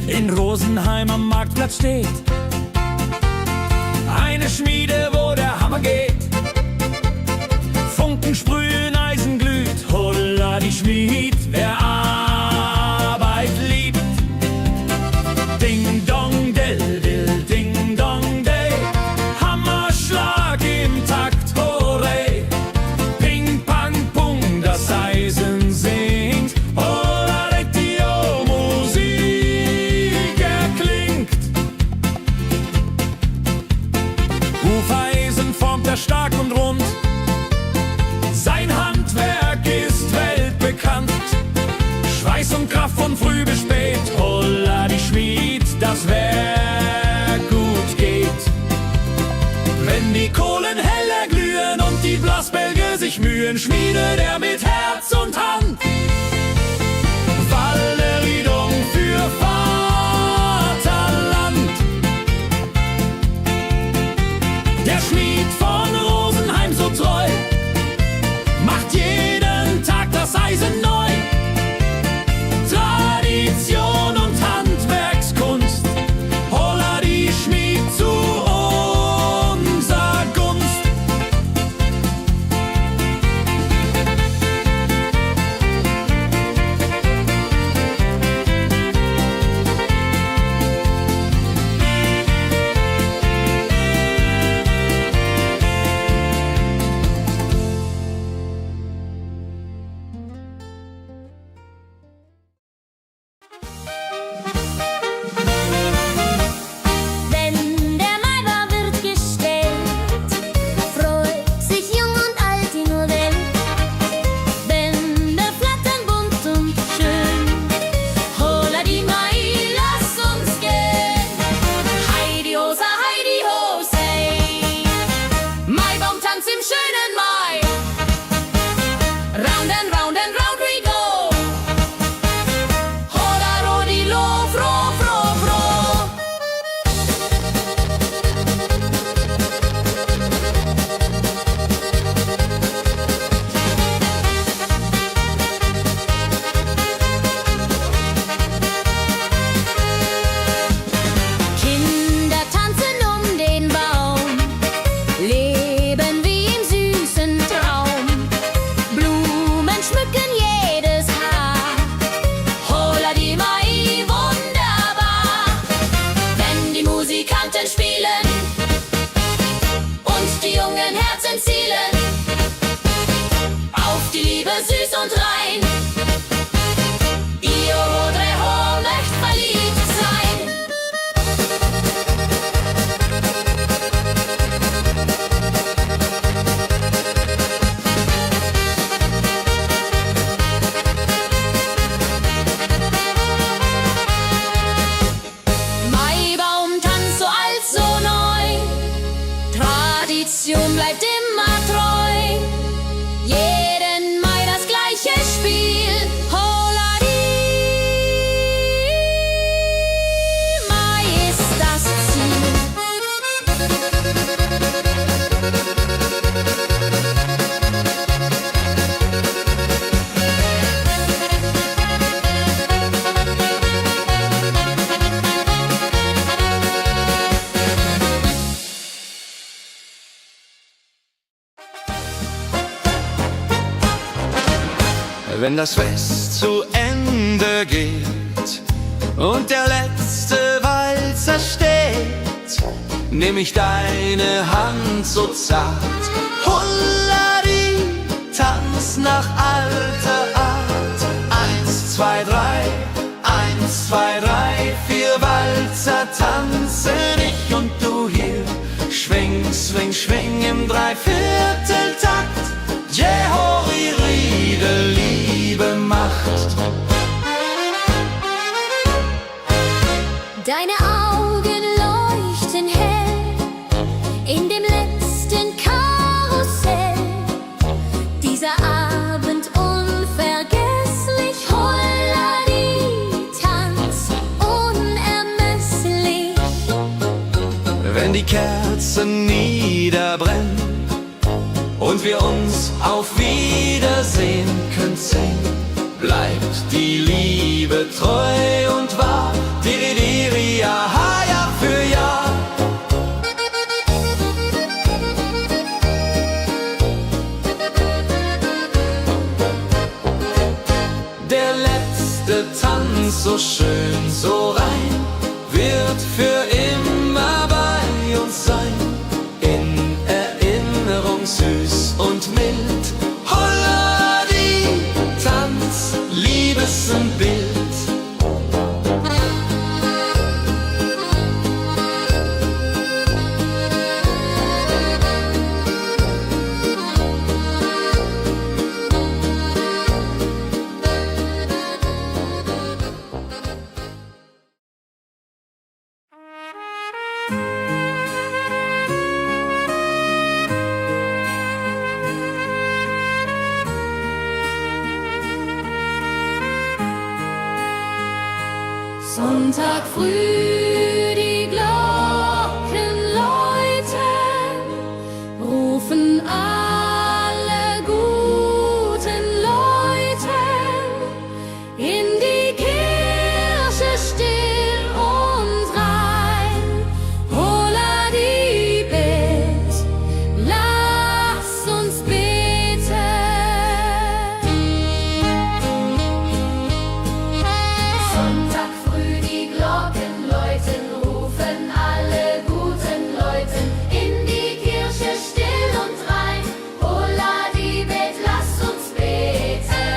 in Rosenheim am Marktplatz steht. Eine Schmiede, wo der Hammer geht. Funken sprühen, Eisen glüht, holla die Schmied, wer Arbeit liebt. Ding dong del dill, ding dong day, Hammerschlag im Takt, hooray. Ping pang pung, das Eisen singt, holla die Musik erklingt. Hufeisen formt er stark und rund, sein Handwerk ist weltbekannt. Schweiß und Kraft von früh bis spät, holla die Schmied, das Werk gut geht. Wenn die Kohlen heller glühen und die Blasbälge sich mühen, schmiedet er mit Herz und Hand Walleridung für Vaterland. Der Schmied von Rosenheim so treu macht jeden Tag das Eisen neu. Tradition und Handwerkskunst, holla die Schmied zu unser Gunst. Wenn der Maibaum wird gestellt, freut sich jung und alt die nur Welt. Bänder flattern bunt und schön, holla die Mai, lass uns gehen. Heidi Hosa, Heidi Hosey, Maibaumtanz im schönen Mai. Round and round and round we go, holla rodilo, fro, fro, fro. Kinder tanzen um den Baum, leben wie im süßen Traum. Blumen schmücken jedes Haar, holla die Mai, wunderbar. Wenn die Musikanten spielen und die jungen Herzen zielen auf die Liebe süß und rein. Io Rodreho möcht verliebt sein. Maibaumtanz so alt, so neu, Tradition bleibt immer treu. Jeden Mai das gleiche Spiel, holla die Mai ist das Ziel. Wenn das Fest zu Ende geht und der letzte Walzer steht, nehm ich deine Hand so zart, holla die, tanz nach alter Art. 1, 2, 3, 1, 2, 3, 4 Walzer tanzen ich und du hier. Schwing, swing, schwing im Dreivierteltakt. Jehori Riede, Liebe macht. Deine Augen leuchten hell in dem letzten Karussell. Dieser Abend unvergesslich, holla die, tanz unermesslich. Wenn die Kerzen niederbrennen und wir uns auf Wiedersehen können sehen, bleibt die Liebe treu und wahr. so schön, so rein, wird für immer bei uns sein. In Erinnerung süß und mild. Holla die Tanz, Liebesbild. Sonntag früh, die Glocken läuten, rufen alle guten Leute in die Kirche still und rein. Holla die Bet, lass uns beten. Sonntag früh, die Glocken läuten, rufen alle guten Leute in die Kirche still und rein. Holla die Bet, lass uns beten.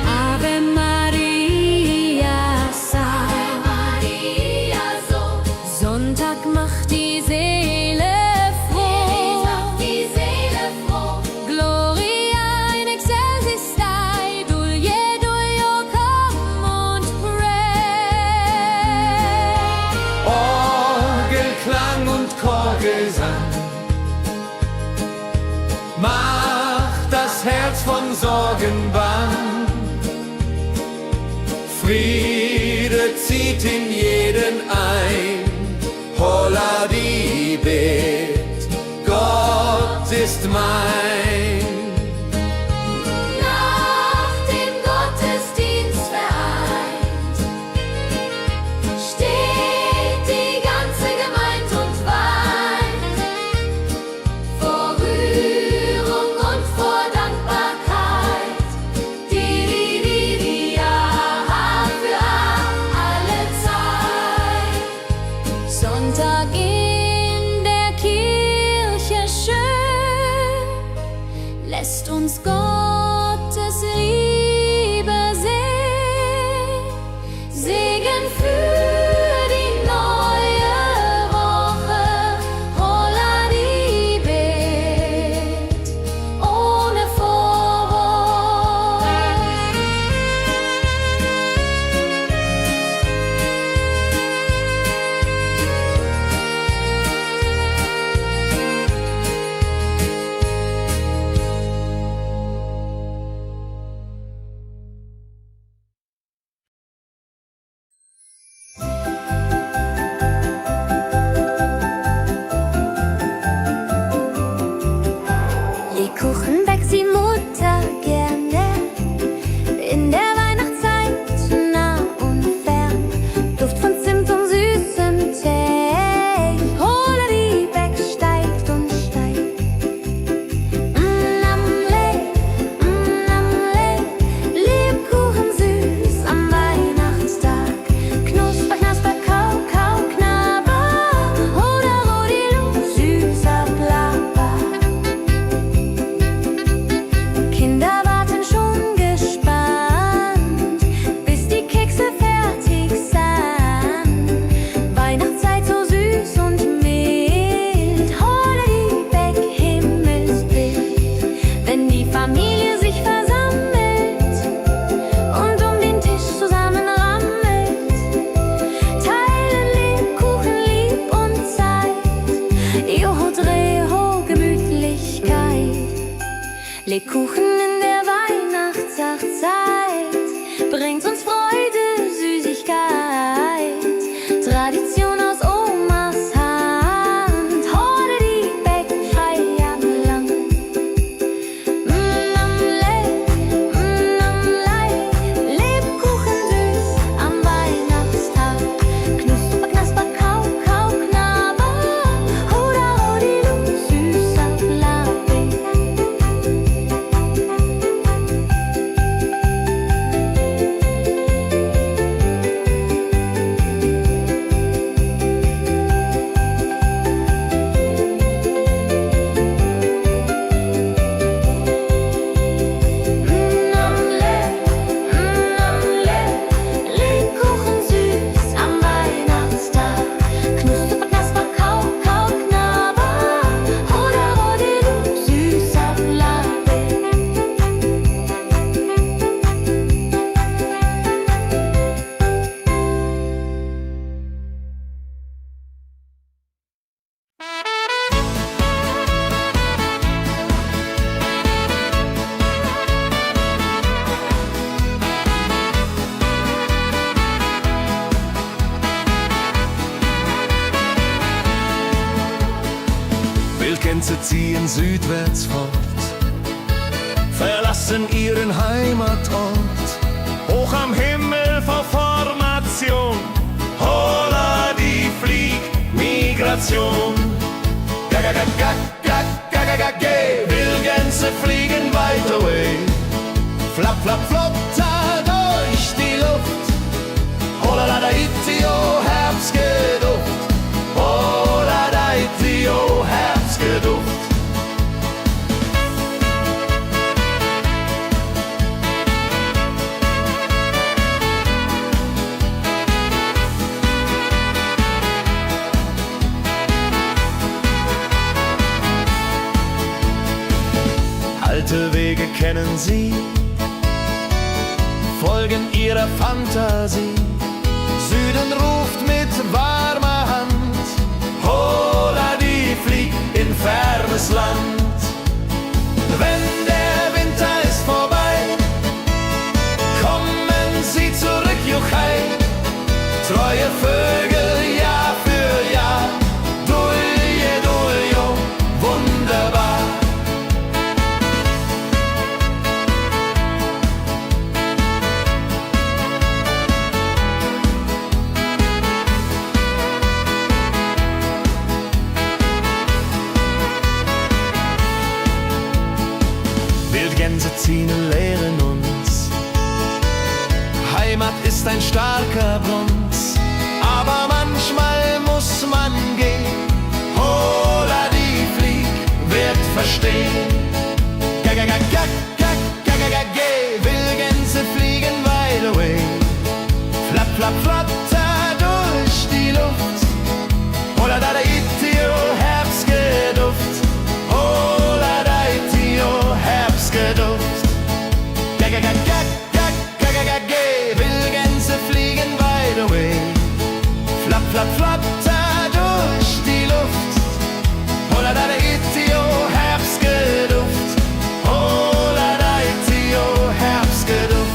Ave Maria, Ave Maria, so. Sonntag macht die Seele froh. Die Seele froh. Gloria in excelsis Dei, Dulio, come und pray. Orgelklang und Chorgesang macht das Herz von Sorgen bang. Friede zieht in jeden ein. Holla die Bet, Gott ist mein. Nach dem Gottesdienst vereint steht die ganze Gemeinde und weint vor Rührung und vor Dankbarkeit. Die ja für alle Zeit. Sonntag in der Kirche schön. Gänse ziehen südwärts fort, verlassen ihren Heimatort. Hoch am Himmel vor Formation, holla die Fliegmigration. Wildgänse fliegen weit away, flap, flap, flop, da durch die Luft. Holla da itio, Herbstgeduft. Holla da itio, Herbstgeduft. Alte Wege kennen sie, folgen ihrer Fantasie. Süden ruft mit warmer Hand, holla die flieg in fernes Land. Wenn der Winter ist vorbei, kommen sie zurück, Juchai. Treue Vögel Jahr für Jahr, dulje, duljo, wunderbar. Wildgänse ziehen, lehren uns. Heimat ist ein starker Bronz, aber manchmal muss man gehen. Holla die Flieg wird verstehen. Wildgänse fliegen wide away, flap, flap, flatter durch die Luft. Holla da itio, Herbstgeduft. Holla da itio, Herbstgeduft. Wildgänse fliegen wide away, flap, flap, flatter durch die Luft. Holla da itio, Herbstgeduft. Holla da itio, Herbstgeduft.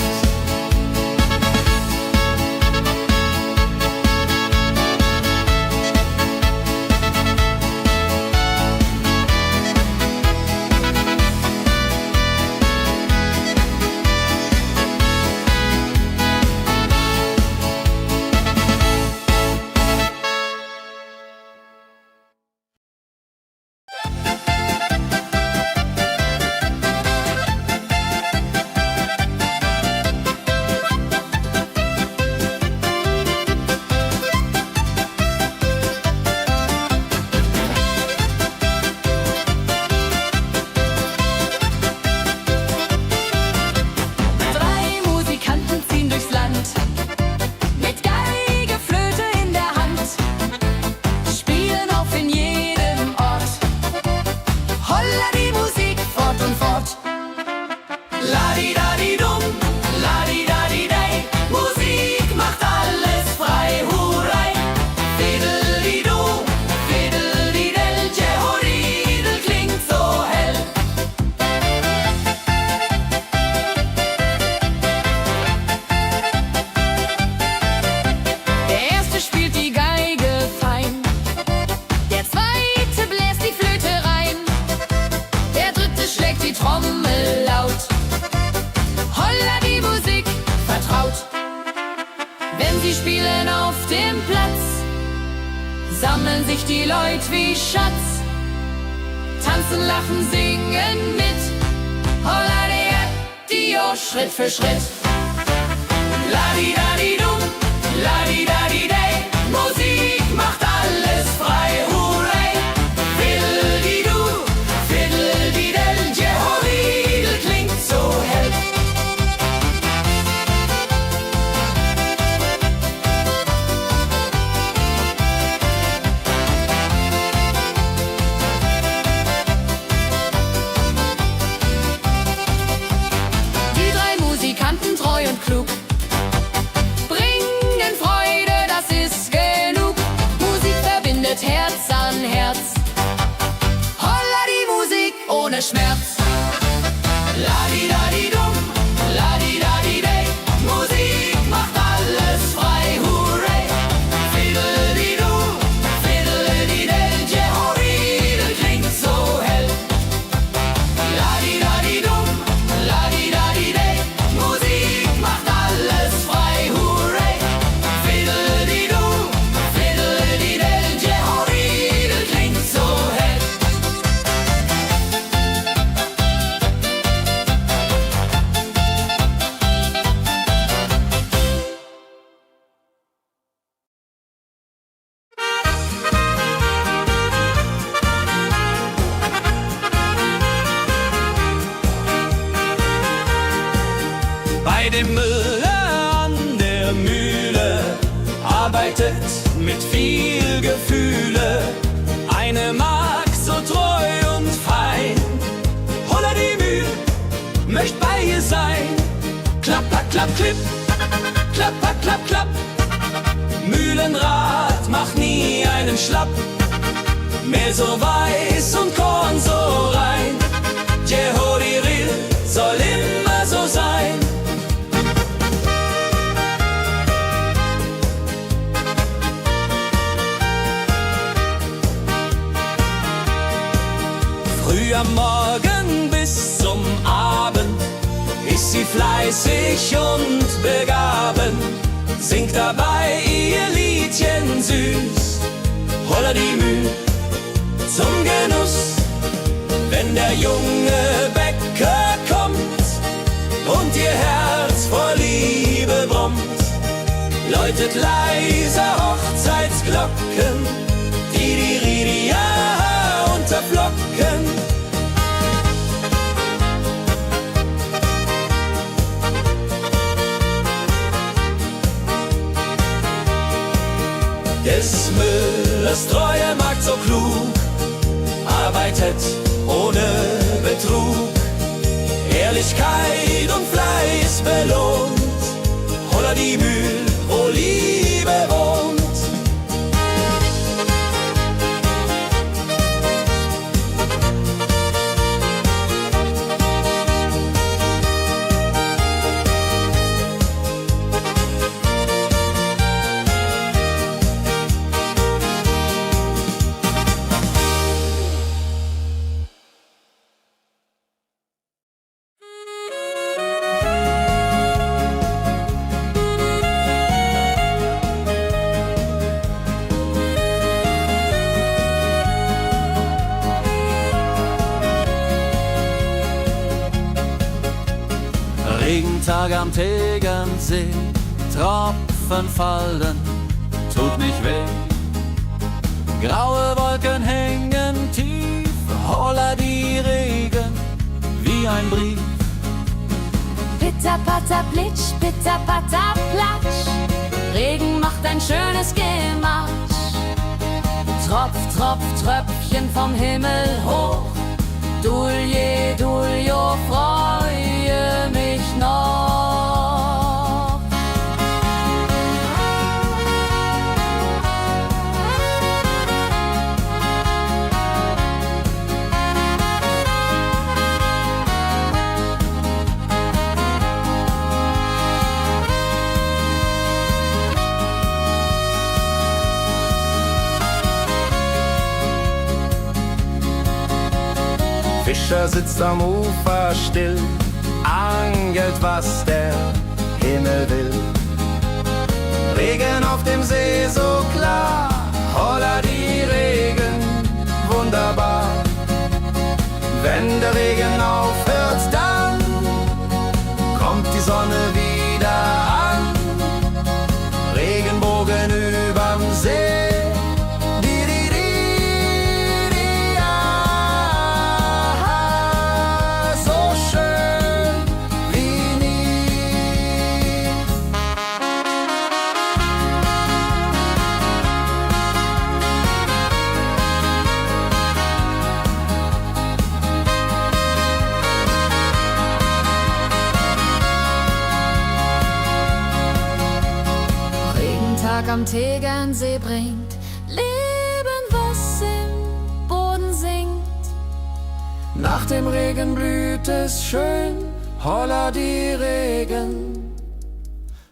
Sammeln sich die Leute wie Schatz, tanzen, lachen, singen mit. Holla Dio, Schritt für Schritt. Ladi-dadi-dum, ladi-dadi-day, Musik macht alles frei, hurray. Fiddle-di-du, fiddle-di-del, Jehoridel klingt so hell. Mühle, arbeitet mit viel Gefühle. Eine Magd so treu und fein, Holla die Mühl, möcht bei ihr sein. Klapp, klapp, klapp, klipp, klapp, klapp, klapp, klapp. Mühlenrad macht nie einen Schlapp. Mehl so weiß und Korn so rein, Jehodiril soll immer so sein. Früh am Morgen bis zum Abend ist sie fleißig und begaben, singt dabei ihr Liedchen süß, Holla die Mühl zum Genuss. Wenn der junge Bäcker kommt und ihr Herz vor Liebe brummt, läutet leiser Hochzeitsglocken, die Ridia unterflocken. Des Müllers treue Magd so klug, arbeitet ohne Betrug, Ehrlichkeit und Fleiß belohnt, Holla die Mühl, wo Liebe wohnt. Regentag am Tegernsee, Tropfen fallen, tut nicht weh. Graue Wolken hängen tief, Holla die Regen wie ein Brief. Pitter, patter, plitsch, pitter, patter, platsch. Regen macht ein schönes Gematsch. Tropf, Tropf, Tröpfchen vom Himmel hoch. Dulje, Duljo, freue mich noch. Fischer sitzt am Ufer still, angelt, was der Himmel will. Regen auf dem See so klar, Holla die Regen, wunderbar. Wenn der Regen aufhört, dann kommt die Sonne wieder an. Regenbogen überm See. Am Tegernsee bringt Leben, was im Boden singt. Nach dem Regen blüht es schön, Holla die Regen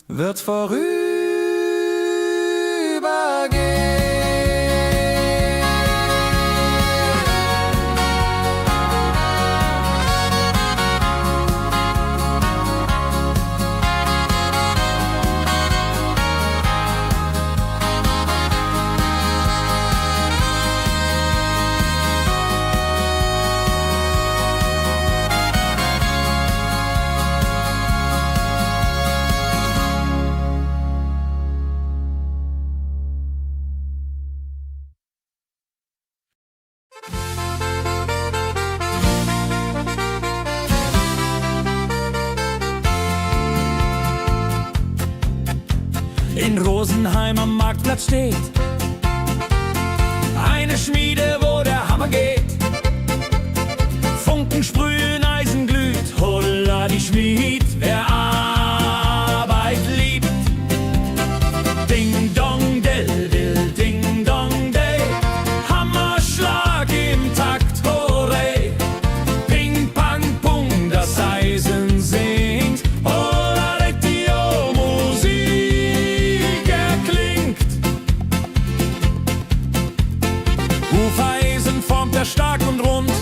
wird vorübergehen. in Rosenheim am Marktplatz steht. Eine Schmiede, wo der Hammer geht. Funken sprühen, Eisen glüht, holla die Schmied, wer Arbeit liebt. Ding dong dill dill, ding dong day, Hammerschlag im Takt, hurray. Ping pang pung, das Eisen singt, holla die Musik erklingt. Hufeisen formt er stark und rund,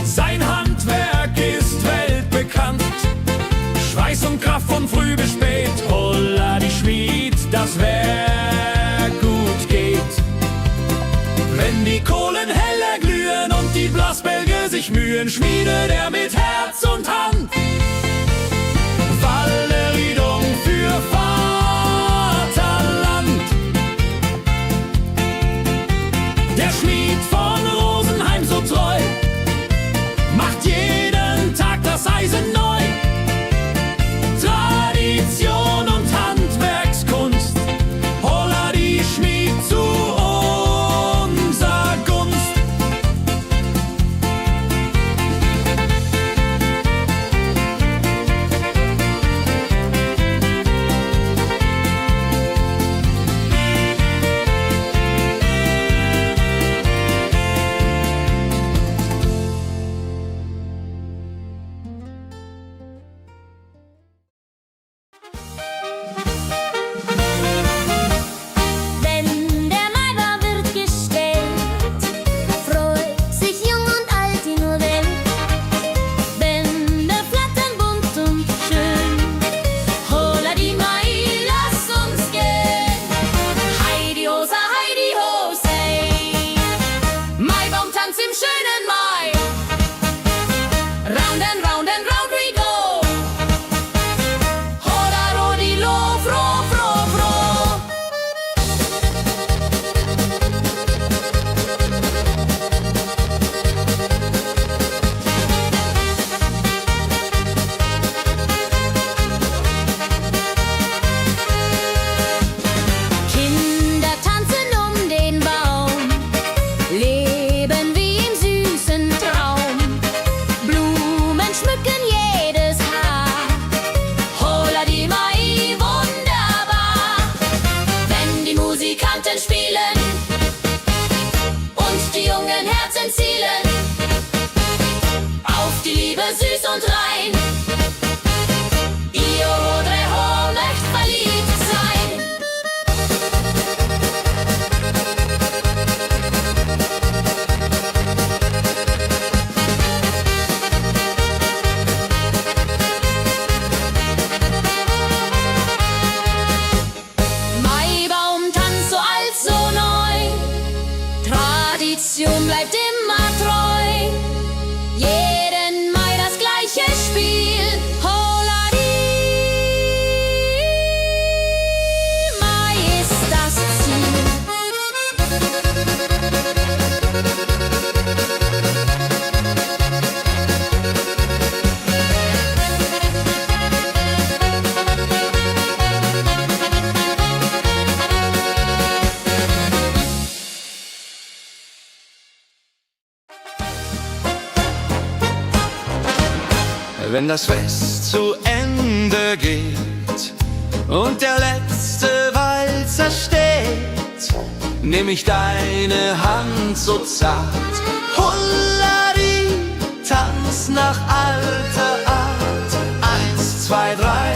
sein Handwerk ist weltbekannt. Schweiß und Kraft von früh bis spät, holla die Schmied, das Werk gut geht. Wenn die Kohlen heller glühen und die Blasbälge sich mühen, schmiedet er mit Herz und Hand Walleriedung für Vaterland. Der Schmied von Rosenheim so treu macht jeden Tag das Eisen neu. Tradition und Handwerkskunst, holla die Schmied zu unser Gunst. Wenn der Maibaum wird gestellt, freut sich jung und alt die nur Welt. Bänder flattern bunt und schön, holla die Mai, lass uns gehen. Heidi Hosa, Heidi Hosey, Maibaumtanz im schönen Mai. Round and round and round we go, holla rodi lo, fro, fro, fro. Kinder tanzen um den Baum, leben wie im süßen Traum. Blumen schmücken jedes Haar, holla die Mai, wunderbar. Wenn die Musikanten spielen und die jungen Herzen zielen auf die Liebe süß und rein. Io Rodreho möcht verliebt sein. Maibaumtanz so alt, so neu, Tradition bleibt immer treu. Jeden Mai das gleiche Spiel, holla die Mai ist das Ziel. Wenn das Fest zu Ende geht und der letzte Walzer steht, nehm ich deine Hand so zart, Hullari, tanz nach alter Art. 1, 2, 3,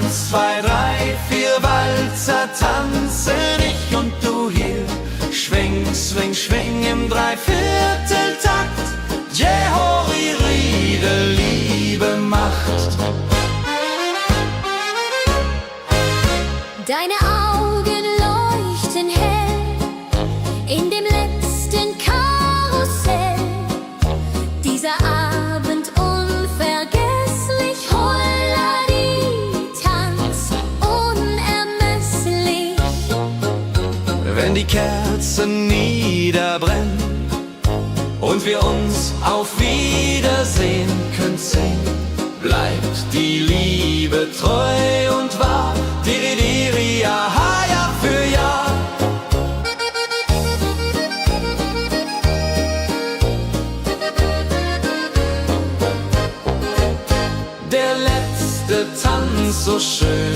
1, 2, 3, 4 Walzer tanzen ich und du hier. Schwing, swing, schwing im Dreivierteltakt. Jehori, Riede, Liebe macht. Deine Augen leuchten hell in dem letzten Karussell. Dieser Abend unvergesslich, Hollari, Tanz unermesslich. Wenn die Kerzen niederbrennen und wir uns auf Wiedersehen können sehen, bleibt die Liebe treu und wahr.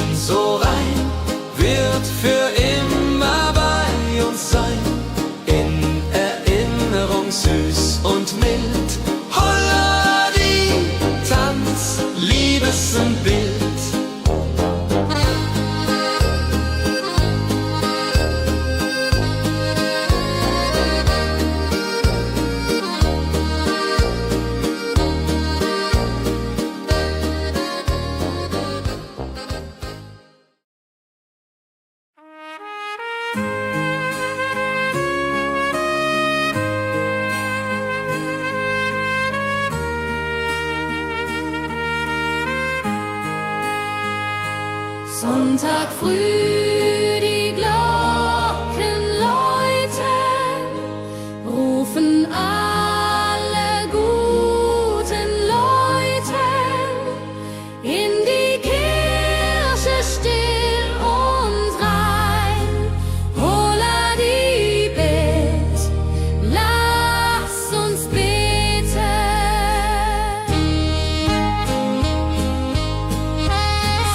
schön, so rein, wird für immer bei uns sein. In Erinnerung süß und mild. Holla die Tanz, Liebesbild. Sonntag früh, die Glocken läuten, rufen alle guten Leute in die Kirche still und rein. Holla die Bet, lass uns beten.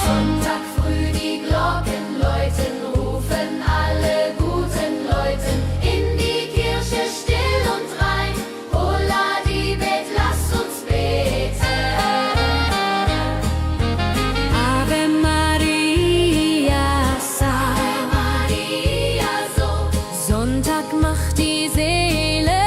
Sonntag früh, die Glocken läuten, rufen alle guten Leute in die Kirche still und rein. Holla die Bet, lass uns beten. Ave Maria, Ave Maria, so. Sonntag macht die Seele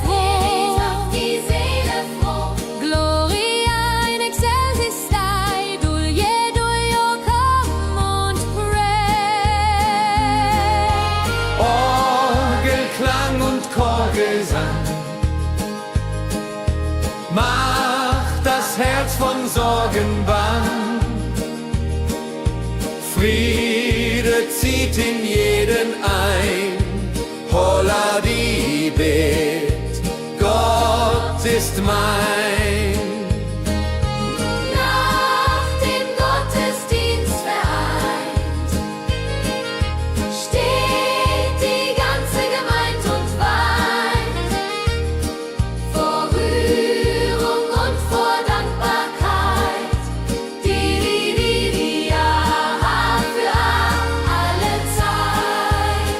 froh. Die Seele froh. Gloria in excelsis Dei, Duglio, come und pray. Orgelklang und Chorgesang macht das Herz von Sorgen bang. Friede zieht in jeden ein. Holla die Bet, Gott ist mein. Nach dem Gottesdienst vereint steht die ganze Gemeinde und weint vor Rührung und vor Dankbarkeit. Die ja für alle Zeit.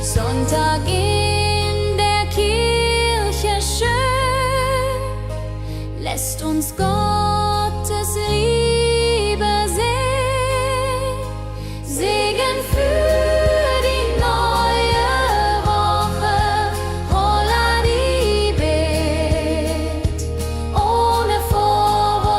Sonntag in der Kirche schön, lässt uns Gottes Liebe sehen. Segen für die neue Woche. Holla die Bet, ohne Vorwurf.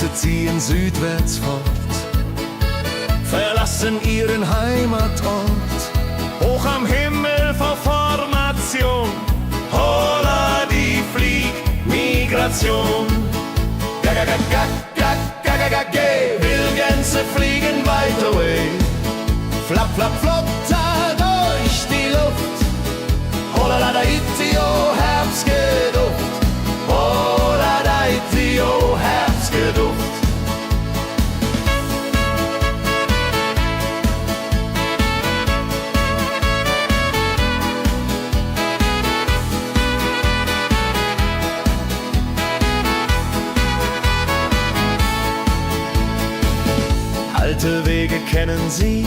Gänse ziehen südwärts fort, verlassen ihren Heimatort. Hoch am Himmel vor Formation, holla die Fliegmigration. Wildgänse fliegen weit away, flap, flap, flop, da durch die Luft. Holla da itio, Herbstgeduft. Holla da itio, Herbstgeduft. Alte Wege kennen sie,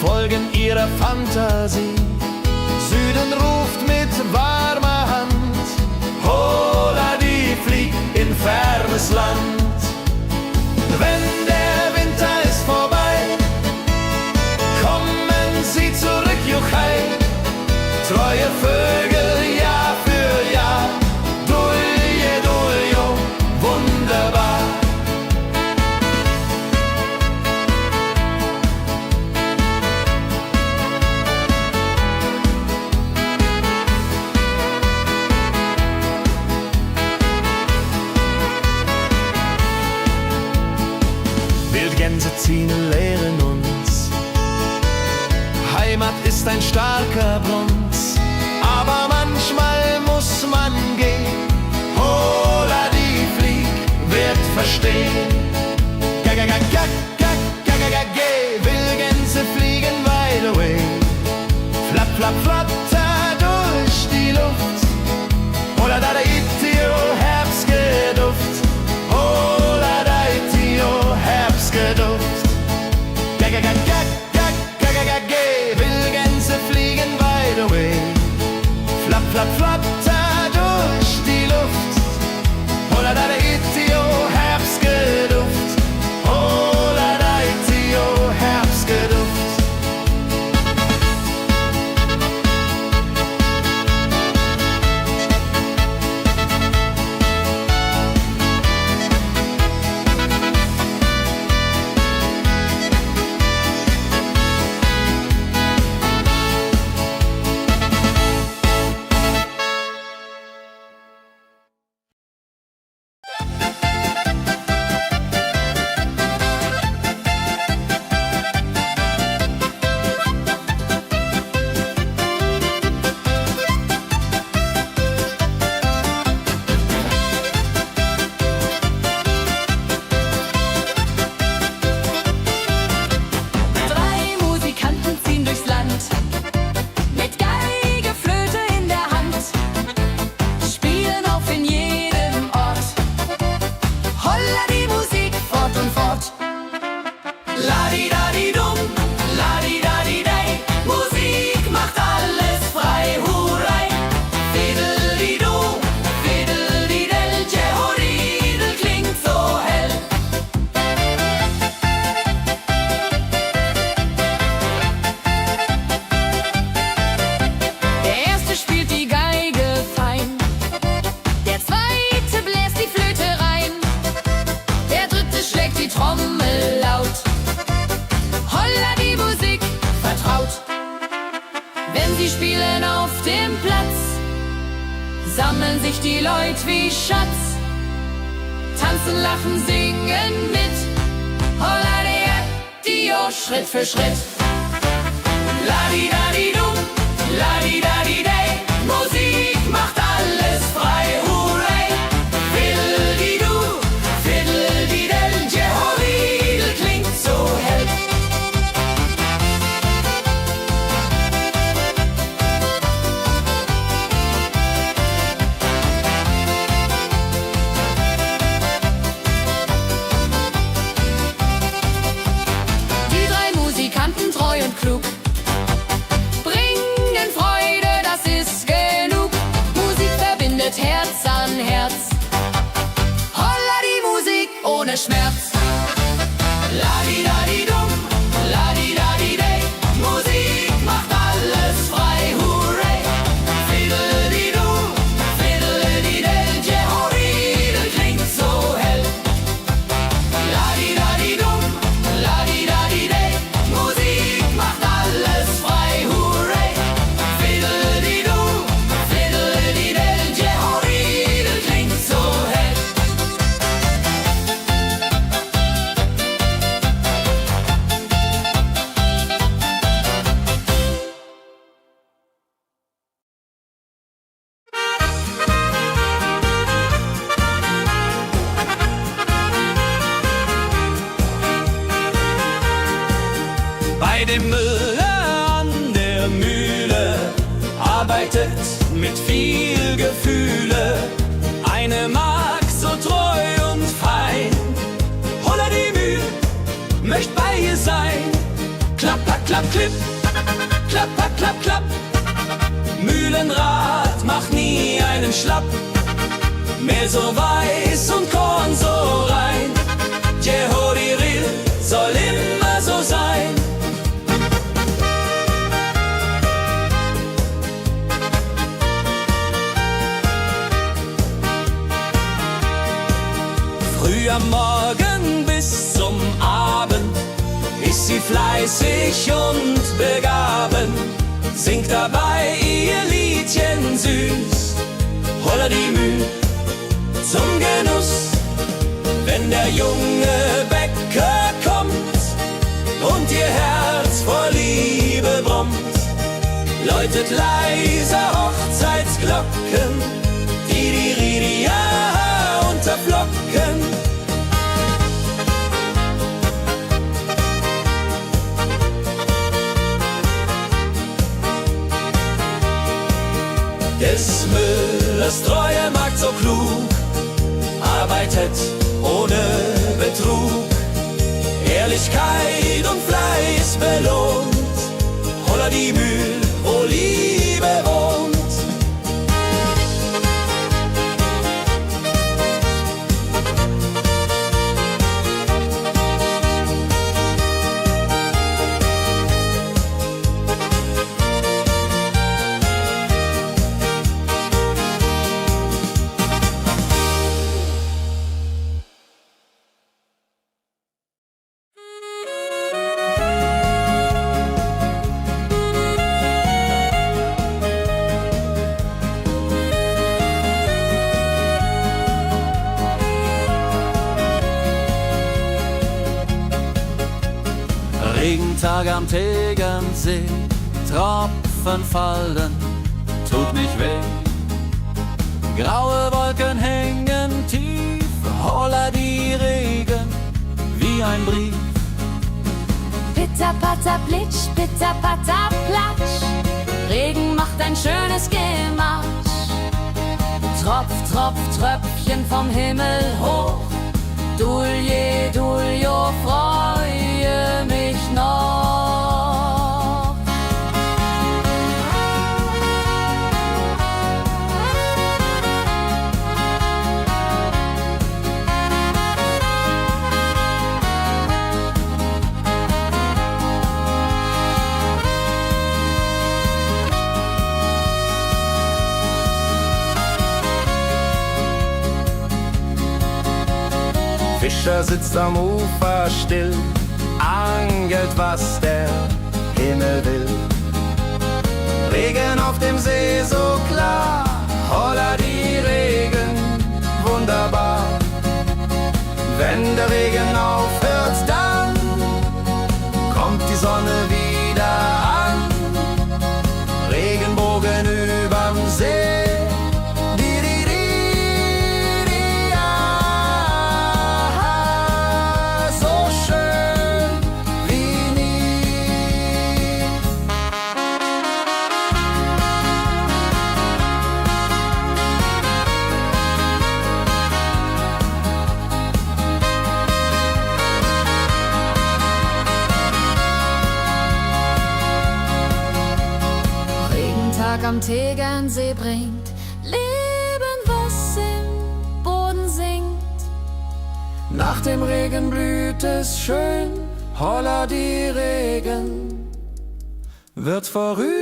folgen ihrer Fantasie. Süden ruft mit warmer Hand, holla die flieg in fernes Land. Wenn der Winter ist vorbei, kommen sie zurück, Juchai. Treue Vögel Jahr für Jahr, dulje, duljo, wunderbar. Wildgänse ziehen, lehren uns, Heimat ist ein starker Bronz, aber manchmal muss man gehen. Holla die flieg, wird verstehen. Wildgänse fliegen wide away, flap, flap, flatter durch die Luft. Holla da itio, Herbstgeduft. Holla da itio, Herbstgeduft. Wildgänse fliegen wide away, flap, flap, flatter durch die Luft. Holla da itio, Herbstgeduft. Holla da itio, Herbstgeduft. Sammeln sich die Leute wie Schatz, tanzen, lachen, singen mit. Holla die Schritt für Schritt. Ladi-dadi-dum, ladi-dadi-day, Musik macht alles frei, hurray. Fiddle-di-du, fiddle-di-del, Jehoridel klingt so hell. Die drei Musikanten, treu und klug, arbeitet mit viel Gefühle. Eine Magd so treu und fein. Holla die Mühl, möcht bei ihr sein. Klapp, klapp, klapp, klipp, klapp, klapp, klapp, klapp. Mühlenrad macht nie einen Schlapp. Mehl so weiß und Korn so rein. Jehodiril soll immer so sein. Früh am Morgen bis zum Abend ist sie fleißig und begaben, singt dabei ihr Liedchen süß. Holla die Mühl zum Genuss, wenn der junge Bäcker kommt und ihr Herz vor Liebe brummt, läutet leiser Hochzeitsglocken, die Ridia unterflocken. Des Müllers treue Magd so klug, arbeitet ohne Betrug, Ehrlichkeit und Fleiß belohnt. Holla die Mühl, wo Liebe wohnt. Regentag am Tegernsee, Tropfen fallen, tut nicht weh. Graue Wolken hängen tief, holla die Regen wie ein Brief. Pitter, patter, plitsch, pitter, patter, platsch. Regen macht ein schönes Gematsch. Tropf, Tropf, Tröpfchen vom Himmel hoch. Dulje, Duljo, freue mich noch. Fischer sitzt am Ufer still, angelt, was der Himmel will. Regen auf dem See so klar, holla die Regen, wunderbar. Wenn der Regen aufhört, dann kommt die Sonne wieder an. Regenbogen überm See. Am Tegernsee bringt Leben, was im Boden singt. Nach dem Regen blüht es schön, holla die Regen wird vorübergehen.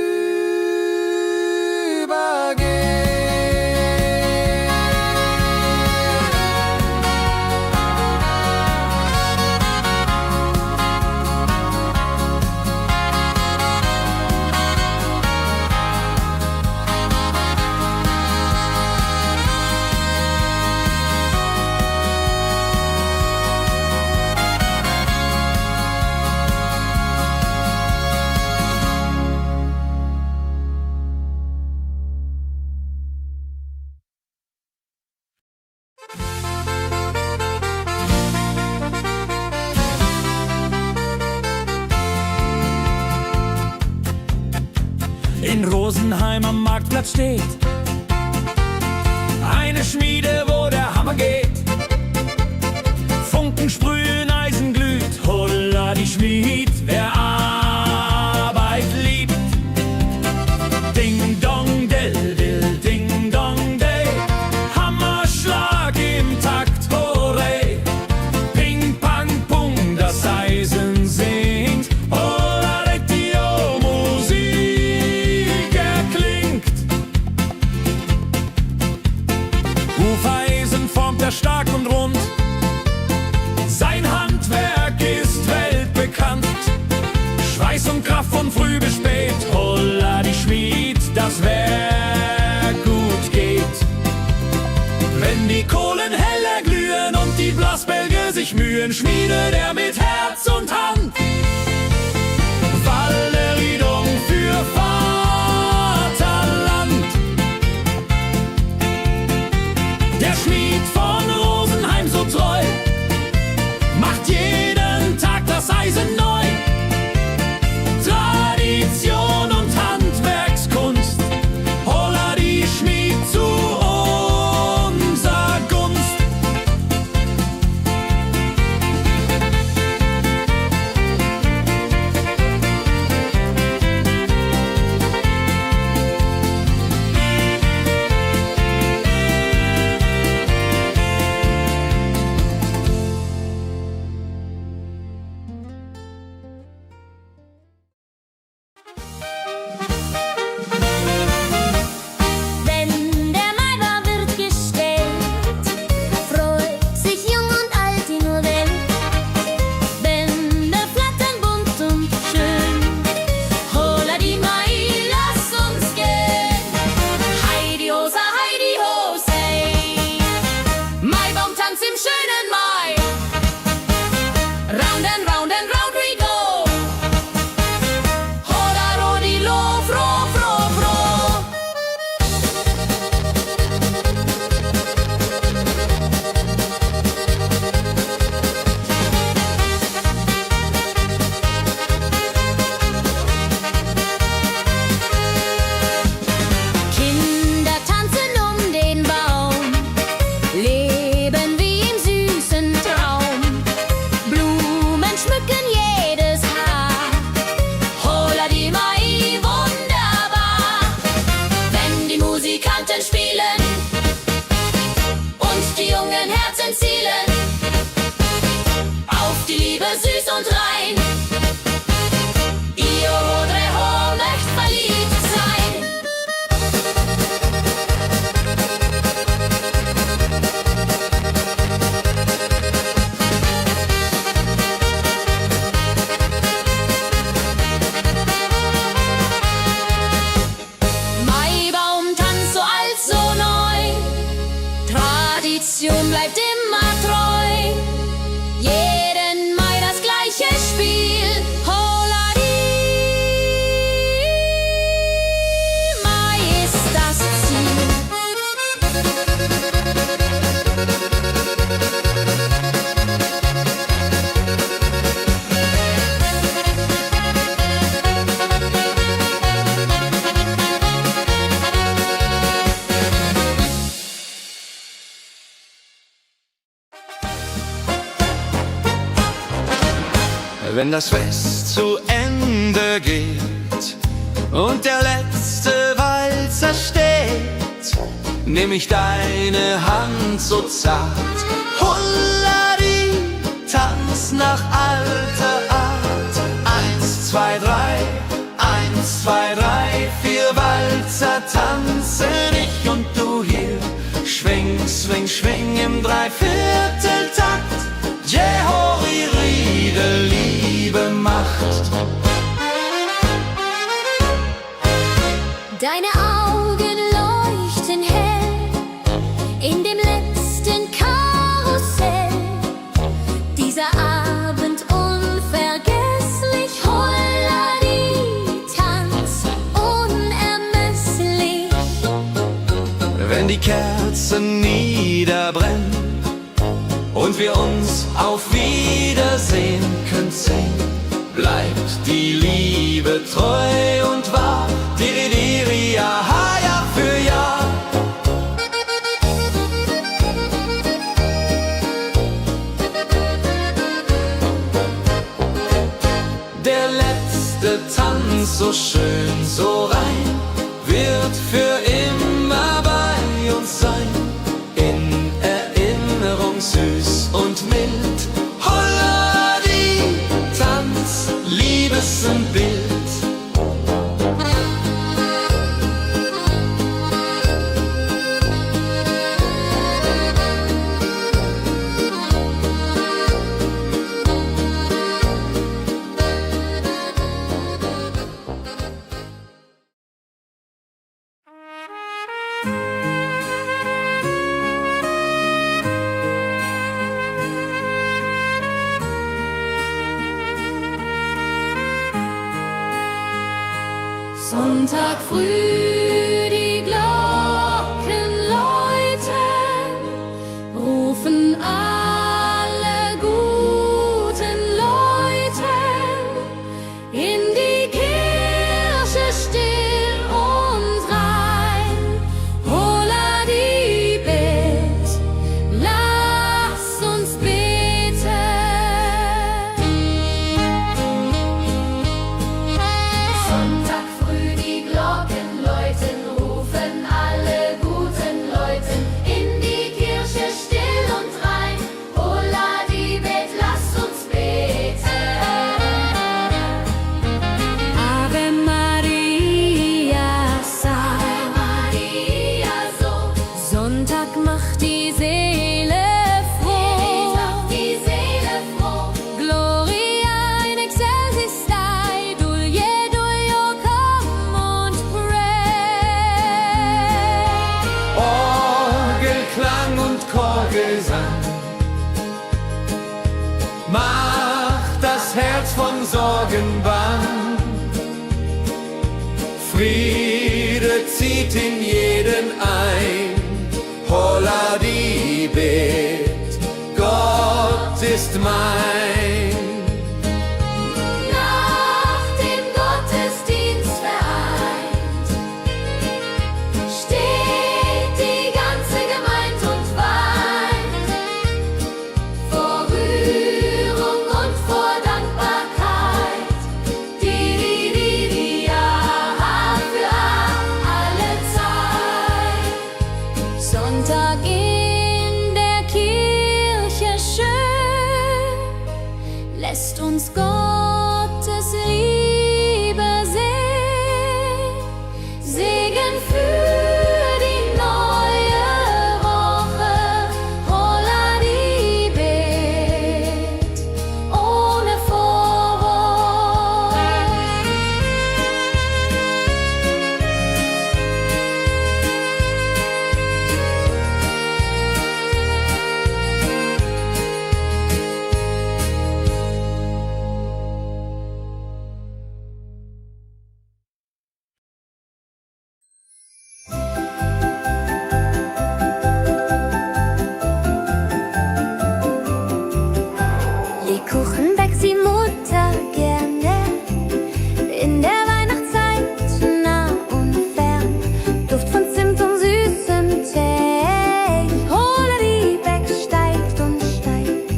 in Rosenheim am Marktplatz steht. Eine Schmiede, wo der Hammer geht. Funken sprühen, Eisen glüht, holla die Schmied, wer Arbeit liebt. Ding dong dill dill, ding dong day, Hammerschlag im Takt, hurray. Ping pang pung, das Eisen singt, holla die Musik erklingt. Hufeisen formt er stark und rund, sein Handwerk ist weltbekannt. Schweiß und Kraft von früh bis spät, holla die Schmied, das Werk gut geht. Wenn die Kohlen heller glühen und die Blasbälge sich mühen, schmiedet er mit Herz und Hand Walleriedung für Vaterland. Der Schmied von Rosenheim so treu macht jeden Tag das Eisen neu. Tradition und Handwerkskunst, holla die Schmied zu unser Gunst. Wenn der Maibaum wird gestellt, freut sich jung und alt die nur Welt. Bänder flattern bunt und schön, holla die Mai, lass uns gehen. Heidi Hosa, Heidi Hosey, Maibaumtanz im schönen Mai. Round and round and round we go, holla rodi lo, fro, fro, fro. Kinder tanzen den Baum, leben wie im süßen Traum. Blumen schmücken jedes Haar, holla die Mai, wunderbar. Wenn die Musikanten spielen und die jungen Herzen zielen auf die Liebe süß und rein. Io Rodreho möcht verliebt sein. Maibaumtanz so alt, so neu, Tradition bleibt immer treu. Jeden Mai das gleiche Spiel, holla die Mai ist das Ziel. Wenn das Fest zu Ende geht und der letzte Walzer steht, nehm ich deine Hand so zart, Hulladi, tanz nach alter Art. 1, 2, 3, 1, 2, 3, 4 Walzer tanzen ich und du hier. Schwing, swing, schwing im Dreivierteltakt. Jehori Riede, Liebe macht. Deine Augen leuchten hell in dem letzten Karussell. Dieser Abend unvergesslich, Holladi, Tanz unermesslich. Wenn die Kerzen niederbrennen und wir uns auf Wiedersehen können sehen, bleibt die Liebe treu und wahr. Di, di, di, wird für immer bei uns sein, in Erinnerung süß und mild. Holla die Tanz, Liebesbild. Sonntag früh, die Glocken läuten, rufen alle guten Leute in die Kirche still und rein. Holla die Bet, lass uns beten. Sonntag früh, die Glocken läuten, rufen alle guten Leute in die Kirche still und rein. Holla die Bet, lass uns beten. Ave Maria, Ave Maria, so. Sonntag macht die Seele froh. Die Seele froh. Gloria in excelsis Dei, Dulio, come und pray. Orgelklang und Chorgesang macht das Herz von Sorgen bang. Friede zieht in jeden ein. Holla die Bet, Gott ist mein. Nach dem Gottesdienst vereint steht die ganze Gemeinde und weint vor Rührung und vor Dankbarkeit. Die Jahr für alle Zeit. Sonntag in der Kirche schön lässt uns Gottes Liebe sehen. Segen für die neue Woche. Holla die Bet ohne Vorwurf. Lebkuchen backt die Mutter gerne in der Weihnachtszeit, nah und fern. Duft von Zimt und süßem Tee. Holla die Beck steigt und steigt.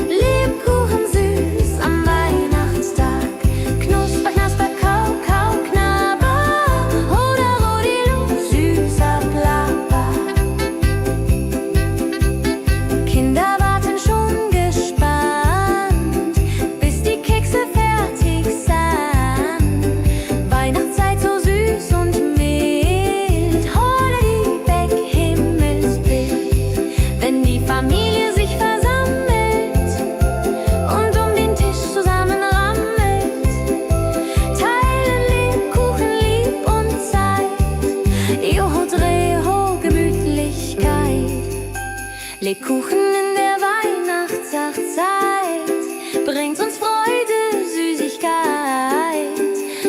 Lebkuchen süß am Weihnachtstag. Knusper, knasper, kau, kau, knabber. Oder Rodilu, süßer Plapper. Kinder warten schon gespannt, bis die Kekse fertig sind. Weihnachtszeit so süß und mild. Holla die Beck, Himmelsbild. Wenn die Familie sich versammelt und um den Tisch zusammenrammelt, teilen Lebkuchen lieb und Zeit. Joho, Dreho, Gemütlichkeit. Lebkuchen in der Weihnachtszeit bringt uns Freude, Süßigkeit.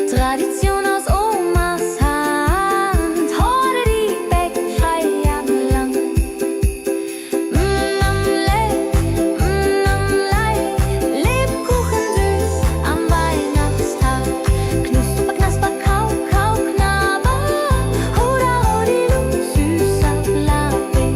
Tradition aus Omas Hand. Holla die Beck, Feierland. Lebkuchen süß am Weihnachtstag. Knusper, knasper, kau, kau, knabber. Oder Rodilu, süßer Plapper.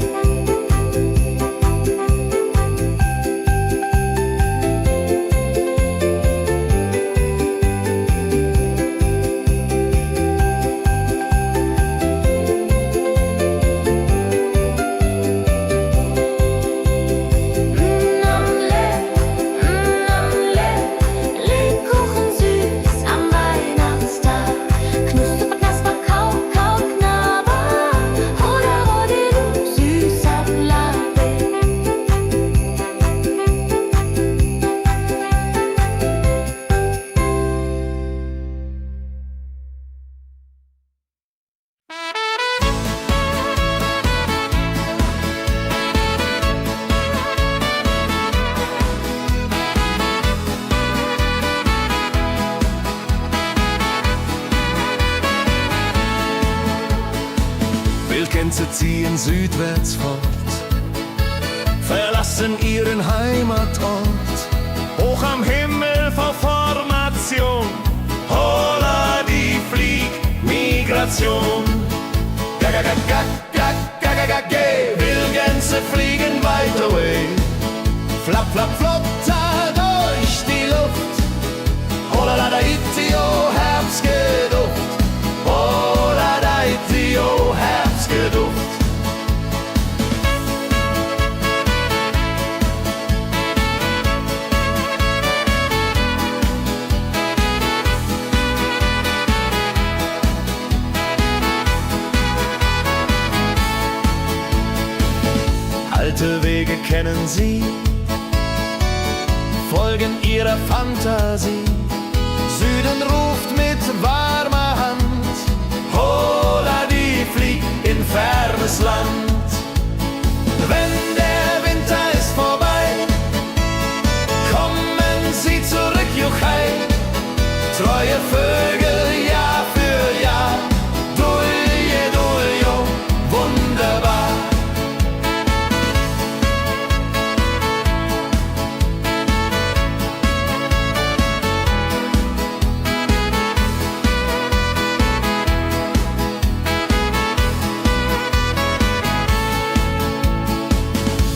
Gänse ziehen südwärts fort, verlassen ihren Heimatort. Hoch am Himmel vor Formation, holla die Fliegmigration. Wildgänse fliegen weit away, flap, flap, flotter durch die Luft. Holla da itio, Herbstgeduft. Holla da itio, Herbstgeduft. Alte Wege kennen sie, folgen ihrer Fantasie. Süden ruft mit warmer Hand, holla die flieg in fernes Land. Wenn der Winter ist vorbei, kommen sie zurück, juchai. Treue Vögel Jahr für Jahr, dulje, duljo, wunderbar.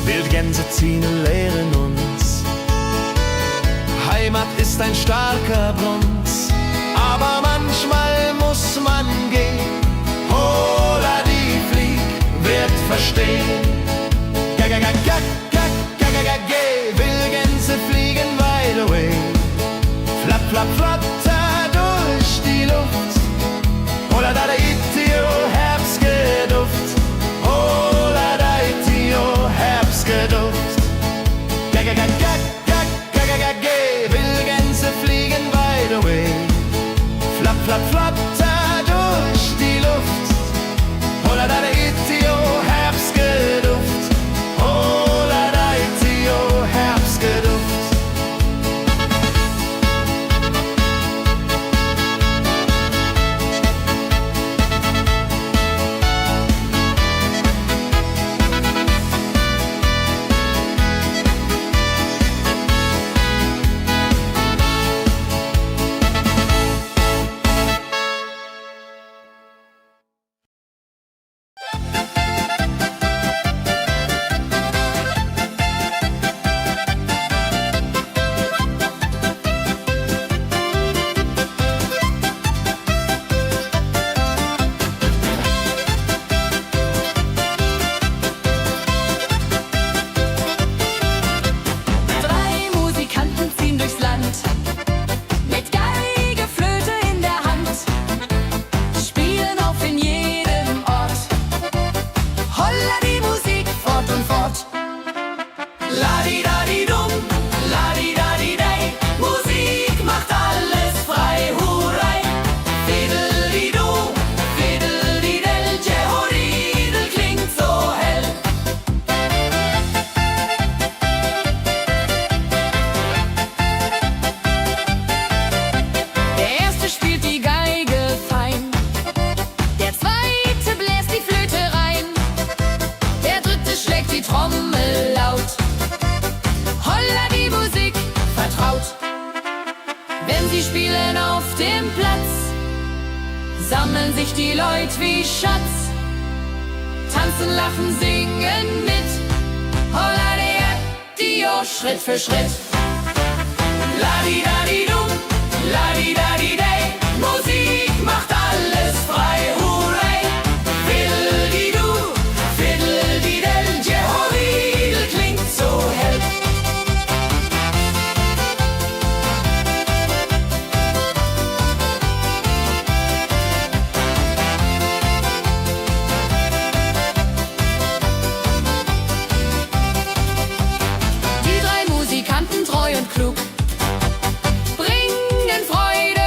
Wildgänse ziehen und lehren uns, Heimat ist ein starker Bronz, aber manchmal muss man gehen. Holla die Flieg wird verstehen. Wildgänse fliegen wide away, flap, flap, flatter durch die Luft. Holla da itio, Herbstgeduft. Holla da itio, Herbstgeduft. Wildgänse fliegen wide away, flap, flap, flatter durch die Luft. Holla da itio, Herbstgeduft. Holla da itio, Herbstgeduft. Sammeln sich die Leute wie Schatz, tanzen, lachen, singen mit. Holla Dio, Schritt für Schritt. Ladi-dadi-dum, ladi-dadi-day, Musik macht alles frei, hurray. Fiddle-di-du, fiddle-di-del, Jehoridel klingt so hell. Treu und klug, bringen Freude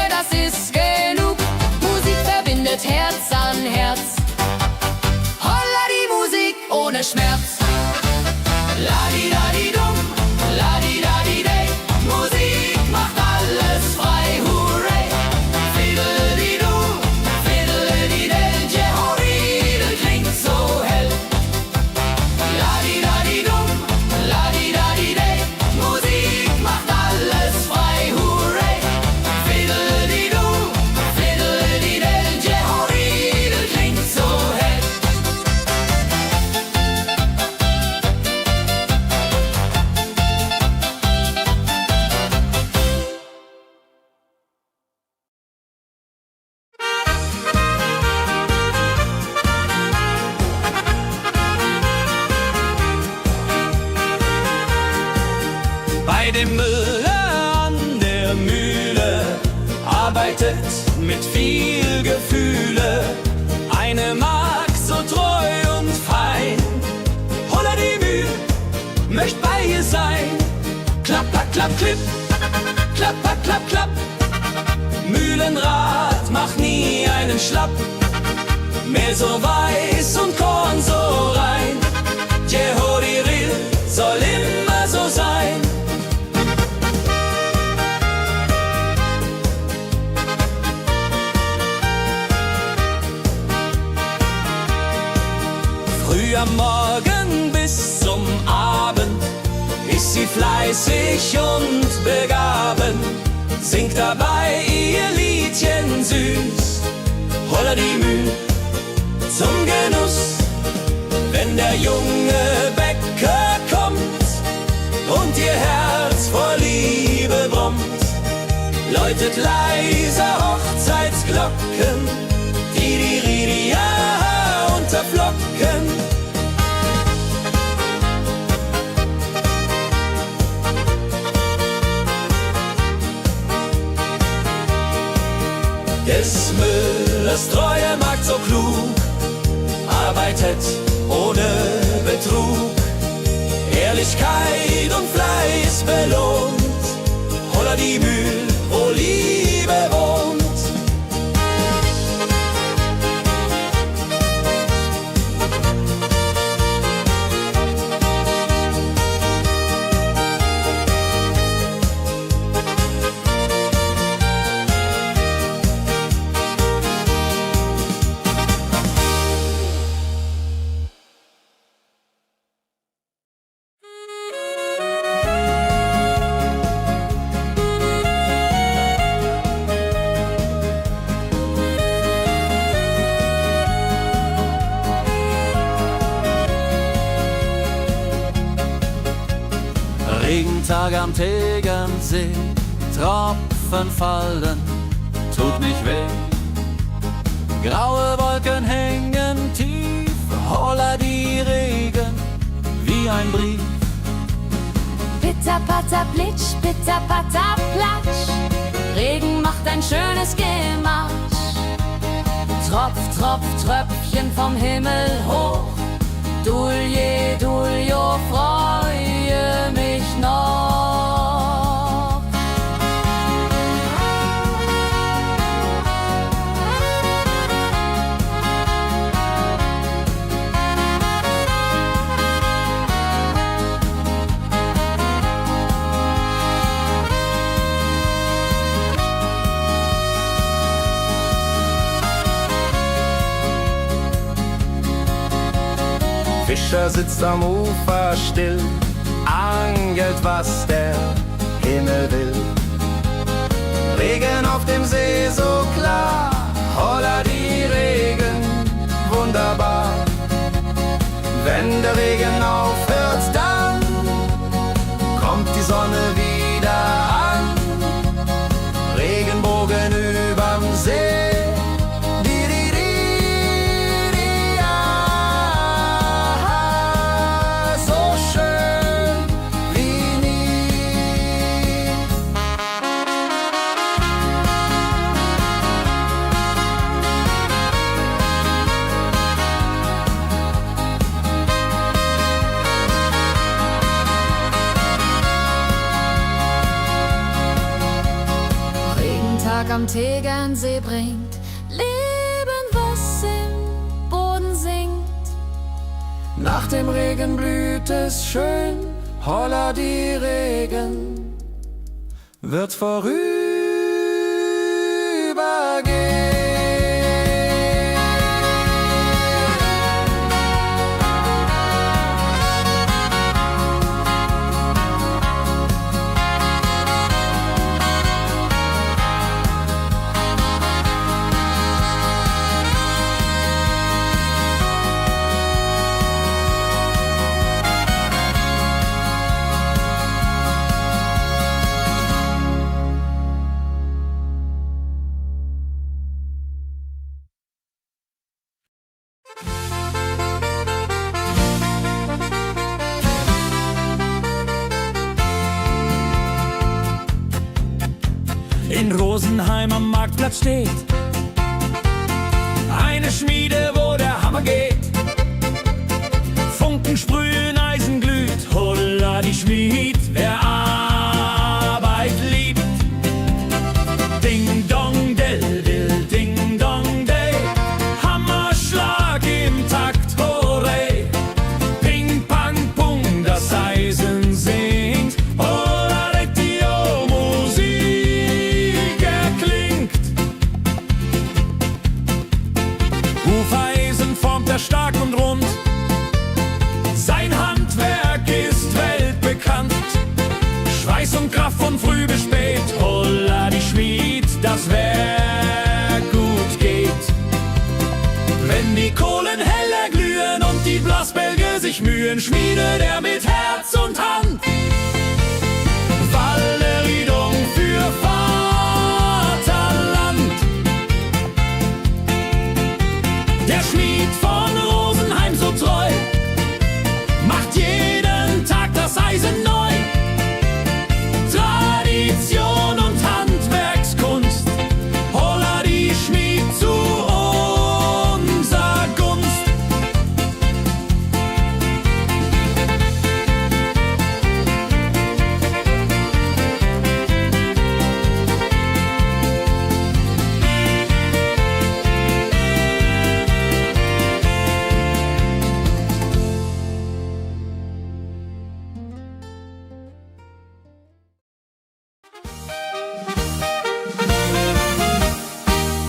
arbeitet mit viel Gefühle. Eine Magd so treu und fein. Holla die Mühl, möcht bei ihr sein. Klapp, klapp, klapp, klipp, klapp, klapp, klapp, klapp. Mühlenrad macht nie einen Schlapp. Mehl so weiß und Korn so rein. Jehodiril soll immer so sein. Früh am Morgen bis zum Abend ist sie fleißig und begaben, singt dabei ihr Liedchen süß. Holla die Mühl zum Genuss, wenn der junge Bäcker kommt und ihr Herz vor Liebe brummt, läutet leiser Hochzeitsglocken, die ja unterflocken. Des Müllers treue Magd so klug, arbeitet ohne Betrug, Ehrlichkeit und Fleiß belohnt. Holla die Mühl, wo Liebe wohnt. Regentag am Tegernsee, Tropfen fallen, tut nicht weh. Graue Wolken hängen tief, holla die Regen wie ein Brief. Pitter, patter, plitsch, pitter, patter, platsch. Regen macht ein schönes Gematsch. Tropf, Tropf, Tröpfchen vom Himmel hoch. Dulje, Duljo, freue mich noch. Fischer sitzt am Ufer still, angelt, was der Himmel will. Regen auf dem See so klar, holla die Regen, wunderbar. Wenn der Regen aufhört, dann kommt die Sonne wieder an. Regenbogen überm See. Am Tegernsee bringt Leben, was im Boden singt. Nach dem Regen blüht es schön, holla die Regen wird vorübergehen. Rosenheim am Marktplatz steht. Eine Schmiede, wo der Hammer geht. Funken sprühen, Eisen glüht, holla die Schmied, wer Arbeit liebt. Ding dong del dill, ding dong day, Hammerschlag im Takt, hooray. Ping pang pung, das Eisen singt, holla die Musik erklingt. Hufeisen formt er stark und rund, sein Handwerk ist weltbekannt. Schweiß und Kraft von früh bis spät, holla die Schmied, das Werk gut geht. Wenn die Kohlen heller glühen und die Blasbälge sich mühen, schmiedet er mit Herz und Hand Walleriedung für Vaterland. Der Schmied von Rosenheim so treu macht jeden Tag das Eisen neu. Tradition und Handwerkskunst, holla die Schmied zu unser Gunst.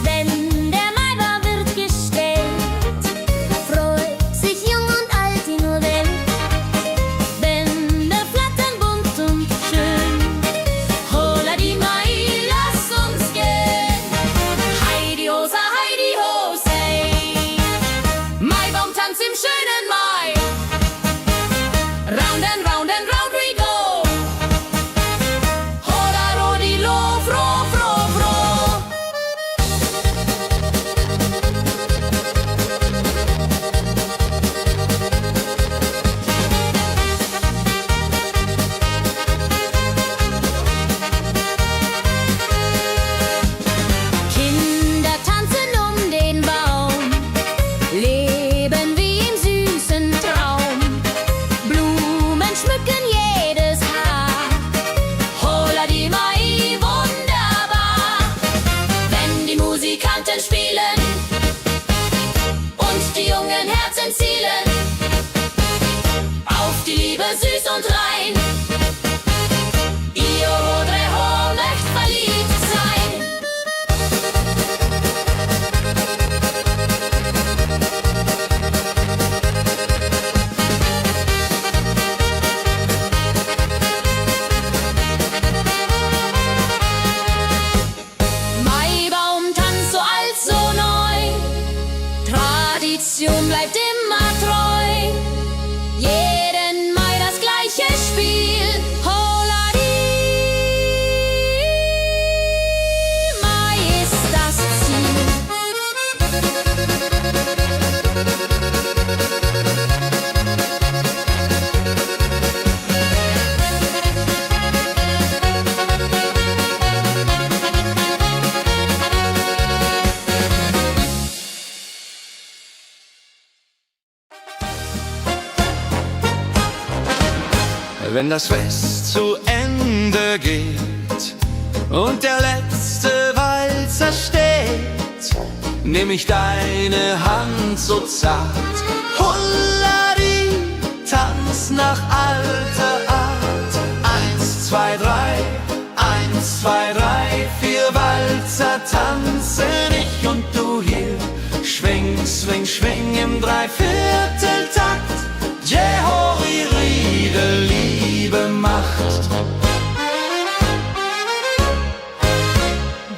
Wenn der Maibaum wird gestellt, freut sich jung und alt die nur Welt. Bänder flattern bunt und schön, holla die Mai, lass uns gehen. Heidi Hosa, Heidi Hosei, Maibaumtanz im schönen Mai. Round and round and round we go, holla rodi lo, fro, fro, fro. Kinder tanzen um den Baum, leben wie im süßen Traum. Blumen schmücken jedes Haar, holla die Mai, wunderbar. Wenn die Musikanten spielen und die jungen Herzen zielen auf die Liebe süß und rein. Io Rodreho möcht verliebt sein. Maibaumtanz so alt, so neu, Tradition bleibt immer treu. Jeden Mai das gleiche Spiel, holla die Mai ist das Ziel. Wenn das Fest zu Ende geht und der letzte Walzer steht, nehm ich deine Hand so zart, holla die, tanz nach alter Art. 1, 2, 3, 1, 2, 3, 4 Walzer tanzen ich und du hier. Schwing, swing, schwing im Dreivierteltakt. Jehori Riede, Liebe macht.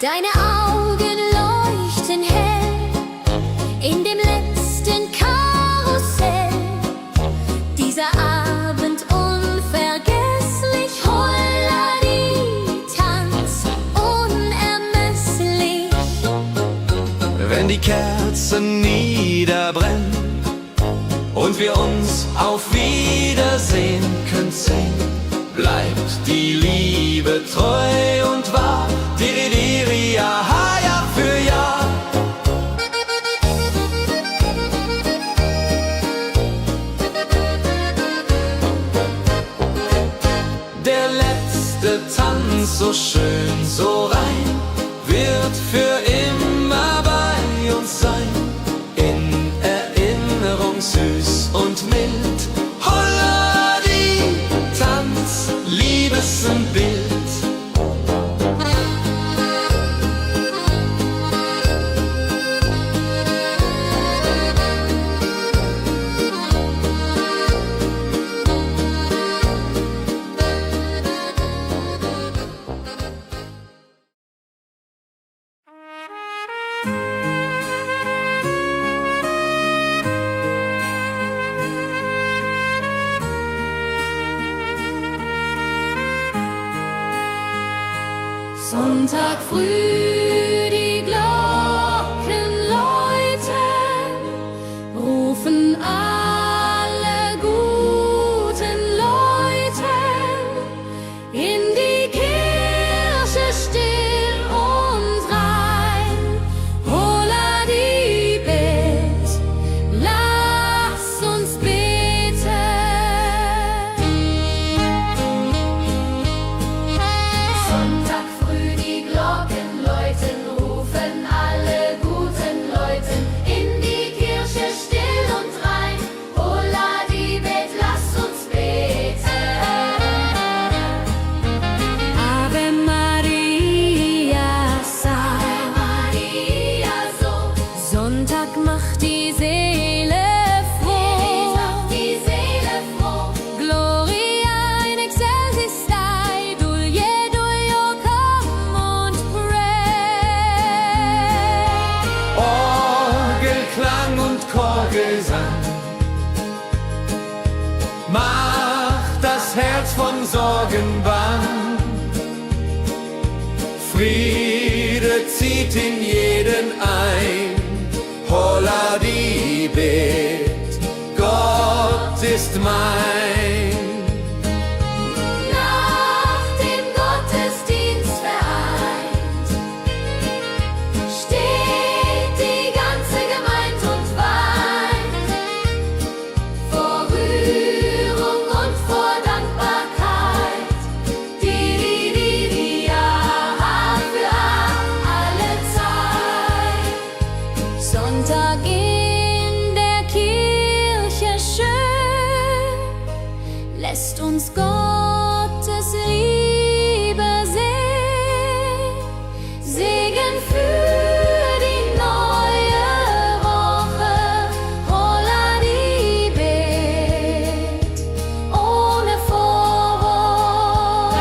Deine Augen leuchten hell in dem letzten Karussell. Dieser Abend unvergesslich, holla die, tanz unermesslich. Wenn die Kerzen niederbrennen und wir uns auf Wiedersehen könnt sehen, bleibt die Liebe treu und wahr. Diri, ja, Jahr für Jahr. Der letzte Tanz, so schön, so rein, wird für immer bei uns sein. In Erinnerung süß und mild. Holla die Tanz, Liebesbild. Sonntag früh, die Glocken läuten, rufen alle guten Leute in die Kirche still und rein. Holla die Bet, lass uns beten. Sonntag früh, die Glocken läuten, rufen alle guten Leute in die Kirche still und rein. Holla die Bet, lass uns beten. Ave Maria, Ave Maria, so. Sonntag macht die Seele froh. Die Seele froh. Gloria in excelsis Dei, Dulio, come und pray. Orgelklang und Chorgesang macht das Herz von Sorgen bang. Friede zieht in jeden ein. Holla die Bet, Gott ist mein. Nach dem Gottesdienst vereint steht die ganze Gemeinde und weint vor Rührung und vor Dankbarkeit. Die Jahr für alle Zeit. Sonntag in der Kirche schön lässt uns Gottes Liebe sehen. Segen für die neue Woche. Holla die Bet ohne Vorwurf.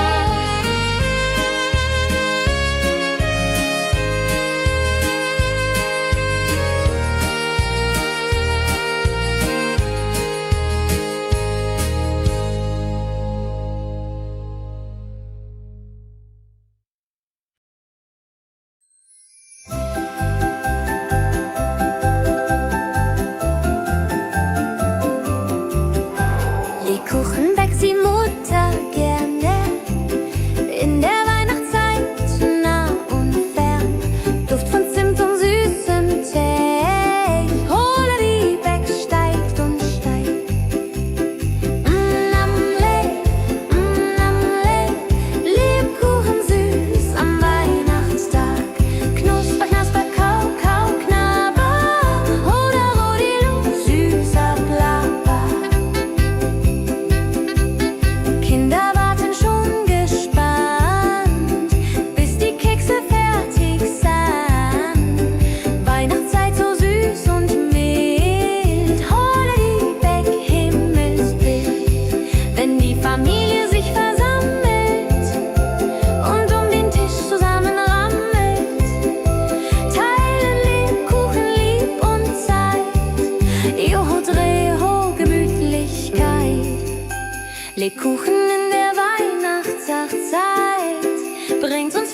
Lebkuchen backt die Mutter gerne in der Weihnachtszeit, nah und fern. Duft von Zimt und süßem Tee. Holla die Beck steigt und steigt. Namle, Lebkuchen süß am Weihnachtstag. Knusper, knasper, kau, kau, knabber. Holla, rodilu, süßer Plapper. Kinder warten schon gespannt, bis die Kekse fertig sind. Weihnachtszeit so süß und mild. Holla die Beck, Himmelsbild. Wenn die Familie sich versammelt und um den Tisch zusammen rammelt, teilen Lebkuchen lieb und Zeit. Joho, Dreho, Gemütlichkeit. Lebkuchen in der Weihnachtszeit bringt uns